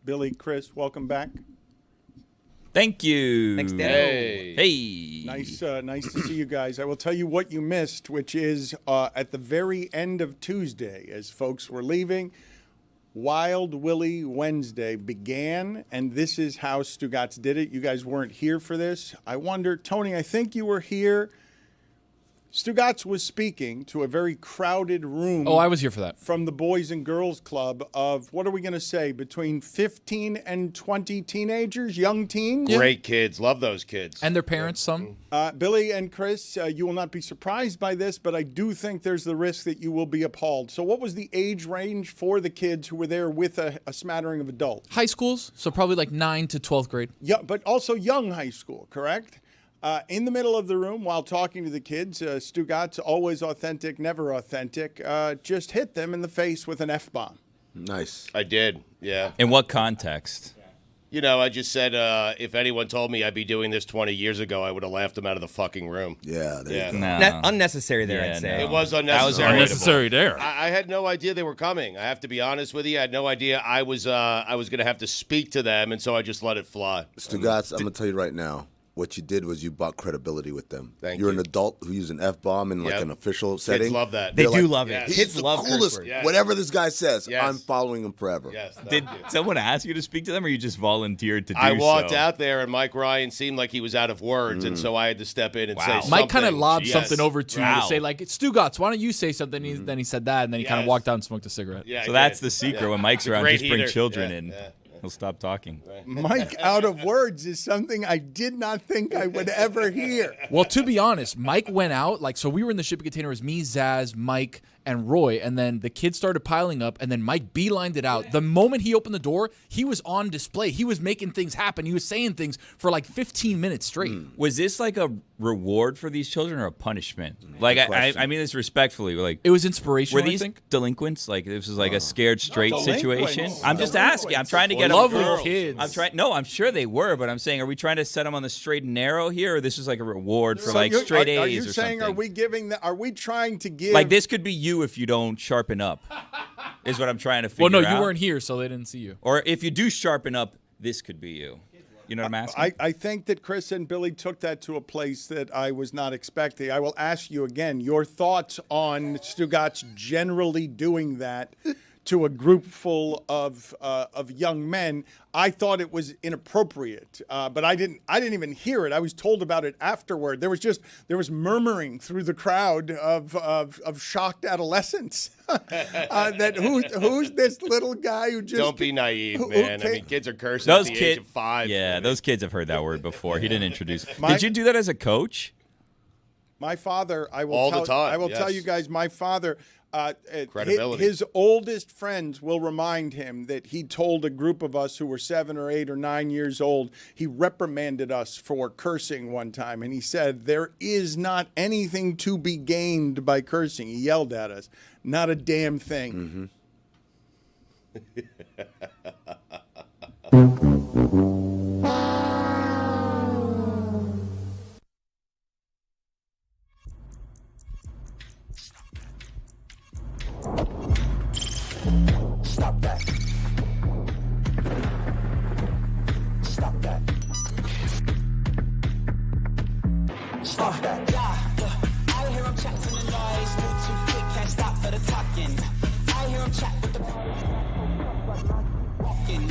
Billy, Chris, welcome back. Thank you. Thanks, Dan. Hey. Nice to see you guys. I will tell you what you missed, which is at the very end of Tuesday, as folks were leaving, Wild Willie Wednesday began, and this is how Stugotz did it. You guys weren't here for this. I wonder, Tony, I think you were here. Stugotz was speaking to a very crowded room. Oh, I was here for that. From the Boys and Girls Club of, what are we going to say, between 15 and 20 teenagers, young teens? Yeah. Great kids. Love those kids. And their parents, some. Billy and Chris, you will not be surprised by this, but I do think there's the risk that you will be appalled. So what was the age range for the kids who were there with a smattering of adults? High schools, so probably like 9 to 12th grade. Yeah, but also young high school, correct? In the middle of the room, while talking to the kids, Stugotz, always authentic, never authentic, just hit them in the face with an F-bomb. Nice. I did, yeah. In what context? You know, I just said if anyone told me I'd be doing this 20 years ago, I would have laughed them out of the fucking room. Yeah. Yeah. No. Unnecessary there, I'd say. It was unnecessary. That was unnecessary there. I had no idea they were coming. I have to be honest with you. I had no idea I was going to have to speak to them, and so I just let it fly. Stugotz, I'm going to tell you right now. What you did was you bought credibility with them. Thank You're you. an adult who used an F-bomb in like an official setting. Kids love that. They They're do like, love it. yes. He's Kids the love coolest. Yes. Whatever this guy says, Yes. I'm following him forever. Yes, Did someone ask you to speak to them, or you just volunteered to do so? I walked out there, and Mike Ryan seemed like he was out of words, and so I had to step in and say something. Mike kind of lobbed Yes. something over to you Wow. to say, like, Stugotz, why don't you say something? Then he said that, and then he kind of Yes. walked out and smoked a cigarette. Yeah, So I that's did. the secret. Yeah. When Mike's around, Great just bring heater. children Yeah, in. yeah. He'll stop talking. Mike out of words is something I did not think I would ever hear. Well, to be honest, Mike went out. Like, so we were in the shipping container. It was me, Zaz, Mike, and Roy. And then the kids started piling up. And then Mike beelined it out. The moment he opened the door, he was on display. He was making things happen. He was saying things for like 15 minutes straight. Was this like a reward for these children or a punishment? Like, I mean this respectfully. Like, It was inspirational, were these I think. delinquents? Like, this was like a scared straight delinquents. situation? I'm just asking. I'm trying to get Lovely them. kids. I'm sure they were, but I'm saying, are we trying to set them on the straight and narrow here, or this is like a reward for like you're- straight A's are you or saying, something? are we trying to give? Like, this could be you if you don't sharpen up, is what I'm trying to figure Well, out. no, you weren't here, so they didn't see you. Or if you do sharpen up, this could be you. You know what I'm asking? I think that Chris and Billy took that to a place that I was not expecting. I will ask you again, your thoughts on Stugotz generally doing that to a group full of young men. I thought it was inappropriate, but I didn't even hear it. I was told about it afterward. There was murmuring through the crowd of shocked adolescents that who's this little guy who just Don't be naive, who man. I came- mean, kids are cursing Those at the kids, age of 5. yeah, those kids have heard that word before. He didn't introduce. My- Did you do that as a coach? My father, I will All the tell, time, I will tell yes. you guys, my father, Credibility. his oldest friends will remind him that he told a group of us who were 7 or 8 or 9 years old, he reprimanded us for cursing one time. And he said, there is not anything to be gained by cursing. He yelled at us, not a damn thing. Stop that. Stop that. Stop that. I hear him chat to the noise. Move too quick, can't stop for the talking. I hear him chat with the walking.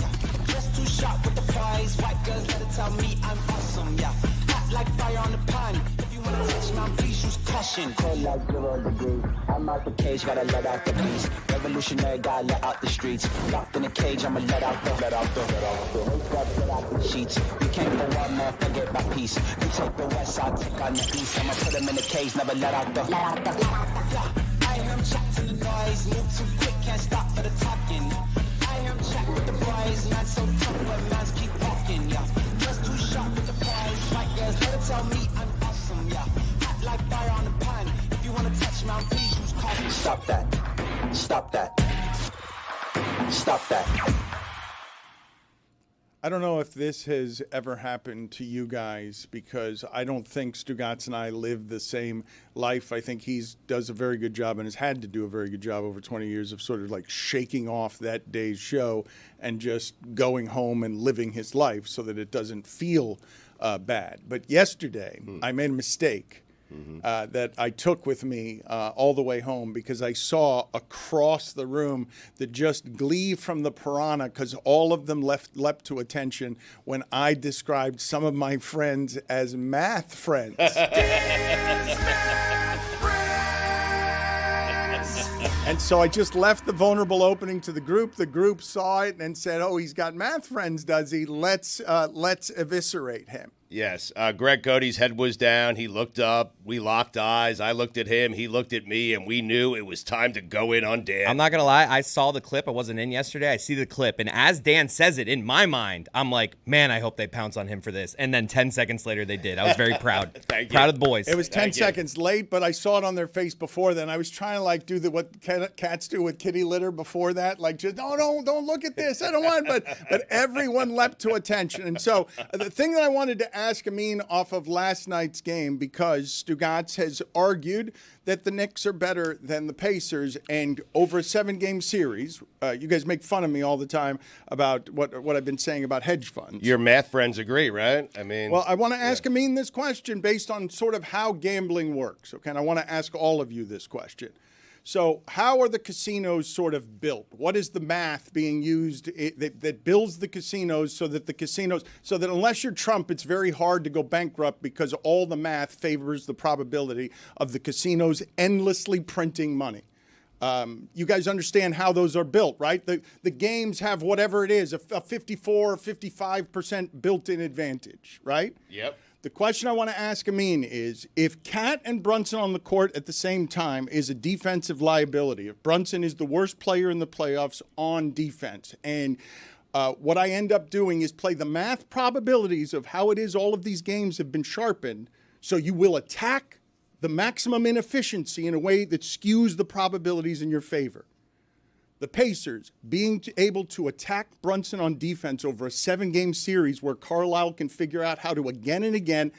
Just too sharp with the prize. White girls better tell me I'm awesome, yeah. Hot like fire on the pan. If you wanna touch my please use caution. Cold like 0 degrees. I'm out the cage, gotta let out the beast. Revolutionary, gotta let out the streets. Locked in a cage, I'ma let out the sheets. You can't go out, motherfucker, get my peace. You take the west, I'll take on the east. I'ma put him in the cage, never let out the. I hear him chat to the noise. Move too quick, can't stop for the talking. I hear him chat with the boys. Man so tough, but mans keep walking, yeah. Just too sharp with the prize. White girls, better tell me I'm awesome, yeah. Hot like fire on the pan. If you wanna touch me, please use caution. Stop that. Stop that. Stop that. I don't know if this has ever happened to you guys because I don't think Stugotz and I live the same life. I think he does a very good job and has had to do a very good job over 20 years of sort of like shaking off that day's show and just going home and living his life so that it doesn't feel bad. But yesterday, I made a mistake. That I took with me all the way home because I saw across the room the just glee from the piranha because all of them leapt to attention when I described some of my friends as math friends. And so I just left the vulnerable opening to the group. The group saw it and said, "Oh, he's got math friends, does he? Let's eviscerate him." Yes. Greg Cody's head was down. He looked up. We locked eyes. I looked at him. He looked at me, and we knew it was time to go in on Dan. I'm not going to lie. I saw the clip. I wasn't in yesterday. I see the clip. And as Dan says it, in my mind, I'm like, man, I hope they pounce on him for this. And then 10 seconds later, they did. I was very proud. Thank you. Proud of the boys. It was 10 seconds late, but I saw it on their face before then. I was trying to like do what cats do with kitty litter before that, like just don't look at this. I don't want. But everyone leapt to attention. And so the thing that I wanted to ask Amin off of last night's game, because Stugotz has argued that the Knicks are better than the Pacers, and over a 7-game series, you guys make fun of me all the time about what I've been saying about hedge funds. Your math friends agree, right? I mean, well, I want to ask Amin this question based on sort of how gambling works. Okay, and I want to ask all of you this question. So how are the casinos sort of built? What is the math being used that builds the casinos so that unless you're Trump, it's very hard to go bankrupt because all the math favors the probability of the casinos endlessly printing money. You guys understand how those are built, right? The games have whatever it is, a 54 or 55% built-in advantage, right? Yep. The question I want to ask Amin is, if Cat and Brunson on the court at the same time is a defensive liability, if Brunson is the worst player in the playoffs on defense, and what I end up doing is play the math probabilities of how it is all of these games have been sharpened, so you will attack the maximum inefficiency in a way that skews the probabilities in your favor. The Pacers being able to attack Brunson on defense over a 7-game series where Carlisle can figure out how to again and again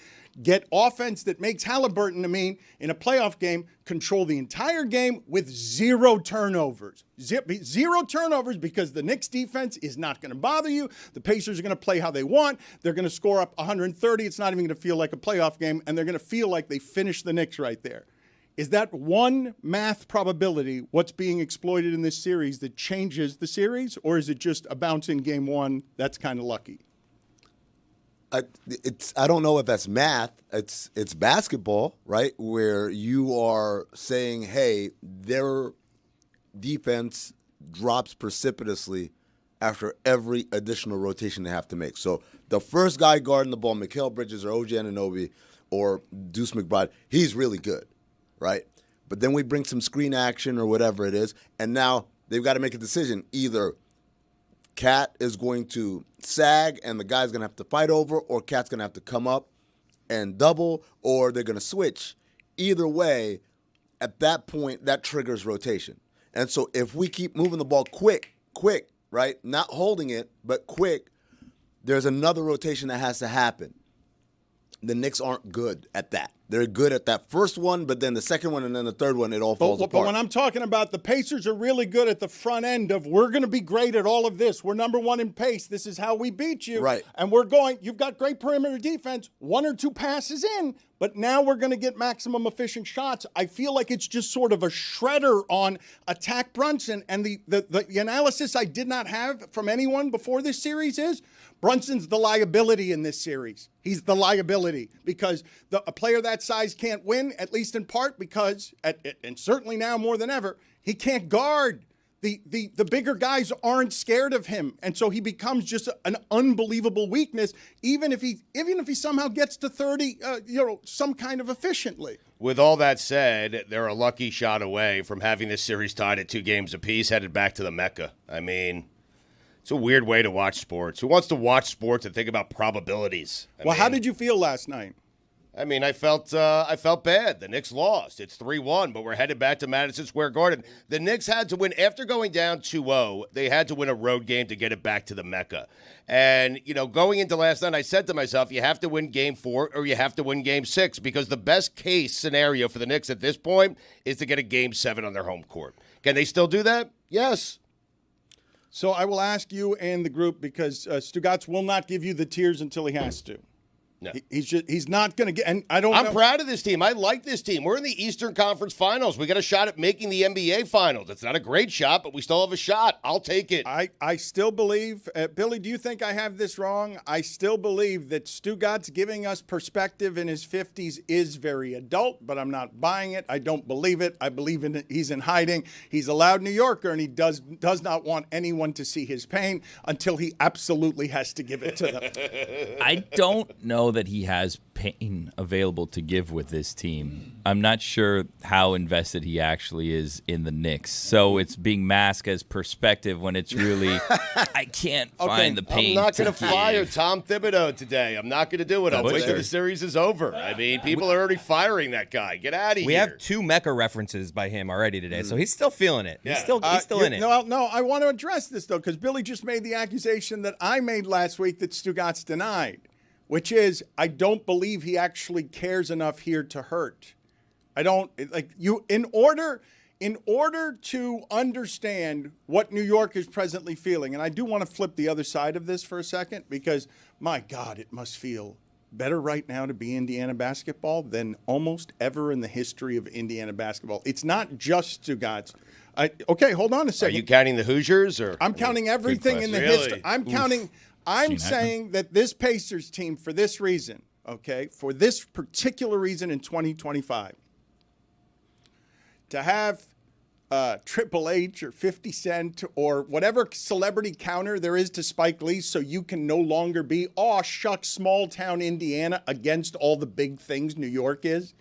get offense that makes Haliburton, in a playoff game, control the entire game with 0 turnovers. Zero turnovers because the Knicks defense is not going to bother you. The Pacers are going to play how they want. They're going to score up 130. It's not even going to feel like a playoff game, and they're going to feel like they finished the Knicks right there. Is that one math probability what's being exploited in this series that changes the series, or is it just a bounce in game one that's kind of lucky? I don't know if that's math. It's basketball, right? Where you are saying, hey, their defense drops precipitously after every additional rotation they have to make. So the first guy guarding the ball, Mikal Bridges or OG Anunoby or Deuce McBride, he's really good. Right? But then we bring some screen action or whatever it is, and now they've got to make a decision. Either Cat is going to sag and the guy's going to have to fight over, or Cat's going to have to come up and double, or they're going to switch. Either way, at that point, that triggers rotation. And so if we keep moving the ball quick, right? Not holding it, but quick, there's another rotation that has to happen. The Knicks aren't good at that. They're good at that first one, but then the second one and then the third one, it all falls apart. But when I'm talking about the Pacers are really good at the front end of we're going to be great at all of this. We're number one in pace. This is how we beat you. Right. And you've got great perimeter defense, 1 or 2 passes in, but now we're going to get maximum efficient shots. I feel like it's just sort of a shredder on attack Brunson. And the analysis I did not have from anyone before this series is Brunson's the liability in this series. He's the liability because a player that size can't win, at least in part because, and certainly now more than ever, he can't guard. The bigger guys aren't scared of him, and so he becomes just an unbelievable weakness, even if he somehow gets to 30, some kind of efficiently. With all that said, they're a lucky shot away from having this series tied at 2 games apiece, headed back to the Mecca. I mean, it's a weird way to watch sports. Who wants to watch sports and think about probabilities? How did you feel last night? I mean, I felt bad. The Knicks lost. It's 3-1, but we're headed back to Madison Square Garden. The Knicks had to win. After going down 2-0, they had to win a road game to get it back to the Mecca. And, going into last night, I said to myself, you have to win Game 4 or you have to win Game 6 because the best case scenario for the Knicks at this point is to get a Game 7 on their home court. Can they still do that? Yes. So I will ask you and the group because Stugotz will not give you the tears until he has to. No. He's not going to get, and I don't know. I'm proud of this team. I like this team. We're in the Eastern Conference Finals. We got a shot at making the NBA Finals. It's not a great shot, but we still have a shot. I'll take it. I still believe, Billy, do you think I have this wrong? I still believe that Stugotz giving us perspective in his 50s is very adult, but I'm not buying it. I don't believe it. I believe in it. He's in hiding. He's a loud New Yorker, and he does not want anyone to see his pain until he absolutely has to give it to them. I don't know that he has pain available to give with this team. I'm not sure how invested he actually is in the Knicks. So it's being masked as perspective when it's really, I can't find the pain. I'm not going to fire Tom Thibodeau today. I'm not going to do it. I'll wait till the series is over. I mean, people are already firing that guy. Get out of here. We have 2 Mecca references by him already today, so he's still feeling it. Yeah. He's still in it. No, I want to address this, though, because Billy just made the accusation that I made last week that Stugotz denied, which is I don't believe he actually cares enough here to hurt. I don't like you in order to understand what New York is presently feeling. And I do want to flip the other side of this for a second because my God, it must feel better right now to be Indiana basketball than almost ever in the history of Indiana basketball. It's not just Stugotz. Okay, hold on a Are second. you counting the Hoosiers or? I'm counting everything in the Really? history. I'm saying that this Pacers team, for this reason, okay, for this particular reason in 2025, to have Triple H or 50 Cent or whatever celebrity counter there is to Spike Lee so you can no longer be, oh, shucks, small town Indiana against all the big things New York is.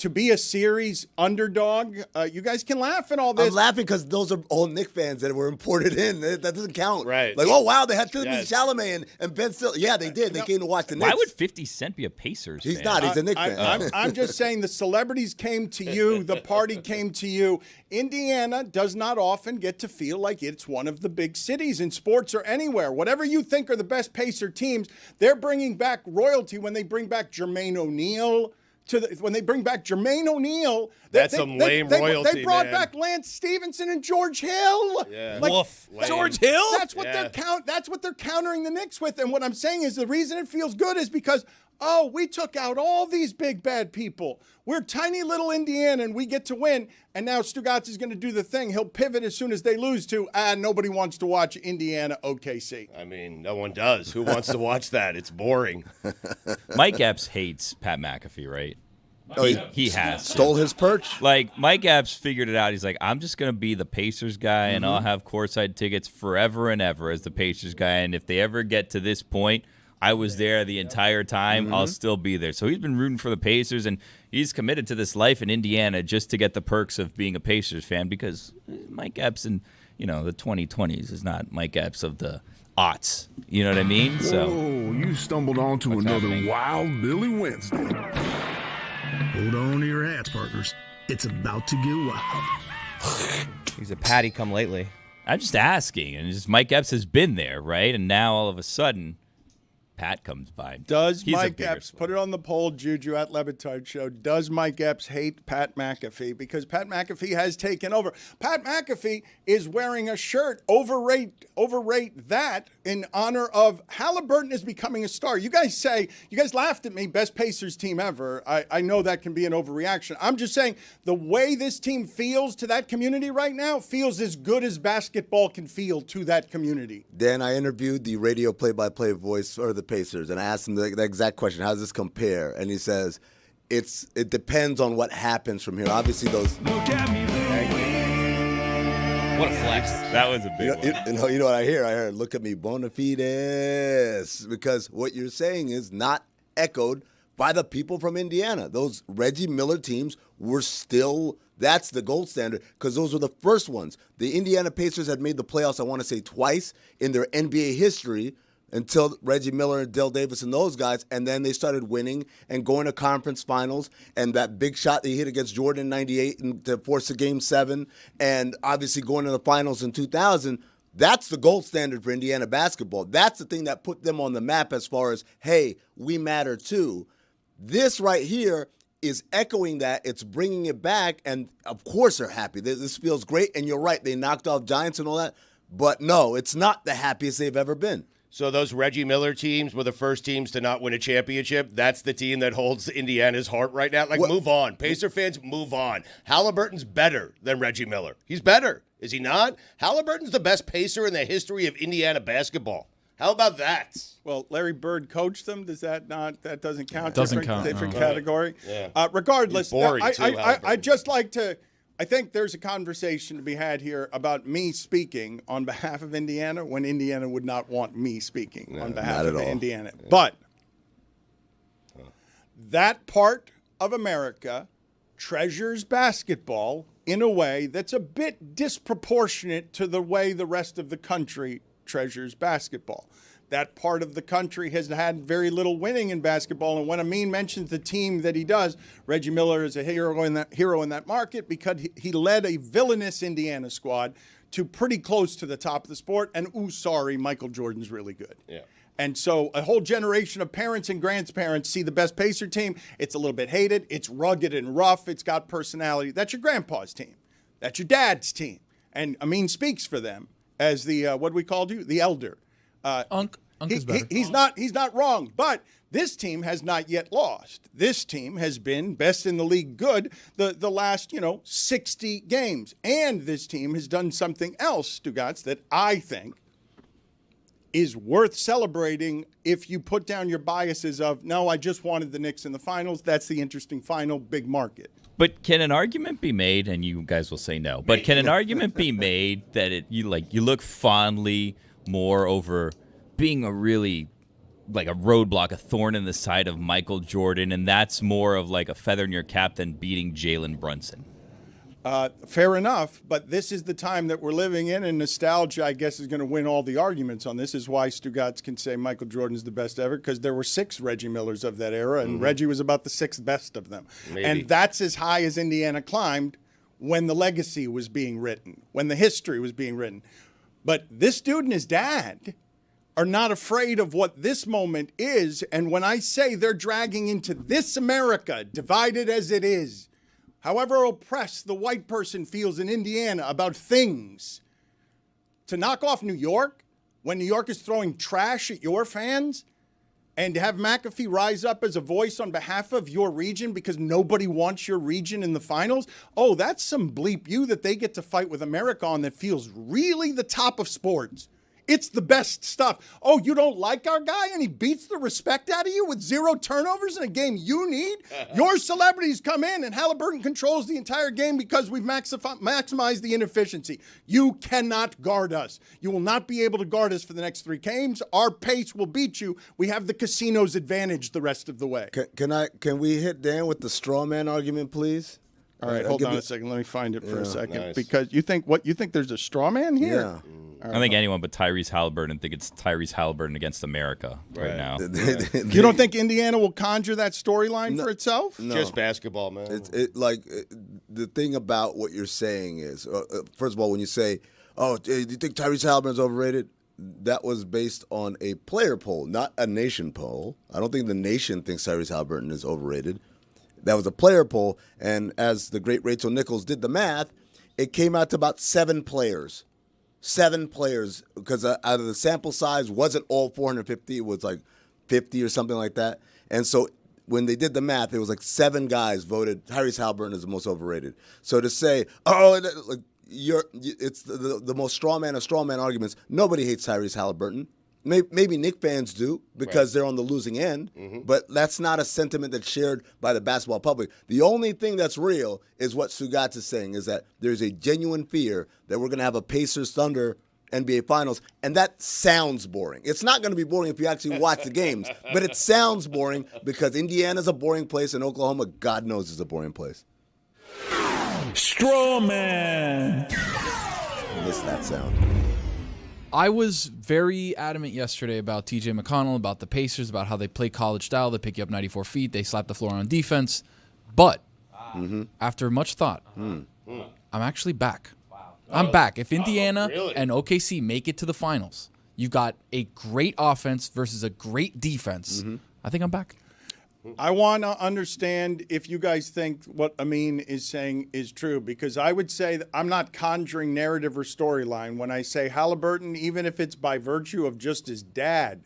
To be a series underdog, you guys can laugh at all this. I'm laughing because those are all Knicks fans that were imported in. That doesn't count. Right. Like, oh, wow, they had Timothée Yes. Chalamet and Ben Stiller. Yeah, they did. They came to watch the Knicks. Why would 50 Cent be a Pacers He's fan? not. He's a Knicks fan. I'm just saying the celebrities came to you. The party came to you. Indiana does not often get to feel like it's one of the big cities in sports or anywhere. Whatever you think are the best Pacer teams, they're bringing back royalty when they bring back Jermaine O'Neal. When they bring back Jermaine O'Neal, That's some lame royalty, They brought man. back Lance Stevenson and George Hill. Yeah. Like, Woof. George Hill. That's what Yeah. That's what they're countering the Knicks with. And what I'm saying is the reason it feels good is because we took out all these big bad people. We're tiny little Indiana and we get to win. And now Stugotz is going to do the thing. He'll pivot as soon as they lose to, nobody wants to watch Indiana OKC. I mean, no one does. Who wants to watch that? It's boring. Mike Epps hates Pat McAfee, right? Oh, He has. Stole his perch. Like, Mike Epps figured it out. He's like, I'm just going to be the Pacers guy, and I'll have courtside tickets forever and ever as the Pacers guy. And if they ever get to this point, I was there the entire time. I'll still be there. So he's been rooting for the Pacers, and he's committed to this life in Indiana just to get the perks of being a Pacers fan because Mike Epps in the 2020s is not Mike Epps of the aughts. You know what I mean? So Oh, you stumbled onto another Wild Billy Wednesday. Hold on to your hats, partners. It's about to get wild. He's a Patty come lately. I'm just asking, and just Mike Epps has been there, right? And now all of a sudden, Pat comes by. Does He's a Mike bigger Epps, star. put it on the poll, Juju at Le Batard Show, does Mike Epps hate Pat McAfee? Because Pat McAfee has taken over. Pat McAfee is wearing a shirt, overrate that in honor of Haliburton is becoming a star. You guys laughed at me, best Pacers team ever. I know that can be an overreaction. I'm just saying the way this team feels to that community right now feels as good as basketball can feel to that community. Dan, I interviewed the radio play-by-play voice for the Pacers, and I asked him the exact question, how does this compare? And he says, it depends on what happens from here. Obviously, those... Look at me, What a flex. That was a big one. You know what I hear? I heard, look at me, bona fides. Because what you're saying is not echoed by the people from Indiana. Those Reggie Miller teams were still... That's the gold standard because those were the first ones. The Indiana Pacers had made the playoffs, I want to say, twice in their NBA history until Reggie Miller and Dale Davis and those guys, and then they started winning and going to conference finals, and that big shot they hit against Jordan in 98 and to force a Game 7, and obviously going to the finals in 2000. That's the gold standard for Indiana basketball. That's the thing that put them on the map as far as, hey, we matter too. This right here is echoing that. It's bringing it back, and of course they're happy. This feels great, and you're right. They knocked off Giants and all that, but no, it's not the happiest they've ever been. So those Reggie Miller teams were the first teams to not win a championship. That's the team that holds Indiana's heart right now. Like, move on. Pacer fans, move on. Haliburton's better than Reggie Miller. He's better. Is he not? Haliburton's the best Pacer in the history of Indiana basketball. How about that? Well, Larry Bird coached them. Does that doesn't count? Doesn't different, count, Different no. category. Yeah. Regardless, He's boring, too, I Haliburton. just like to. I think there's a conversation to be had here about me speaking on behalf of Indiana when Indiana would not want me speaking on behalf not at of all. Indiana. But that part of America treasures basketball in a way that's a bit disproportionate to the way the rest of the country treasures basketball. That part of the country has had very little winning in basketball. And when Amin mentions the team that he does, Reggie Miller is a hero in that market because he led a villainous Indiana squad to pretty close to the top of the sport. And sorry, Michael Jordan's really good. Yeah. And so a whole generation of parents and grandparents see the best Pacer team. It's a little bit hated. It's rugged and rough. It's got personality. That's your grandpa's team. That's your dad's team. And Amin speaks for them as the, what we called you? The elder. Unc is better. He's not wrong, but this team has not yet lost. This team has been best in the league good the last, 60 games. And this team has done something else, Stugotz, that I think is worth celebrating if you put down your biases of, no, I just wanted the Knicks in the finals. That's the interesting final, big market. But can an argument be made, and you guys will say no, but can an argument be made that you look fondly more over being a really like a roadblock, a thorn in the side of Michael Jordan, and that's more of like a feather in your cap than beating Jalen Brunson? Fair enough, but this is the time that we're living in, and nostalgia, I guess, is going to win all the arguments on this. Is why Stugotz can say Michael Jordan's the best ever, because there were 6 Reggie Millers of that era, and Reggie was about the 6th best of them. Maybe. And that's as high as Indiana climbed when the legacy was being written, when the history was being written. But this dude and his dad are not afraid of what this moment is, and when I say they're dragging into this America, divided as it is, however oppressed the white person feels in Indiana about things, to knock off New York when New York is throwing trash at your fans, and to have McAfee rise up as a voice on behalf of your region because nobody wants your region in the finals, that's some bleep you that they get to fight with America on that feels really the top of sports. It's the best stuff. Oh, you don't like our guy and he beats the respect out of you with 0 turnovers in a game you need? Your celebrities come in and Haliburton controls the entire game because we've maximized the inefficiency. You cannot guard us. You will not be able to guard us for the next 3 games. Our pace will beat you. We have the casino's advantage the rest of the way. Can we hit Dan with the straw man argument, please? All right, hold on a second. Let me find it for a second. Nice. Because you think there's a straw man here? Yeah. I think anyone but Tyrese Haliburton think it's Tyrese Haliburton against America right now. You don't think Indiana will conjure that storyline for itself? No. Just basketball, man. The thing about what you're saying is, first of all, when you say, do you think Tyrese Haliburton's overrated? That was based on a player poll, not a nation poll. I don't think the nation thinks Tyrese Haliburton is overrated. That was a player poll, and as the great Rachel Nichols did the math, it came out to about 7 players. 7 players, because out of the sample size wasn't all 450, it was like 50 or something like that. And so when they did the math, it was like 7 guys voted Tyrese Haliburton is the most overrated. So to say, it's the most straw man of straw man arguments, nobody hates Tyrese Haliburton. Maybe Knicks fans do because they're on the losing end, but that's not a sentiment that's shared by the basketball public. The only thing that's real is what Stugotz is saying, is that there's a genuine fear that we're going to have a Pacers-Thunder NBA Finals, and that sounds boring. It's not going to be boring if you actually watch the games, but it sounds boring because Indiana's a boring place and Oklahoma, God knows, is a boring place. Straw man. I miss that sound. I was very adamant yesterday about TJ McConnell, about the Pacers, about how they play college style. They pick you up 94 feet. They slap the floor on defense. But after much thought, I'm actually back. I'm back. If Indiana and OKC make it to the finals, you've got a great offense versus a great defense. I think I'm back. I want to understand if you guys think what Amin is saying is true, because I would say that I'm not conjuring narrative or storyline when I say Haliburton, even if it's by virtue of just his dad.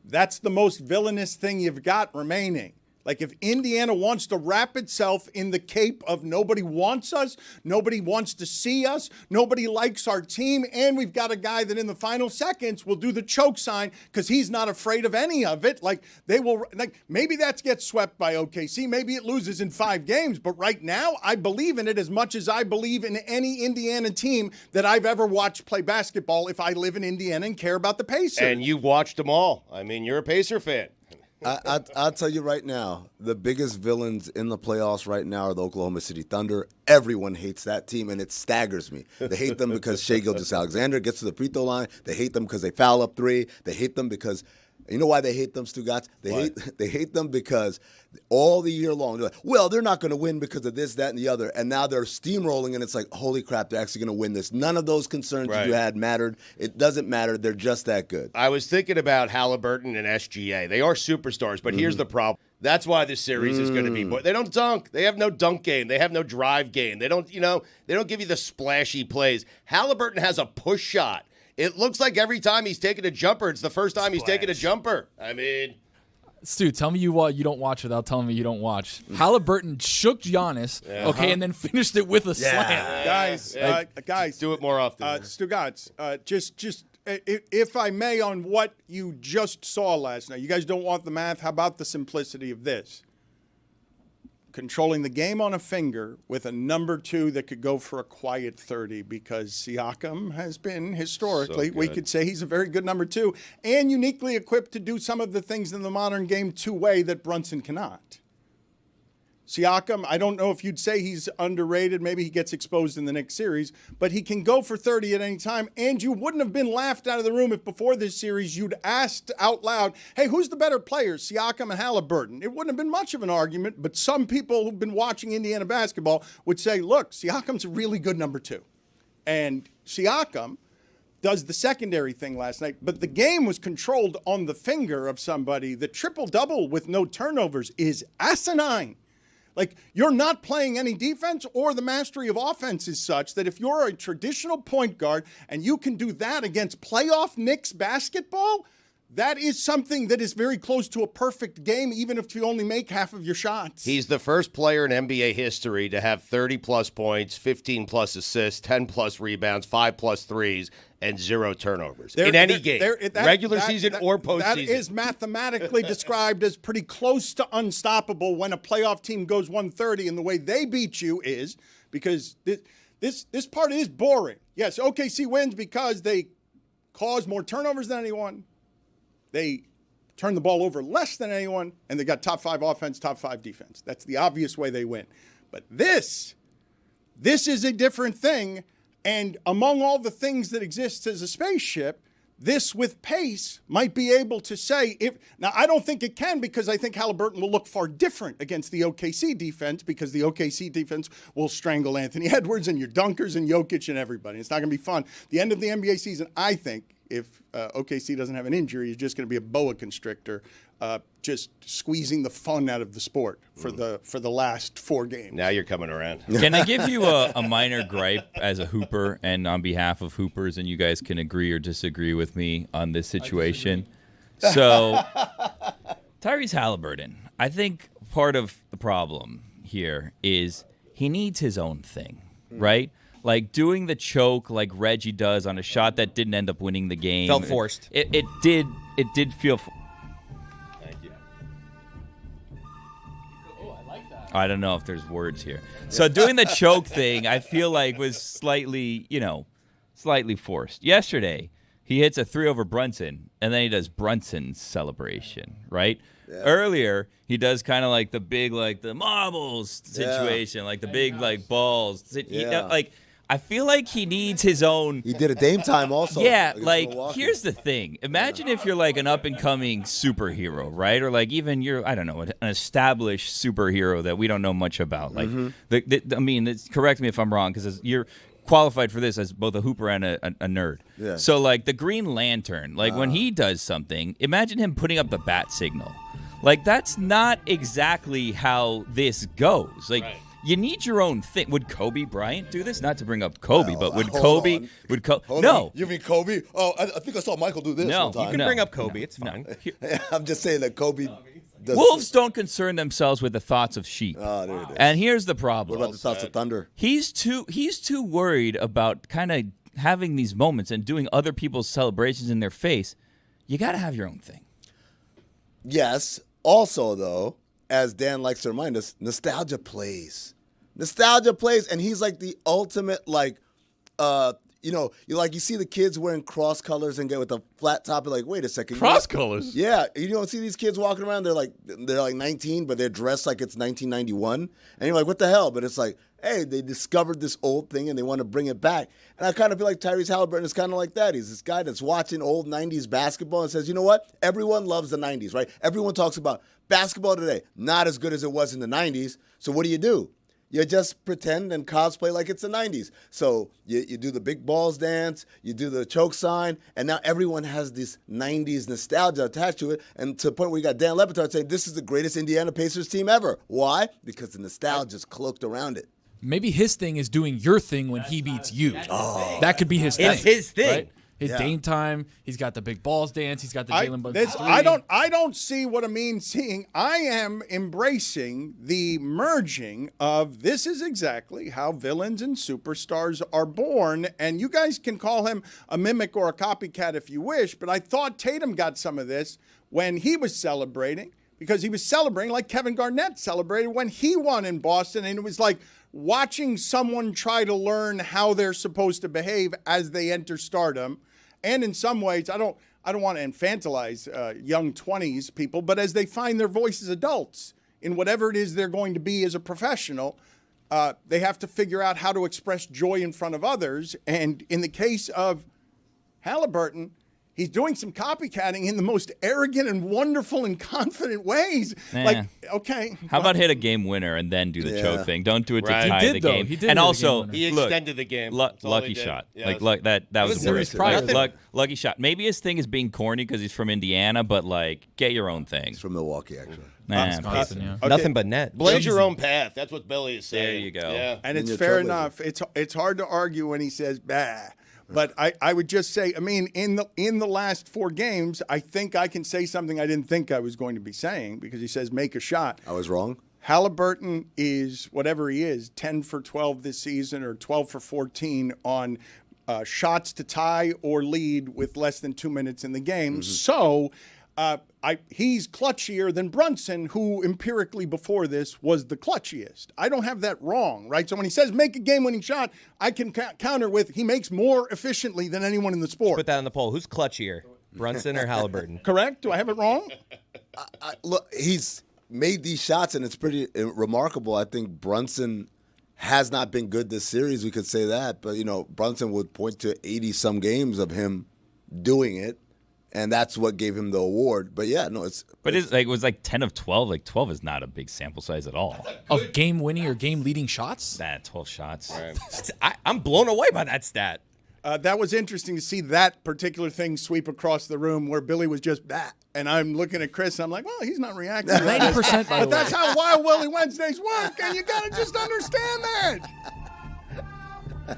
That's the most villainous thing you've got remaining. Like, if Indiana wants to wrap itself in the cape of nobody wants us, nobody wants to see us, nobody likes our team, and we've got a guy that in the final seconds will do the choke sign because he's not afraid of any of it. Like, they will, like, maybe that gets swept by OKC. Maybe it loses in 5 games. But right now, I believe in it as much as I believe in any Indiana team that I've ever watched play basketball if I live in Indiana and care about the Pacers. And you've watched them all. I mean, you're a Pacer fan. I'll tell you right now, the biggest villains in the playoffs right now are the Oklahoma City Thunder. Everyone hates that team, and it staggers me. They hate them because Shai Gilgeous-Alexander gets to the free throw line. They hate them because they foul up 3. They hate them because – you know why they hate them, Stugotz? They hate them because all the year long, they're like, well, they're not going to win because of this, that, and the other. And now they're steamrolling, and it's like, holy crap, they're actually going to win this. None of those concerns that you had mattered. It doesn't matter. They're just that good. I was thinking about Haliburton and SGA. They are superstars, but here's the problem. That's why this series is going to be. They don't dunk. They have no dunk game. They have no drive game. They don't give you the splashy plays. Haliburton has a push shot. It looks like every time he's taken a jumper, it's the first time he's taken a jumper. I mean, Stu, tell me you don't watch without telling me you don't watch. Haliburton shook Giannis, and then finished it with a slam. Guys, do it more often. Stugotz, just if I may, on what you just saw last night. You guys don't want the math. How about the simplicity of this? Controlling the game on a finger with a number 2 that could go for a quiet 30, because Siakam has been historically, we could say he's a very good number 2 and uniquely equipped to do some of the things in the modern game two-way that Brunson cannot. Siakam, I don't know if you'd say he's underrated. Maybe he gets exposed in the next series, but he can go for 30 at any time, and you wouldn't have been laughed out of the room if before this series you'd asked out loud, hey, who's the better players, Siakam and Haliburton? It wouldn't have been much of an argument, but some people who've been watching Indiana basketball would say, look, Siakam's a really good number 2. And Siakam does the secondary thing last night, but the game was controlled on the finger of somebody. The triple-double with no turnovers is asinine. Like, you're not playing any defense, or the mastery of offense is such that if you're a traditional point guard and you can do that against playoff Knicks basketball, that is something that is very close to a perfect game, even if you only make half of your shots. He's the first player in NBA history to have 30-plus points, 15-plus assists, 10-plus rebounds, 5-plus threes, and 0 turnovers in any game, regular season or postseason. That is mathematically described as pretty close to unstoppable when a playoff team goes 130, and the way they beat you is because this part is boring. Yes, OKC wins because they cause more turnovers than anyone. They turn the ball over less than anyone, and they got top 5 offense, top 5 defense. That's the obvious way they win. But this is a different thing. And among all the things that exist as a spaceship, this with pace might be able to say, now I don't think it can, because I think Haliburton will look far different against the OKC defense, because the OKC defense will strangle Anthony Edwards and your dunkers and Jokic and everybody. It's not going to be fun. The end of the NBA season, I think, if OKC doesn't have an injury, is just going to be a boa constrictor, just squeezing the fun out of the sport for the last 4 games. Now you're coming around. Can I give you a minor gripe as a Hooper and on behalf of Hoopers, and you guys can agree or disagree with me on this situation? So, Tyrese Haliburton, I think part of the problem here is he needs his own thing, right? Like doing the choke like Reggie does on a shot that didn't end up winning the game. Felt forced. It did feel. Thank you. Oh, I like that. I don't know if there's words here. So doing the choke thing, I feel like was slightly forced. Yesterday, he hits a 3 over Brunson, and then he does Brunson's celebration, right? Yeah. Earlier, he does kind of like the big, like the marbles situation, like the big, like balls. I feel like he needs his own. He did a Dame time also. Yeah, against like Milwaukee. here's the thing. Imagine if you're like an up and coming superhero, right? Or like even you're, I don't know, an established superhero that we don't know much about. Like, correct me if I'm wrong, because you're qualified for this as both a hooper and a nerd. Yeah. So like the Green Lantern, like when he does something, imagine him putting up the bat signal. Like that's not exactly how this goes. Like. Right. You need your own thing. Would Kobe Bryant do this? Not to bring up Kobe, but would Kobe? On. Would Kobe? Hold No. on. You mean Kobe? Oh, I think I saw Michael do this. No, one time. You can bring up Kobe. It's fine. I'm just saying that Kobe. Does Wolves don't concern themselves with the thoughts of sheep. Oh, there it is. And here's the problem. What about the thoughts of thunder? He's too worried about kind of having these moments and doing other people's celebrations in their face. You got to have your own thing. Yes. Also, though, as Dan likes to remind us, nostalgia plays. Nostalgia plays, and he's like the ultimate, you see the kids wearing cross colors and get with a flat top. You're like, wait a second. Cross colors? Yeah. You don't see these kids walking around. They're like 19, but they're dressed like it's 1991. And you're like, what the hell? But it's like, hey, they discovered this old thing and they want to bring it back. And I kind of feel like Tyrese Haliburton is kind of like that. He's this guy that's watching old 90s basketball and says, you know what? Everyone loves the 90s, right? Everyone talks about basketball today. Not as good as it was in the 90s. So what do? You just pretend and cosplay like it's the 90s. So you do the big balls dance, you do the choke sign, and now everyone has this 90s nostalgia attached to it, and to the point where you got Dan Le Batard saying this is the greatest Indiana Pacers team ever. Why? Because the nostalgia is cloaked around it. Maybe his thing is doing your thing when he beats you. That could be his thing. It's his thing. Right? His Dame time. He's got the big balls dance. He's got the Jalen Brunson three. I don't see what I mean seeing. I am embracing the merging of this is exactly how villains and superstars are born. And you guys can call him a mimic or a copycat if you wish, but I thought Tatum got some of this when he was celebrating, because he was celebrating like Kevin Garnett celebrated when he won in Boston. And it was like watching someone try to learn how they're supposed to behave as they enter stardom. And in some ways, I don't want to infantilize young 20s people, but as they find their voice as adults in whatever it is they're going to be as a professional, they have to figure out how to express joy in front of others. And in the case of Haliburton, he's doing some copycatting in the most arrogant and wonderful and confident ways. Like, okay. How about hit a game winner and then do the choke thing? Don't do it to tie He did, the though. game. He did and hit a also, game He extended the game. That's all lucky he did. shot. Yeah, That was was the worst. serious. Lucky shot. Maybe his thing is being corny because he's from Indiana, but like, get your own thing. It's from Milwaukee, actually. Wisconsin, yeah. Okay. Nothing but net. Blaze your own path. That's what Billy is saying. There you go. Yeah. And it's you're fair trailblazing. enough. It's hard to argue when he says bah. But I would just say, I mean, in the last 4 games, I think I can say something I didn't think I was going to be saying, because he says make a shot. I was wrong. Haliburton is, whatever he is, 10 for 12 this season or 12 for 14 on shots to tie or lead with less than 2 minutes in the game. So he's clutchier than Brunson, who empirically before this was the clutchiest. I don't have that wrong, right? So when he says make a game-winning shot, I can counter with he makes more efficiently than anyone in the sport. Put that on the poll. Who's clutchier, Brunson or Haliburton? Correct? Do I have it wrong? Look, he's made these shots, and it's pretty remarkable. I think Brunson has not been good this series. We could say that. But, Brunson would point to 80-some games of him doing it. And that's what gave him the award. But yeah, no, it was like 10 of 12. Like 12 is not a big sample size at all. Of game-winning or game-leading shots? 12 shots. I'm blown away by that stat. That was interesting to see that particular thing sweep across the room where Billy was just that. And I'm looking at Chris, and I'm like, well, he's not reacting. 90%, by the But way. that's how Wild Willie Wednesdays work, and you got to just understand that.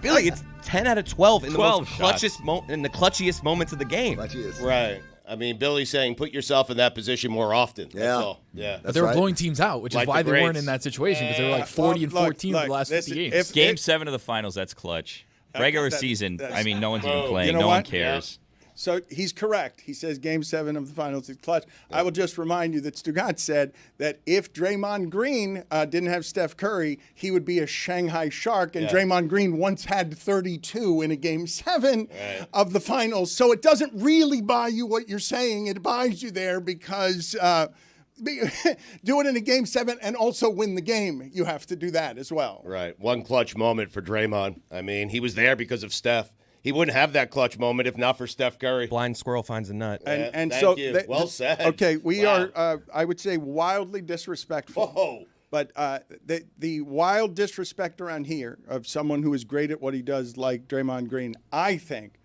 Billy, it's 10 out of 12 in the 12 most shots. in the clutchiest moments of the game. Right. I mean, Billy's saying put yourself in that position more often. That's Yeah. all. Yeah. But they were right. blowing teams out, which Like is why the they weren't greats. in that situation, because they were like 40 and 14 in the last 50 games. Game 7 of the finals, that's clutch. Regular season, I mean, no one's even playing. You know no one what? cares. So he's correct. He says Game 7 of the finals is clutch. I will just remind you that Stugotz said that if Draymond Green didn't have Steph Curry, he would be a Shanghai Shark. And Draymond Green once had 32 in a Game 7 of the finals. So it doesn't really buy you what you're saying. It buys you there because do it in a game 7 and also win the game. You have to do that as well. Right. One clutch moment for Draymond. I mean, he was there because of Steph. He wouldn't have that clutch moment if not for Steph Curry. Blind squirrel finds a nut. And Thank so you. Well said. Okay, we Wow. are, I would say, wildly disrespectful. Whoa. But the wild disrespect around here of someone who is great at what he does, like Draymond Green, I think,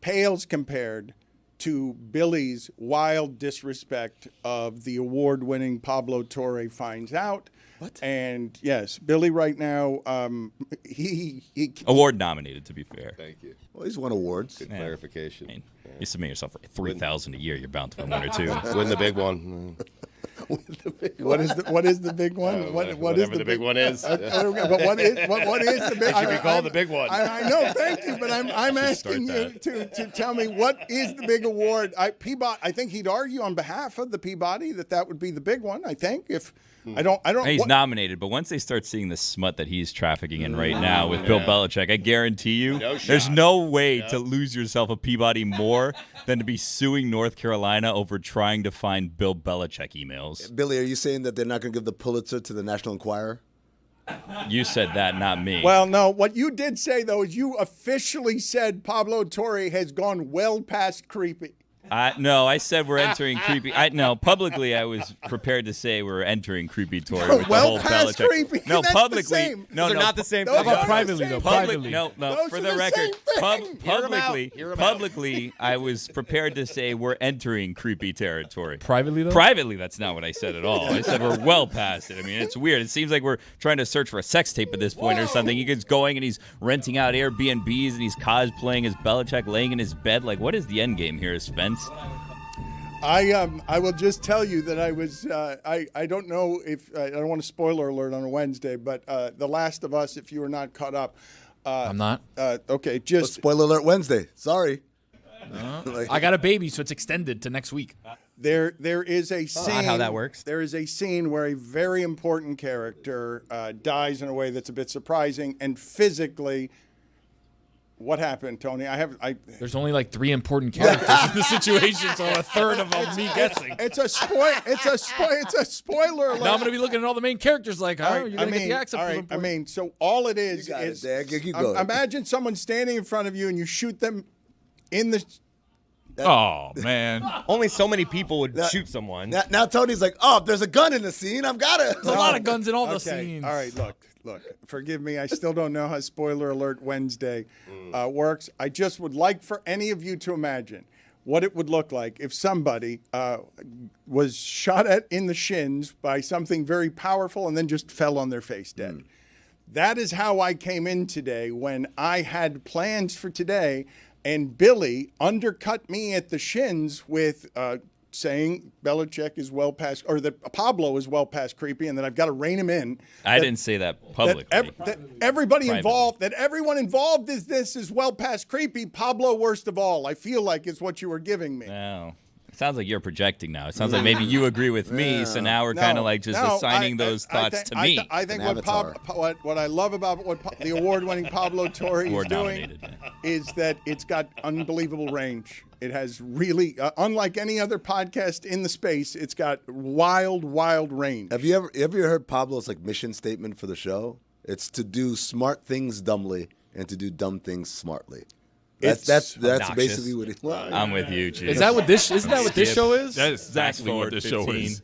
pales compared to Billy's wild disrespect of the award-winning Pablo Torre finds out. What? And yes, Billy right now, he Award nominated, to be fair. Thank you. Well, he's won awards. Good clarification. I mean, you submit yourself for $3,000 a year, you're bound to win one or two. Win the big one. what is the big one? What is Whatever the big one is. But what is the big? It should be called the big one. I know, thank you, but I'm asking you to tell me what is the big award. Peabody. I think he'd argue on behalf of the Peabody that would be the big one. I think if I don't. He's nominated, but once they start seeing the smut that he's trafficking in right now with Bill Belichick, I guarantee you, there's no way to lose yourself a Peabody more than to be suing North Carolina over trying to find Bill Belichick emails. Billy, are you saying that they're not going to give the Pulitzer to the National Enquirer? You said that, not me. Well, no. What you did say though is you officially said Pablo Torre has gone well past creepy. No, I said we're entering creepy. Publicly, I was prepared to say we're entering creepy Tory with well the whole past Belichick. creepy. No, That's publicly. the same. No, They're not the same. Those How about are privately, the though? same thing. Privately. No, Those for are the the record, same thing. publicly, I was prepared to say we're entering creepy territory. Privately, though? Privately, that's not what I said at all. I said we're well past it. I mean, it's weird. It seems like we're trying to search for a sex tape at this point or something. He gets going and he's renting out Airbnbs and he's cosplaying as Belichick, laying in his bed. Like, what is the end game here, Spence? I will just tell you that I was I don't know if I don't want to spoiler alert on a Wednesday, but The Last of Us. If you are not caught up, I'm not. Okay, just Spoiler alert Wednesday. Sorry. I got a baby, so it's extended to next week. there is a scene. Not how that works. There is a scene where a very important character dies in a way that's a bit surprising and physically. What happened, Tony? There's only like 3 important characters in the situation, so a third of them me guessing. It's a spoiler alert. Now I'm going to be looking at all the main characters like, you're going to get the accent. All right, I mean, so all it is You got it, is Dan. Keep going. imagine someone standing in front of you and you shoot them in the. Oh, man. Only so many people would shoot someone. Now Tony's like, oh, if there's a gun in the scene, I've got it. There's a lot of guns in all the Okay, scenes. all right, look. Forgive me. I still don't know how Spoiler Alert Wednesday works. I just would like for any of you to imagine what it would look like if somebody was shot at in the shins by something very powerful and then just fell on their face dead. That is how I came in today when I had plans for today, and Billy undercut me at the shins with saying Belichick is well past, or that Pablo is well past creepy, and that I've got to rein him in. I didn't say that publicly. That everybody Privately. involved, that everyone involved is well past creepy. Pablo worst of all. I feel like is what you were giving me. No. It sounds like you're projecting now. It sounds like maybe you agree with me, so now we're kind of like just assigning those thoughts to me. I think An what I love about the award-winning Pablo Torre is doing Award-nominated, yeah. is that it's got unbelievable range. It has really, unlike any other podcast in the space, it's got wild range. Have you ever heard Pablo's mission statement for the show? It's to do smart things dumbly and to do dumb things smartly. That's obnoxious. basically what it. Well, I'm with you, Chief. Isn't that what this show is? That's exactly what this show is.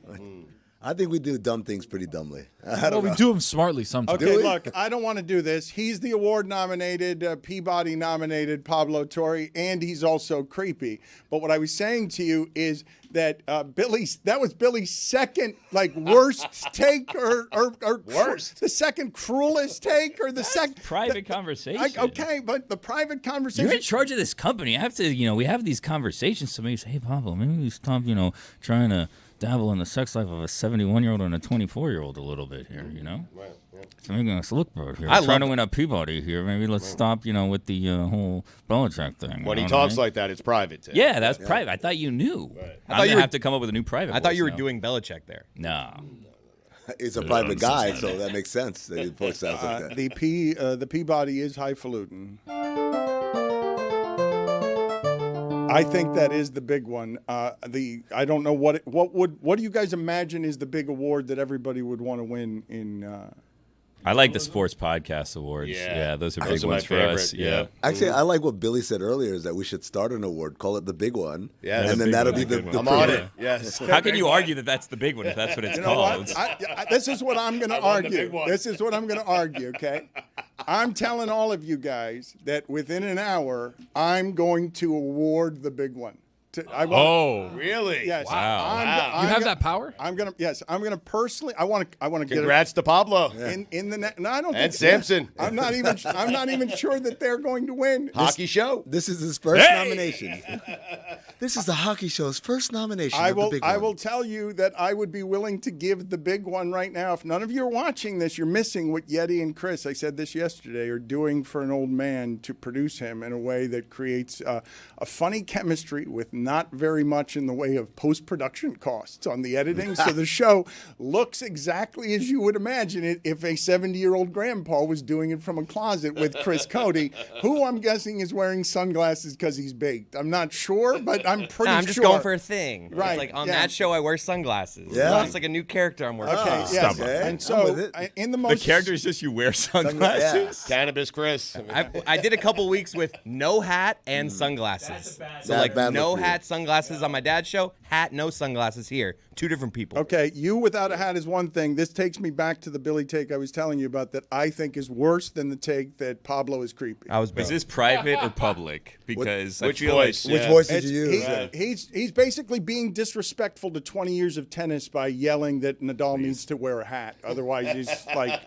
I think we do dumb things pretty dumbly. I Well, don't we know. do them smartly sometimes. Okay, look, I don't want to do this. He's the award-nominated, Peabody-nominated Pablo Torre, and he's also creepy. But what I was saying to you is that that was Billy's second, worst take, or worst, the second cruelest take, or the second private conversation. Okay, but the private conversation. You're in charge of this company. I have to, we have these conversations. So maybe say, hey, Pablo, maybe you stop, trying to dabble in the sex life of a 71-year-old and a 24-year-old a little bit here, Right. So making us look good here. I'm trying to win a Peabody here. Maybe let's stop, with the whole Belichick thing. When he talks like that, it's private. Tim. Yeah, that's private. I thought you knew. Right. I'm going to have to come up with a new private I thought voice you were now. doing Belichick there. No. He's a private guy, so that makes sense that his voice sounds like that. The Peabody is highfalutin. I think that is the big one. I don't know what do you guys imagine is the big award that everybody would want to win in. I like the sports podcast awards. Yeah, those are big ones for us. Yeah. Actually, I like what Billy said earlier is that we should start an award, call it the big one. Yeah, and then that'll be the I'm on it. Yes. How can you argue that that's the big one if that's what it's called? This is what I'm going to argue. This is what I'm going to argue, okay? I'm telling all of you guys that within an hour, I'm going to award the big one. Really? Yes. Wow. You have that power? I'm gonna personally. I want to get. Congrats to Pablo in the net. No, I don't. and think Samson. I'm not even sure that they're going to win. Hockey show. This is his first nomination. This is the hockey show's first nomination. I of the big one. will tell you that I would be willing to give the big one right now. If none of you are watching this, you're missing what Yeti and Chris, I said this yesterday, are doing for an old man to produce him in a way that creates a funny chemistry with not very much in the way of post-production costs on the editing. So the show looks exactly as you would imagine it if a 70-year-old grandpa was doing it from a closet with Chris Cody, who I'm guessing is wearing sunglasses because he's baked. I'm not sure, but I'm pretty sure. I'm just going for a thing. Right, It's like on that show, I wear sunglasses. Yeah. It's like a new character I'm working Okay, on. yes. Okay. And so in the most The character is just you wear sunglasses. Cannabis Chris. I did a couple weeks with no hat and sunglasses. So Not like bad no look for you. hat, sunglasses on my dad's show, hat, no sunglasses here. Two different people. Okay, you without a hat is one thing. This takes me back to the Billy take I was telling you about that I think is worse than the take that Pablo is creepy. I was Is big. this private or public? Because I Which feel voice? like Which Yeah. voice did you use? He's basically being disrespectful to 20 years of tennis by yelling that Nadal needs to wear a hat. Otherwise, he's like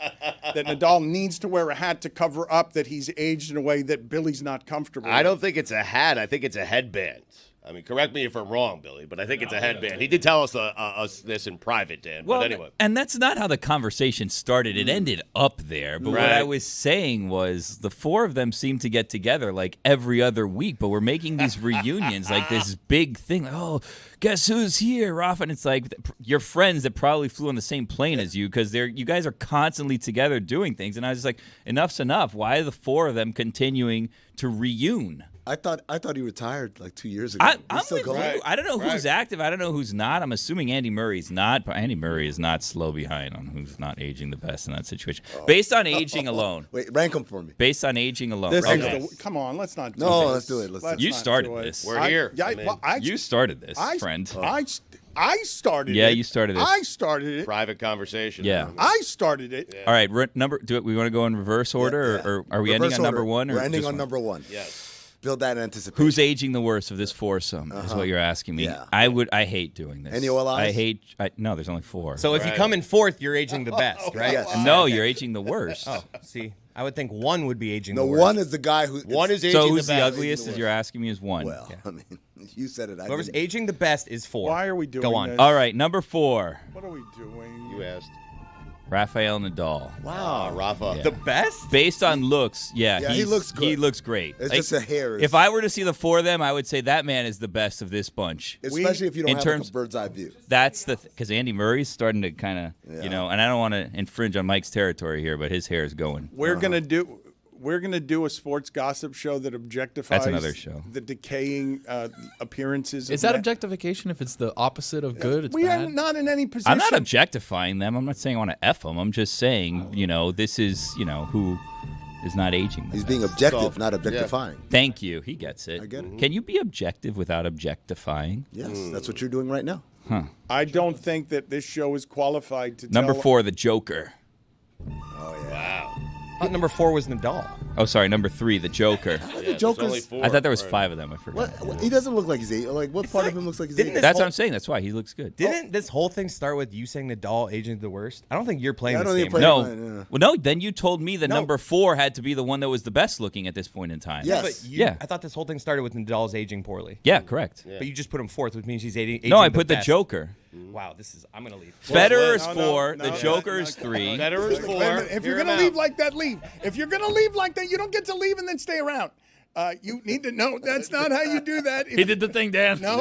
that Nadal needs to wear a hat to cover up that he's aged in a way that Billy's not comfortable. I don't think it's a hat. I think it's a headband. I mean, correct me if I'm wrong, Billy, but I think it's a headband. He did tell us this in private, Dan. Well, but anyway. and that's not how the conversation started. It ended up there. But what Right. I was saying was the four of them seem to get together like every other week, but we're making these reunions like this big thing. Like, oh, guess who's here, Rafa? And it's like your friends that probably flew on the same plane as you because you guys are constantly together doing things. And I was just like, enough's enough. Why are the four of them continuing to reune? I thought he retired like 2 years ago. I'm He's still with going. you. I don't know who's active. I don't know who's not. I'm assuming Andy Murray's not, but Andy Murray is not slow behind on who's not aging the best in that situation. Based on aging alone. Wait, rank them for me. Based on aging alone. This Okay. is come on, let's not do No, this. let's do it. Let's You not started do it. this. We're here. Yeah, I mean, You started this, friend. I started it. Yeah, you started it. I started it. private conversation. Yeah. I started it. All right, do it. We want to go in reverse order, or are we Reverse ending on number order. one? Or We're ending just on one? number one. Yes. Build that anticipation. Who's aging the worst of this foursome? Is what you're asking me. Yeah. I hate doing this. Any OLIs? No, there's only four. So if you come in fourth, you're aging the best, right? Yes. no, you're aging the worst. Oh, see, I would think one would be aging The the worst. one is the guy who. One is aging So who's the the best. ugliest? As you're asking me, is one. Well, I mean, you said it. I Whoever's didn't. aging the best is four. Why are we doing Go on. this? All right, number 4, What are we doing? You asked. Rafael Nadal. Wow, Rafa. Yeah. The best? Based on looks, Yeah, he looks good. He looks great. It's just a hair. If I were to see the four of them, I would say that man is the best of this bunch. Especially if you don't in have terms- like a bird's eye view. That's because Andy Murray's starting to kind of, and I don't want to infringe on Mike's territory here, but his hair is going. We're gonna do a sports gossip show that objectifies That's another show. the decaying appearances. Is of that men. objectification if it's the opposite of good? It's We bad? are not in any position. I'm not objectifying them. I'm not saying I want to F them. I'm just saying, this is, who is not aging. the He's best. being objective, not objectifying. Thank you. He gets it. I get it. Can you be objective without objectifying? Yes, that's what you're doing right now. I don't think that this show is qualified to Number tell. 4, the Joker. I thought number 4 was Nadal. Oh, sorry, number 3, the Joker. The Joker's. I thought there was 5 of them. I forgot. What? He doesn't look like he's 8. Like, what part of him looks like he's 8? Didn't That's what I'm saying. That's why he looks good. Didn't this whole thing start with you saying Nadal aging the worst? I don't think you're playing Yeah, I this don't game. even play- No. Yeah. Well, no, then you told me the number 4 had to be the one that was the best looking at this point in time. Yes. But Yeah. I thought this whole thing started with Nadal's aging poorly. Yeah, correct. But you just put him fourth, which means he's aging. No, I aging put the best. Joker. Wow, I'm gonna leave. Federer is no, 4. no, The no, Joker no, is no. 3. Federer's 4. Wait a minute. If you're Hear gonna him leave out. like that, leave. If you're gonna leave like that, you don't get to leave and then stay around. You need to know that's not how you do that. He did the thing, Dan. No,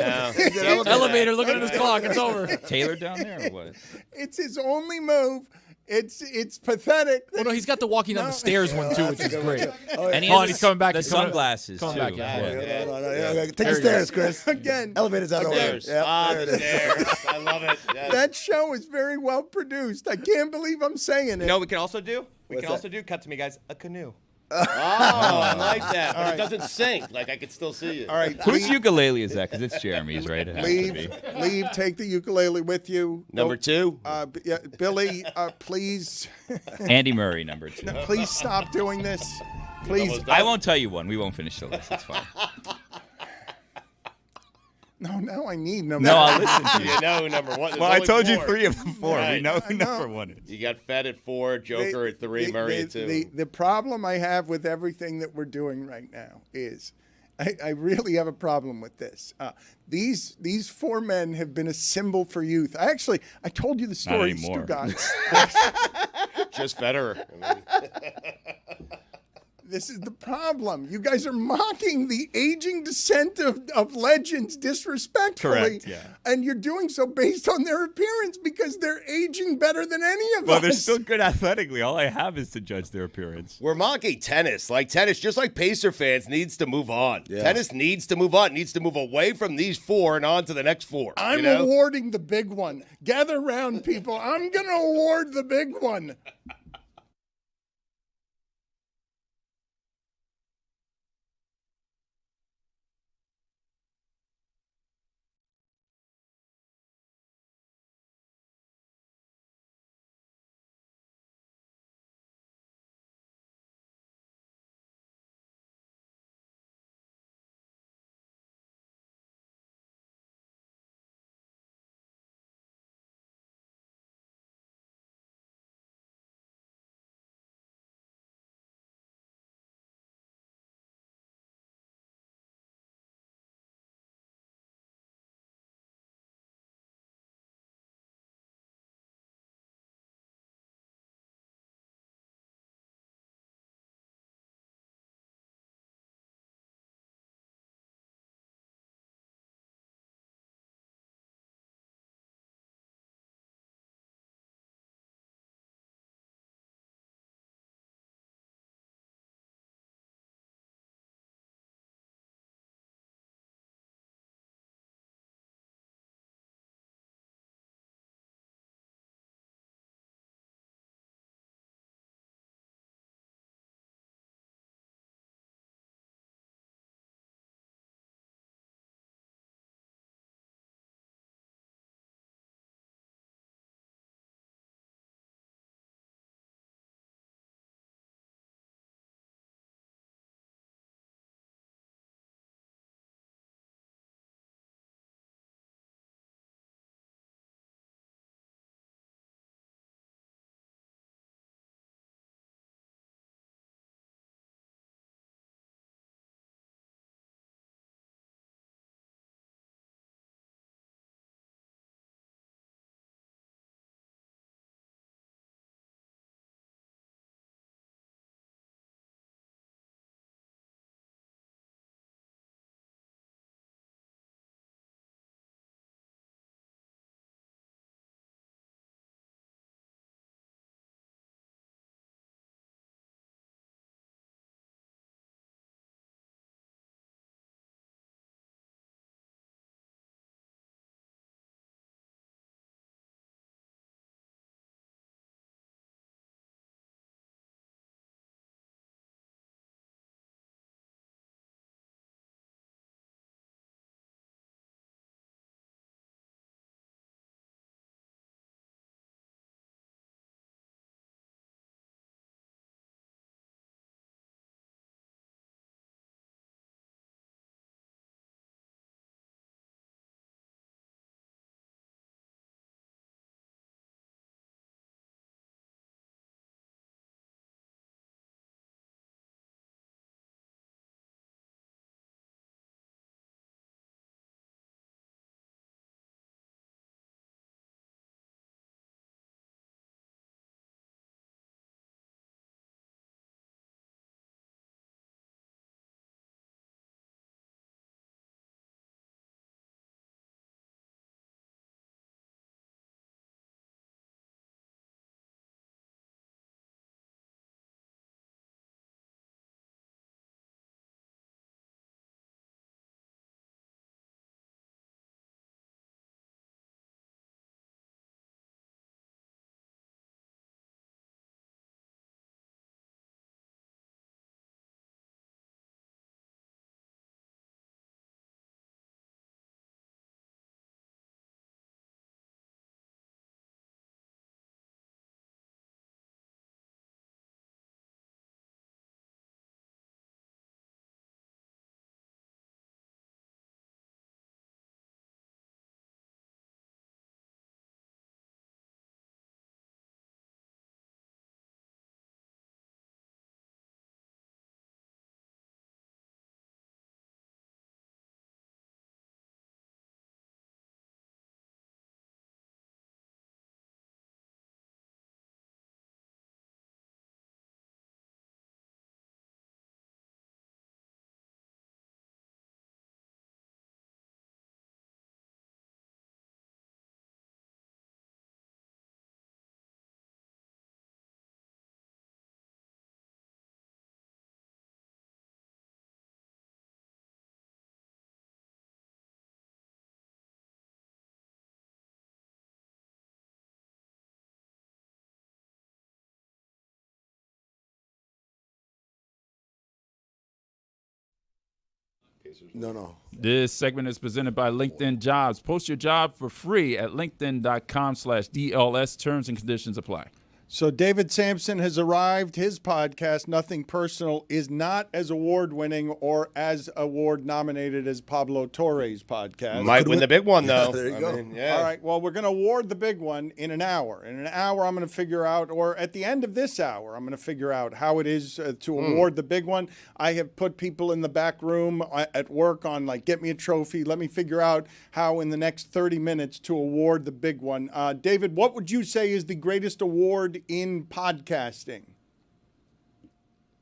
Elevator, looking at his clock. It's over. Taylor down there or what? it's his only move. It's pathetic. Well, no, he's got the walking down the stairs one too, which is great. And he Oh, has and he's coming back. The He's coming sunglasses coming too. back, yeah. Take the stairs, Chris. Again, Elevators out of the way. Stairs. Yep, there it is. Stairs. I love it. Yes. that show is very well produced. I can't believe I'm saying it. You know what we can also do? We What's can that? also do, cut to me, guys, a canoe. Oh, I like that. But it doesn't sink. Like I could still see it. All right, Whose ukulele is that? Because it's Jeremy's, right? It has to be. leave. Take the ukulele with you. Number two. Billy, please, Andy Murray, number 2. please stop doing this. Please. I won't tell you one. We won't finish the list. It's fine. No, now I need number. No, I'll listen to you. You know who number one. There's Well, I only told you 4. 3 of the 4. Right. We know who I know. number 1 is. You got Fed at 4, Joker at 3, Murray at 2. The problem I have with everything that we're doing right now is I really have a problem with this. These 4 men have been a symbol for youth. I told you the story, anymore. Stugotz. Just Federer. I mean, This is the problem. You guys are mocking the aging descent of legends disrespectfully. Correct, yeah. And you're doing so based on their appearance because they're aging better than any of Well, us. they're still good athletically. All I have is to judge their appearance. we're mocking tennis. Like tennis, just like Pacer fans, needs to move on. Yeah. Tennis needs to move on. Needs to move away from these 4 and on to the next 4. I'm you know? awarding the big one. Gather round, people. I'm going to award the big one. No. This segment is presented by LinkedIn Jobs. Post your job for free at linkedin.com/DLS. Terms and conditions apply. So David Sampson has arrived. His podcast, Nothing Personal, is not as award-winning or as award-nominated as Pablo Torre's podcast. Might win the big one, though. There you go. All right, well, we're going to award the big one in an hour. In an hour, I'm going to figure out, or at the end of this hour, I'm going to figure out how it is to award the big one. I have put people in the back room at work on, like, get me a trophy. Let me figure out how in the next 30 minutes to award the big one. David, what would you say is the greatest award in podcasting?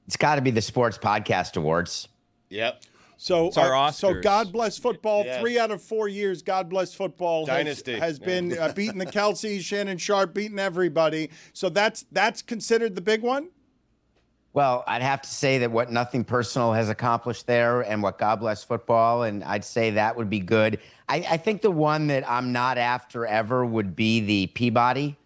It's got to be the Sports Podcast Awards. Yep. So, It's our so Oscars. God bless football. Yes. 3 out of 4 years, God bless football Dynasty. has been beating the Kelseys, Shannon Sharp, beating everybody. So that's considered the big one? Well, I'd have to say that what Nothing Personal has accomplished there and what God Bless Football, and I'd say that would be good. I think the one that I'm not after ever would be the Peabody.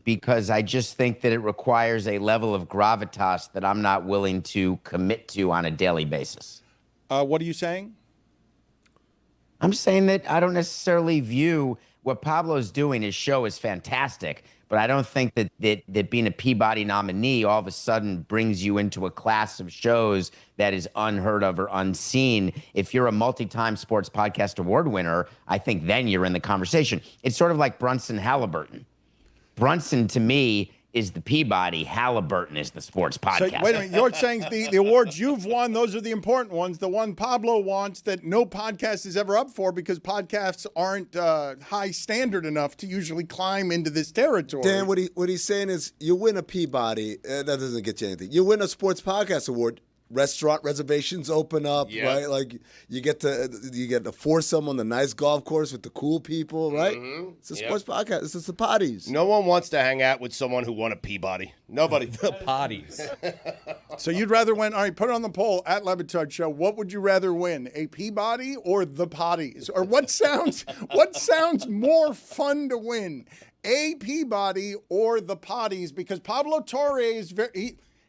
Because I just think that it requires a level of gravitas that I'm not willing to commit to on a daily basis. What are you saying? I'm saying that I don't necessarily view what Pablo's doing. His show is fantastic, but I don't think that being a Peabody nominee all of a sudden brings you into a class of shows that is unheard of or unseen. If you're a multi-time Sports Podcast Award winner, I think then you're in the conversation. It's sort of like Brunson Haliburton. Brunson, to me, is the Peabody. Haliburton is the Sports Podcast. So, wait a minute. You're saying the awards you've won, those are the important ones. The one Pablo wants that no podcast is ever up for because podcasts aren't high standard enough to usually climb into this territory. Dan, what he's saying is you win a Peabody, that doesn't get you anything. You win a Sports Podcast Award, restaurant reservations open up, right? Like you get to foursome on the nice golf course with the cool people, right? It's a sports podcast. It's just the potties. No one wants to hang out with someone who won a Peabody. Nobody. The potties. So you'd rather win. All right, put it on the poll at Le Batard Show. What would you rather win, a Peabody or the potties? Or what sounds more fun to win, a Peabody or the potties? Because Pablo Torre is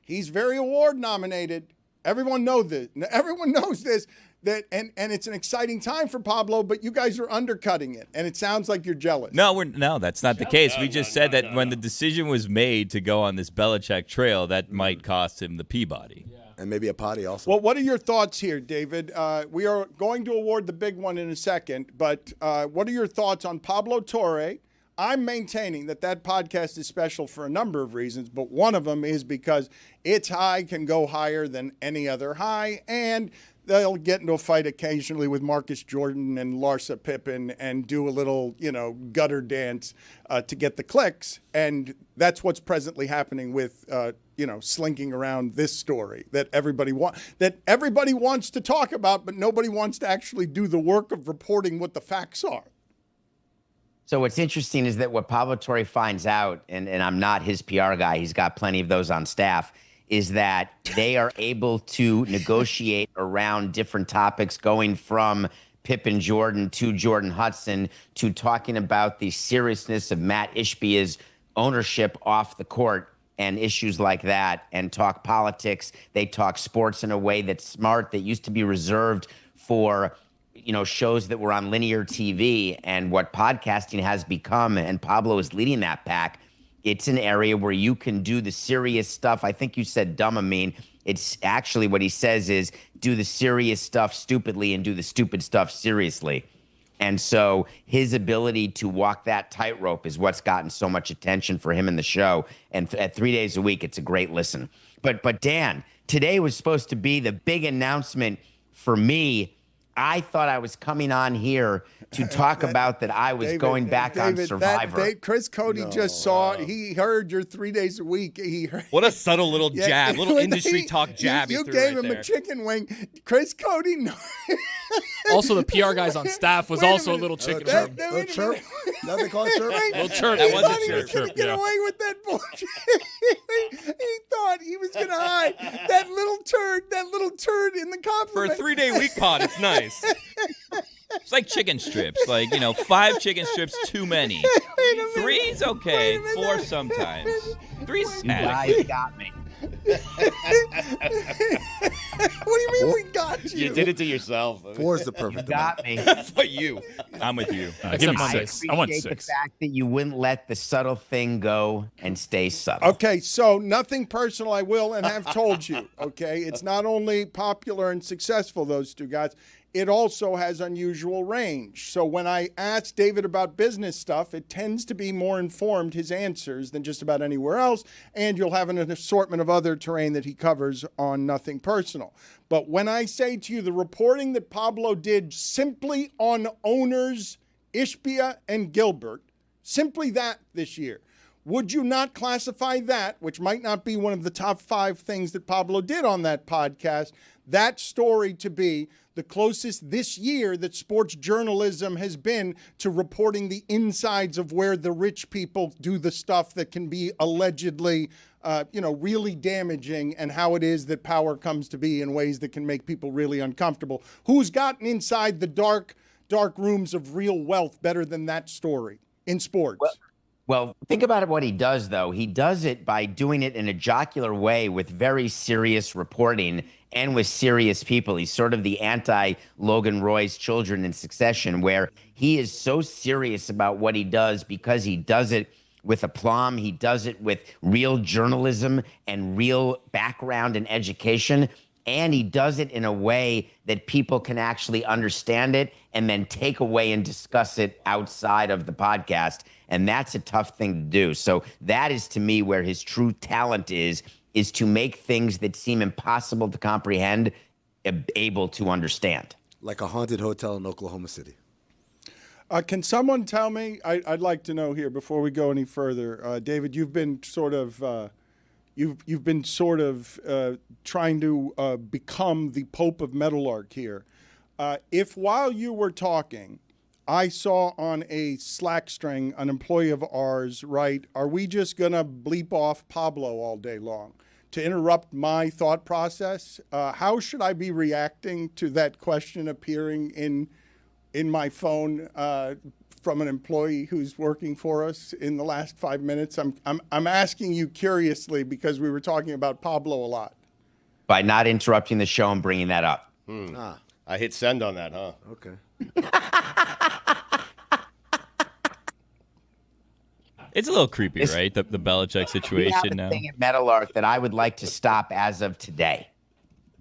he's very award nominated. Everyone knows this. Everyone knows this. And it's an exciting time for Pablo, but you guys are undercutting it, and it sounds like you're jealous. No, that's not the case. We just said that when the decision was made to go on this Belichick trail, that might cost him the Peabody. Yeah. And maybe a potty also. Well, what are your thoughts here, David? We are going to award the big one in a second, but what are your thoughts on Pablo Torre? I'm maintaining that podcast is special for a number of reasons, but one of them is because its high can go higher than any other high, and they'll get into a fight occasionally with Marcus Jordan and Larsa Pippen and do a little, gutter dance to get the clicks, and that's what's presently happening with, slinking around this story that everybody wants to talk about, but nobody wants to actually do the work of reporting what the facts are. So what's interesting is that what Pablo Torre finds out, and I'm not his PR guy, he's got plenty of those on staff, is that they are able to negotiate around different topics, going from Pippen Jordan to Jordan Hudson to talking about the seriousness of Matt Ishbia's ownership off the court and issues like that, and talk politics. They talk sports in a way that's smart, that used to be reserved for shows that were on linear TV, and what podcasting has become, and Pablo is leading that pack. It's an area where you can do the serious stuff. I think you said dumb, Amin. It's actually what he says is do the serious stuff stupidly and do the stupid stuff seriously. And so his ability to walk that tightrope is what's gotten so much attention for him in the show. And at 3 days a week, it's a great listen. But Dan, today was supposed to be the big announcement for me. I thought I was coming on here to talk about that I was going back on Survivor. Chris Cody just saw, he heard your 3 days a week. What a subtle little jab, little industry talk jab. You gave him a chicken wing. Chris Cody. No. Also, the PR guys on staff was also a little chicken wing. Little chirp? Nothing called chirp? Little chirp. That was a He was going to get away with that bullshit. He thought he was going to hide that little turd in the compliment. For a 3-day week pod, it's nice. It's like chicken strips. 5 chicken strips too many. 3's okay. 4 sometimes. 3's You guys got me. What do you mean we got you? You did it to yourself. 4 is the perfect amount. Got me. For you. I'm with you. Give me I 6. I want Appreciate 6. the fact that you wouldn't let the subtle thing go and stay subtle. Okay, so nothing personal, I will and have told you, okay? It's not only popular and successful, those Stugotz, it also has unusual range. So when I ask David about business stuff, it tends to be more informed, his answers, than just about anywhere else, and you'll have an assortment of other terrain that he covers on Nothing Personal. But when I say to you the reporting that Pablo did simply on owners Ishbia and Gilbert, simply that this year, would you not classify that, which might not be one of the top 5 things that Pablo did on that podcast, that story to be the closest this year that sports journalism has been to reporting the insides of where the rich people do the stuff that can be allegedly, really damaging, and how it is that power comes to be in ways that can make people really uncomfortable? Who's gotten inside the dark rooms of real wealth better than that story in sports? Well, think about it, what he does, though. He does it by doing it in a jocular way with very serious reporting and with serious people. He's sort of the anti-Logan Roy's Children in Succession, where he is so serious about what he does because he does it with aplomb. He does it with real journalism and real background and education. And he does it in a way that people can actually understand it and then take away and discuss it outside of the podcast. And that's a tough thing to do. So that is, to me, where his true talent is to make things that seem impossible to comprehend able to understand. Like a haunted hotel in Oklahoma City. Can someone tell me, I'd like to know here before we go any further, David, you've been sort of... You've been sort of trying to become the Pope of Meadowlark here. If while you were talking, I saw on a Slack string an employee of ours write, "Are we just going to bleep off Pablo all day long?" to interrupt my thought process, how should I be reacting to that question appearing in my phone from an employee who's working for us in the last 5 minutes? I'm asking you curiously because we were talking about Pablo a lot. By not interrupting the show and bringing that up. I hit send on that, huh? Okay. It's a little creepy, right? The Belichick situation we have now. a thing at Meadowlark that I would like to stop as of today.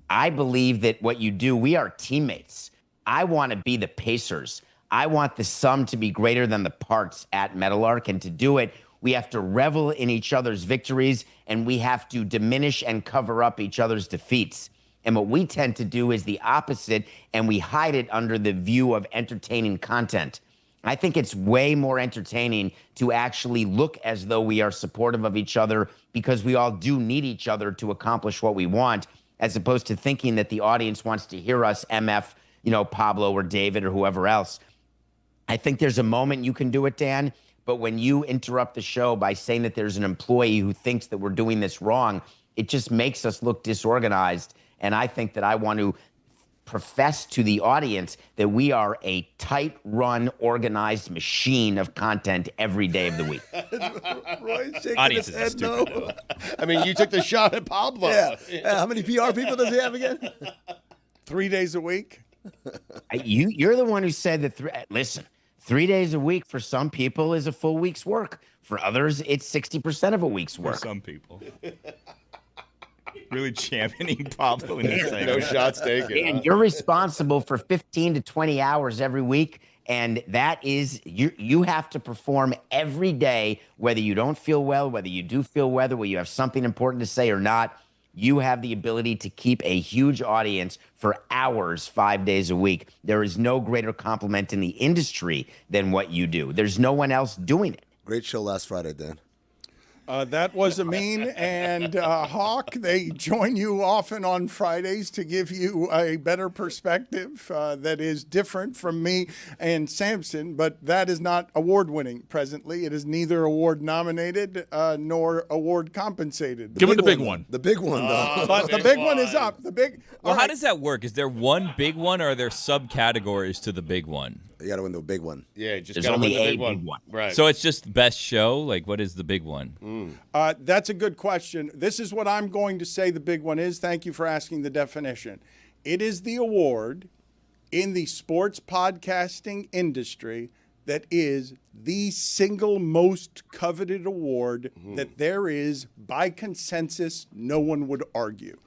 I believe that what you do, we are teammates. I want to be the Pacers. I want the sum to be greater than the parts at Meadowlark, and to do it, we have to revel in each other's victories, and we have to diminish and cover up each other's defeats. And what we tend to do is the opposite, and we hide it under the view of entertaining content. I think it's way more entertaining to actually look as though we are supportive of each other because we all do need each other to accomplish what we want, as opposed to thinking that the audience wants to hear us MF, Pablo or David or whoever else. I think there's a moment you can do it, Dan, but when you interrupt the show by saying that there's an employee who thinks that we're doing this wrong, it just makes us look disorganized. And I think that I want to profess to the audience that we are a tight-run, organized machine of content every day of the week. Roy's shaking Audience his is head stupid. no. I mean, you took the shot at Pablo. Yeah. How many PR people does he have again? 3 days a week? You're the one who said that. Listen, 3 days a week for some people is a full week's work. For others, it's 60% of a week's For work. some people. Really championing Pablo in this thing. No shots taken. And huh? you're responsible for 15 to 20 hours every week. And that is, you have to perform every day, whether you don't feel well, whether you do feel well, whether you have something important to say or not. You have the ability to keep a huge audience for hours, 5 days a week. There is no greater compliment in the industry than what you do. There's no one else doing it. Great show last Friday, Dan. That was Amin and Hawk. They join you often on Fridays to give you a better perspective that is different from me and Samson, but that is not award-winning presently. It is neither award-nominated nor award-compensated. Give him the big one. The big one, though. But the big one is up. Well, how does that work? Is there one big one, or are there subcategories to the big one? You got to win the big one. Yeah, just There's got to win only the a big one. big one. Right. So it's just best show? Like, what is the big one? That's a good question. This is what I'm going to say the big one is. Thank you for asking the definition. It is the award in the sports podcasting industry that is the single most coveted award that there is by consensus. No one would argue.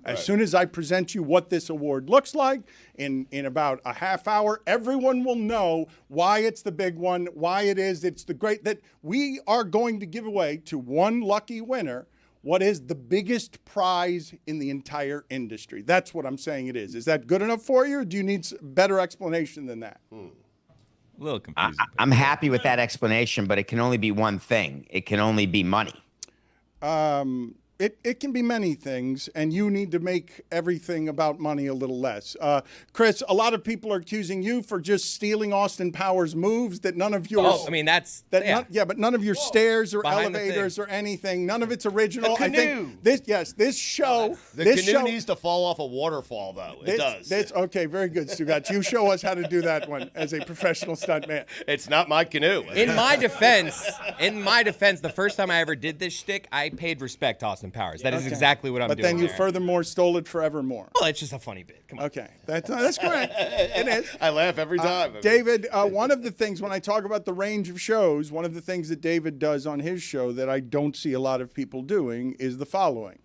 As soon as I present you what this award looks like in about a half hour, everyone will know why it's the big one, why it's the great, that we are going to give away to one lucky winner what is the biggest prize in the entire industry. That's what I'm saying it is. Is that good enough for you, or do you need better explanation than that? A little confusing. I'm happy with that explanation, but it can only be one thing. It can only be money. It can be many things, and you need to make everything about money a little less. Chris, a lot of people are accusing you for just stealing Austin Powers' moves that none of yours. Oh, I mean, that's but none of your stairs or Behind the elevators or anything. None of it's original. A canoe. I think this show. The this canoe show, needs to fall off a waterfall, though. It does. Okay, very good, Stugotz. You show us how to do that one as a professional stuntman. It's not my canoe. In my defense, the first time I ever did this shtick, I paid respect to Austin Powers. That is exactly what I'm doing. But then you there. furthermore stole it forevermore. Well, it's just a funny bit. Come on. Okay, that's correct. It is. I laugh every time. David, one of the things when I talk about the range of shows, one of the things that David does on his show that I don't see a lot of people doing is the following.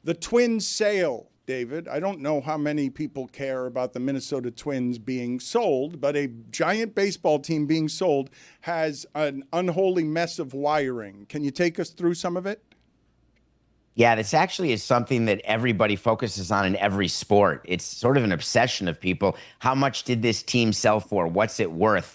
The Twins sale, David. I don't know how many people care about the Minnesota Twins being sold, but a giant baseball team being sold has an unholy mess of wiring. Can you take us through some of it? Yeah, this actually is something that everybody focuses on in every sport. It's sort of an obsession of people. How much did this team sell for? What's it worth?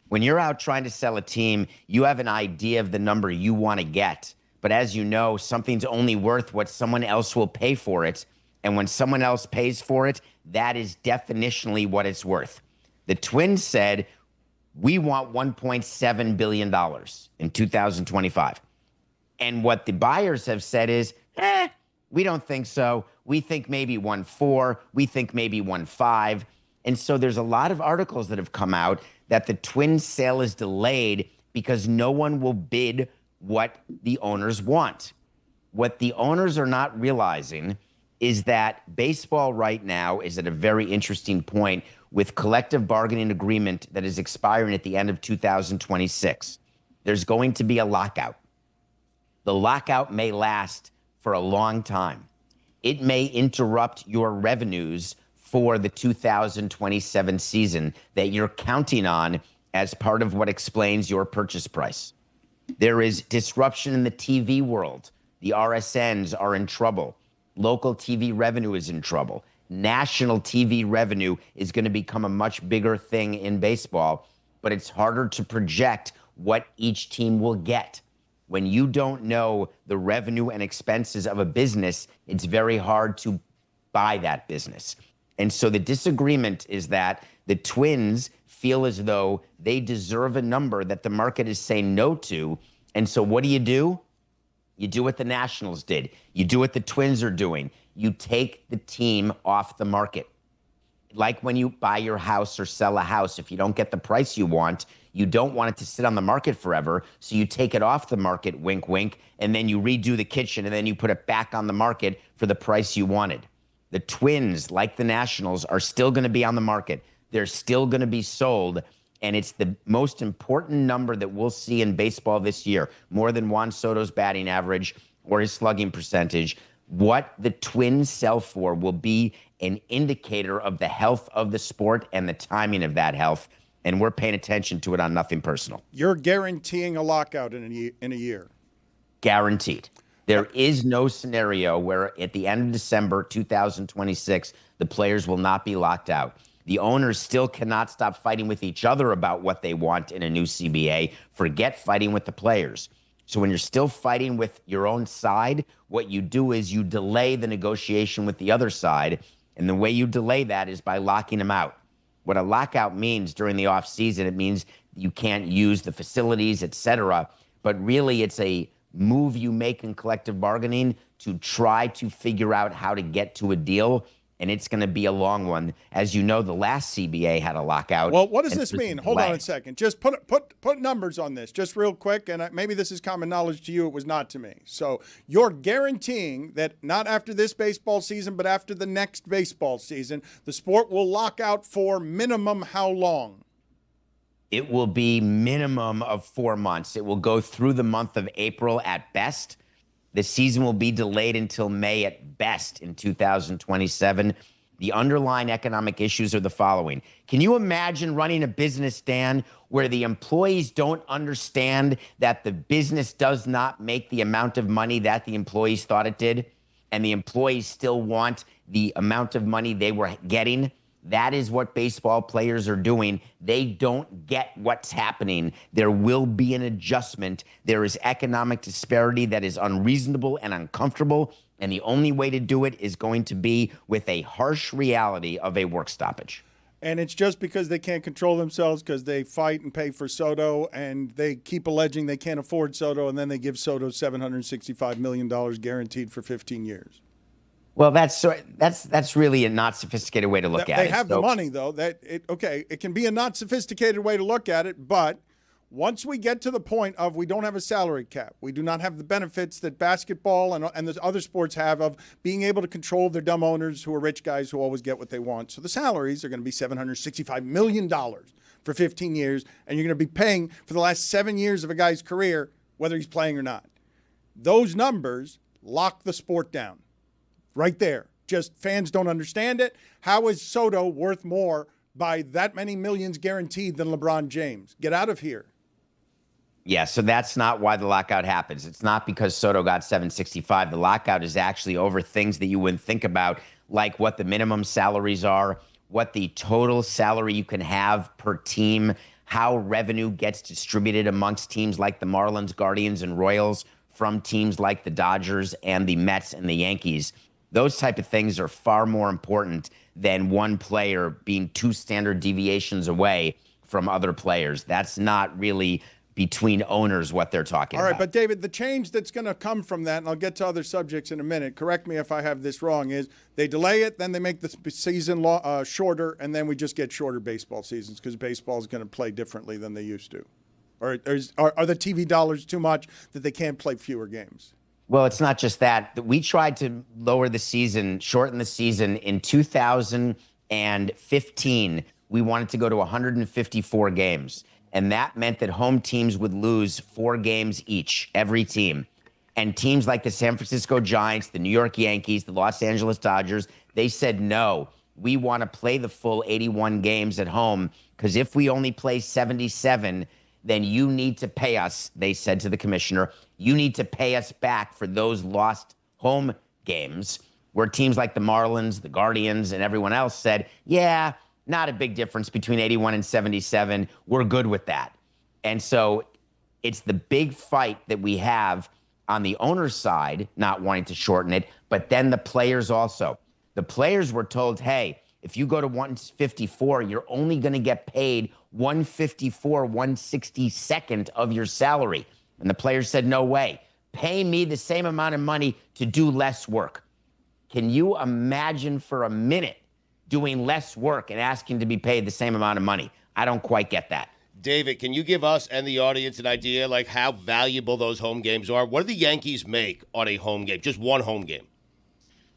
When you're out trying to sell a team, you have an idea of the number you want to get. But as you know, something's only worth what someone else will pay for it. And when someone else pays for it, that is definitionally what it's worth. The Twins said, we want $1.7 billion in 2025. And what the buyers have said is, we don't think so. We think maybe 1.4. We think maybe 1.5. And so there's a lot of articles that have come out that the Twins sale is delayed because no one will bid what the owners want. What the owners are not realizing is that baseball right now is at a very interesting point with collective bargaining agreement that is expiring at the end of 2026. There's going to be a lockout. The lockout may last for a long time. It may interrupt your revenues for the 2027 season that you're counting on as part of what explains your purchase price. There is disruption in the TV world. The RSNs are in trouble. Local TV revenue is in trouble. National TV revenue is going to become a much bigger thing in baseball, but it's harder to project what each team will get. When you don't know the revenue and expenses of a business, it's very hard to buy that business. And so the disagreement is that the Twins feel as though they deserve a number that the market is saying no to. And so what do? You do what the Nationals did. You do what the Twins are doing. You take the team off the market. Like when you buy your house or sell a house, if you don't get the price you want, you don't want it to sit on the market forever, so you take it off the market, wink, wink, and then you redo the kitchen, and then you put it back on the market for the price you wanted. The Twins, like the Nationals, are still going to be on the market. They're still going to be sold, and it's the most important number that we'll see in baseball this year, more than Juan Soto's batting average or his slugging percentage. What the Twins sell for will be an indicator of the health of the sport and the timing of that health. And we're paying attention to it on Nothing Personal. You're guaranteeing a lockout in a year. Guaranteed. There is no scenario where at the end of December 2026, the players will not be locked out. The owners still cannot stop fighting with each other about what they want in a new CBA. Forget fighting with the players. So when you're still fighting with your own side, what you do is you delay the negotiation with the other side. And the way you delay that is by locking them out. What a lockout means during the offseason, it means you can't use the facilities, et cetera. But really, it's a move you make in collective bargaining to try to figure out how to get to a deal. and it's going to be a long one. As you know, the last CBA had a lockout. Well, what does and this there's mean? Hold on a second. Just put numbers on this, just real quick. And maybe this is common knowledge to you. It was not to me. So you're guaranteeing that not after this baseball season, but after the next baseball season, the sport will lock out for minimum how long? It will be minimum of 4 months. It will go through the month of April at best. The season will be delayed until May at best in 2027. The underlying economic issues are the following. Can you imagine running a business, Dan, where the employees don't understand that the business does not make the amount of money that the employees thought it did, and the employees still want the amount of money they were getting? That is what baseball players are doing. They don't get what's happening. There will be an adjustment. There is economic disparity that is unreasonable and uncomfortable. And the only way to do it is going to be with a harsh reality of a work stoppage. And it's just because they can't control themselves because they fight and pay for Soto, and they keep alleging they can't afford Soto, and then they give Soto $765 million guaranteed for 15 years. Well, that's really a not sophisticated way to look at it. They have the money, though. It can be a not sophisticated way to look at it, but once we get to the point of we don't have a salary cap, we do not have the benefits that basketball and the other sports have of being able to control their dumb owners who are rich guys who always get what they want. So the salaries are going to be $765 million for 15 years, and you're going to be paying for the last 7 years of a guy's career, whether he's playing or not. Those numbers lock the sport down. Right there. Just fans don't understand it. How is Soto worth more by that many millions guaranteed than LeBron James? Get out of here. Yeah, so that's not why the lockout happens. It's not because Soto got 765. The lockout is actually over things that you wouldn't think about, like what the minimum salaries are, what the total salary you can have per team, how revenue gets distributed amongst teams like the Marlins, Guardians, and Royals from teams like the Dodgers and the Mets and the Yankees. Those type of things are far more important than one player being 2 standard deviations away from other players. That's not really between owners what they're talking about. All right, but David, the change that's going to come from that, and I'll get to other subjects in a minute, correct me if I have this wrong, is they delay it, then they make the season shorter, and then we just get shorter baseball seasons because baseball is going to play differently than they used to. Or are the TV dollars too much that they can't play fewer games? Well, it's not just that. We tried to lower the season, shorten the season in 2015. We wanted to go to 154 games. And that meant that home teams would lose 4 games each, every team. And teams like the San Francisco Giants, the New York Yankees, the Los Angeles Dodgers, they said, no, we want to play the full 81 games at home because if we only play 77, then you need to pay us, they said to the commissioner, you need to pay us back for those lost home games, where teams like the Marlins, the Guardians, and everyone else said, yeah, not a big difference between 81 and 77. We're good with that. And so it's the big fight that we have on the owner's side, not wanting to shorten it, but then the players also. The players were told, hey, if you go to 154, you're only going to get paid 154, 162nd of your salary. And the players said, no way. Pay me the same amount of money to do less work. Can you imagine for a minute doing less work and asking to be paid the same amount of money? I don't quite get that. David, can you give us and the audience an idea like how valuable those home games are? What do the Yankees make on a home game? Just one home game.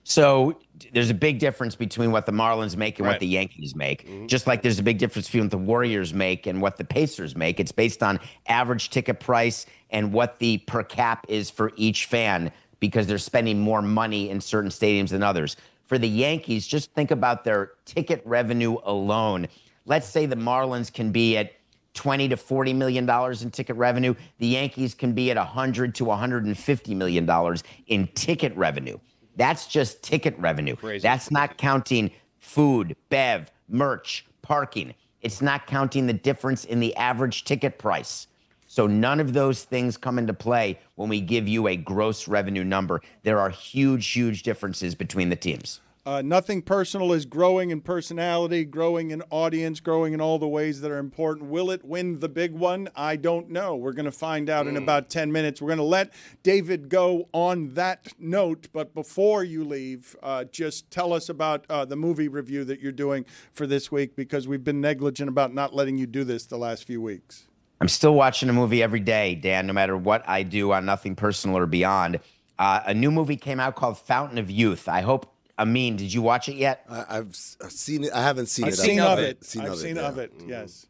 So there's a big difference between what the Marlins make and what the Yankees make. Mm-hmm. Just like there's a big difference between what the Warriors make and what the Pacers make. It's based on average ticket price and what the per cap is for each fan because they're spending more money in certain stadiums than others. For the Yankees, just think about their ticket revenue alone. Let's say the Marlins can be at $20 to $40 million in ticket revenue. The Yankees can be at $100 to $150 million in ticket revenue. That's just ticket revenue. Crazy. That's not counting food, bev, merch, parking. It's not counting the difference in the average ticket price. So none of those things come into play when we give you a gross revenue number. There are huge, huge differences between the teams. Nothing Personal is growing in personality, growing in audience, growing in all the ways that are important. Will it win the big one? I don't know. We're going to find out in about 10 minutes. We're going to let David go on that note. But before you leave, just tell us about the movie review that you're doing for this week, because we've been negligent about not letting you do this the last few weeks. I'm still watching a movie every day, Dan, no matter what I do on Nothing Personal or Beyond. A new movie came out called Fountain of Youth. I hope, Amin, did you watch it yet? I've seen it. I haven't seen it. I've seen of it. Seen I've of seen it, of yeah. it, yes.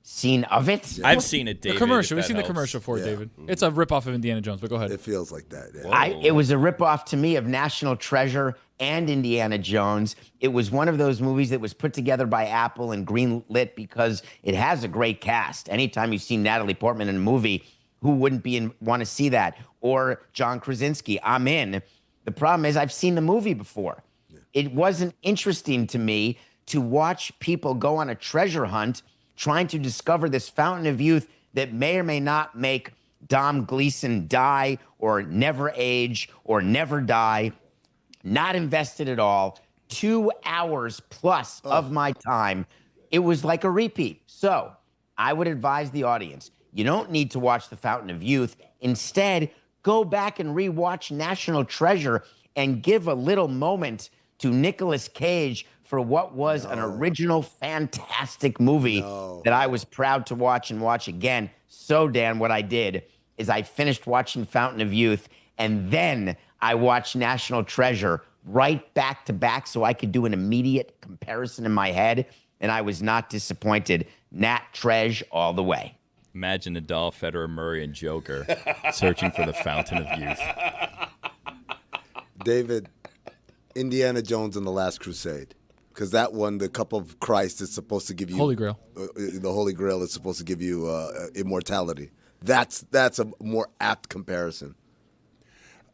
Seen of it? I've seen it, David. The commercial. if We've that seen the helps. commercial for it, David. It's a ripoff of Indiana Jones, but go ahead. It feels like that. Yeah. It was a ripoff to me of National Treasure and Indiana Jones. It was one of those movies that was put together by Apple and greenlit because it has a great cast. Anytime you see Natalie Portman in a movie, who wouldn't want to see that? Or John Krasinski, I'm in. The problem is I've seen the movie before. It wasn't interesting to me to watch people go on a treasure hunt trying to discover this fountain of youth that may or may not make Dom Gleason die or never age or never die. Not invested at all. 2 hours plus of my time. It was like a repeat. So I would advise the audience, you don't need to watch The Fountain of Youth. Instead, go back and rewatch National Treasure and give a little moment to Nicolas Cage for what was an original fantastic movie that I was proud to watch and watch again. So, Dan, what I did is I finished watching Fountain of Youth, and then I watched National Treasure right back to back so I could do an immediate comparison in my head, and I was not disappointed. Nat Treasure all the way. Imagine Nadal, Federer, Murray, and Joker searching for the Fountain of Youth. David, Indiana Jones and the Last Crusade. Because that one, the cup of Christ is supposed to give you... Holy Grail. The Holy Grail is supposed to give you immortality. That's a more apt comparison.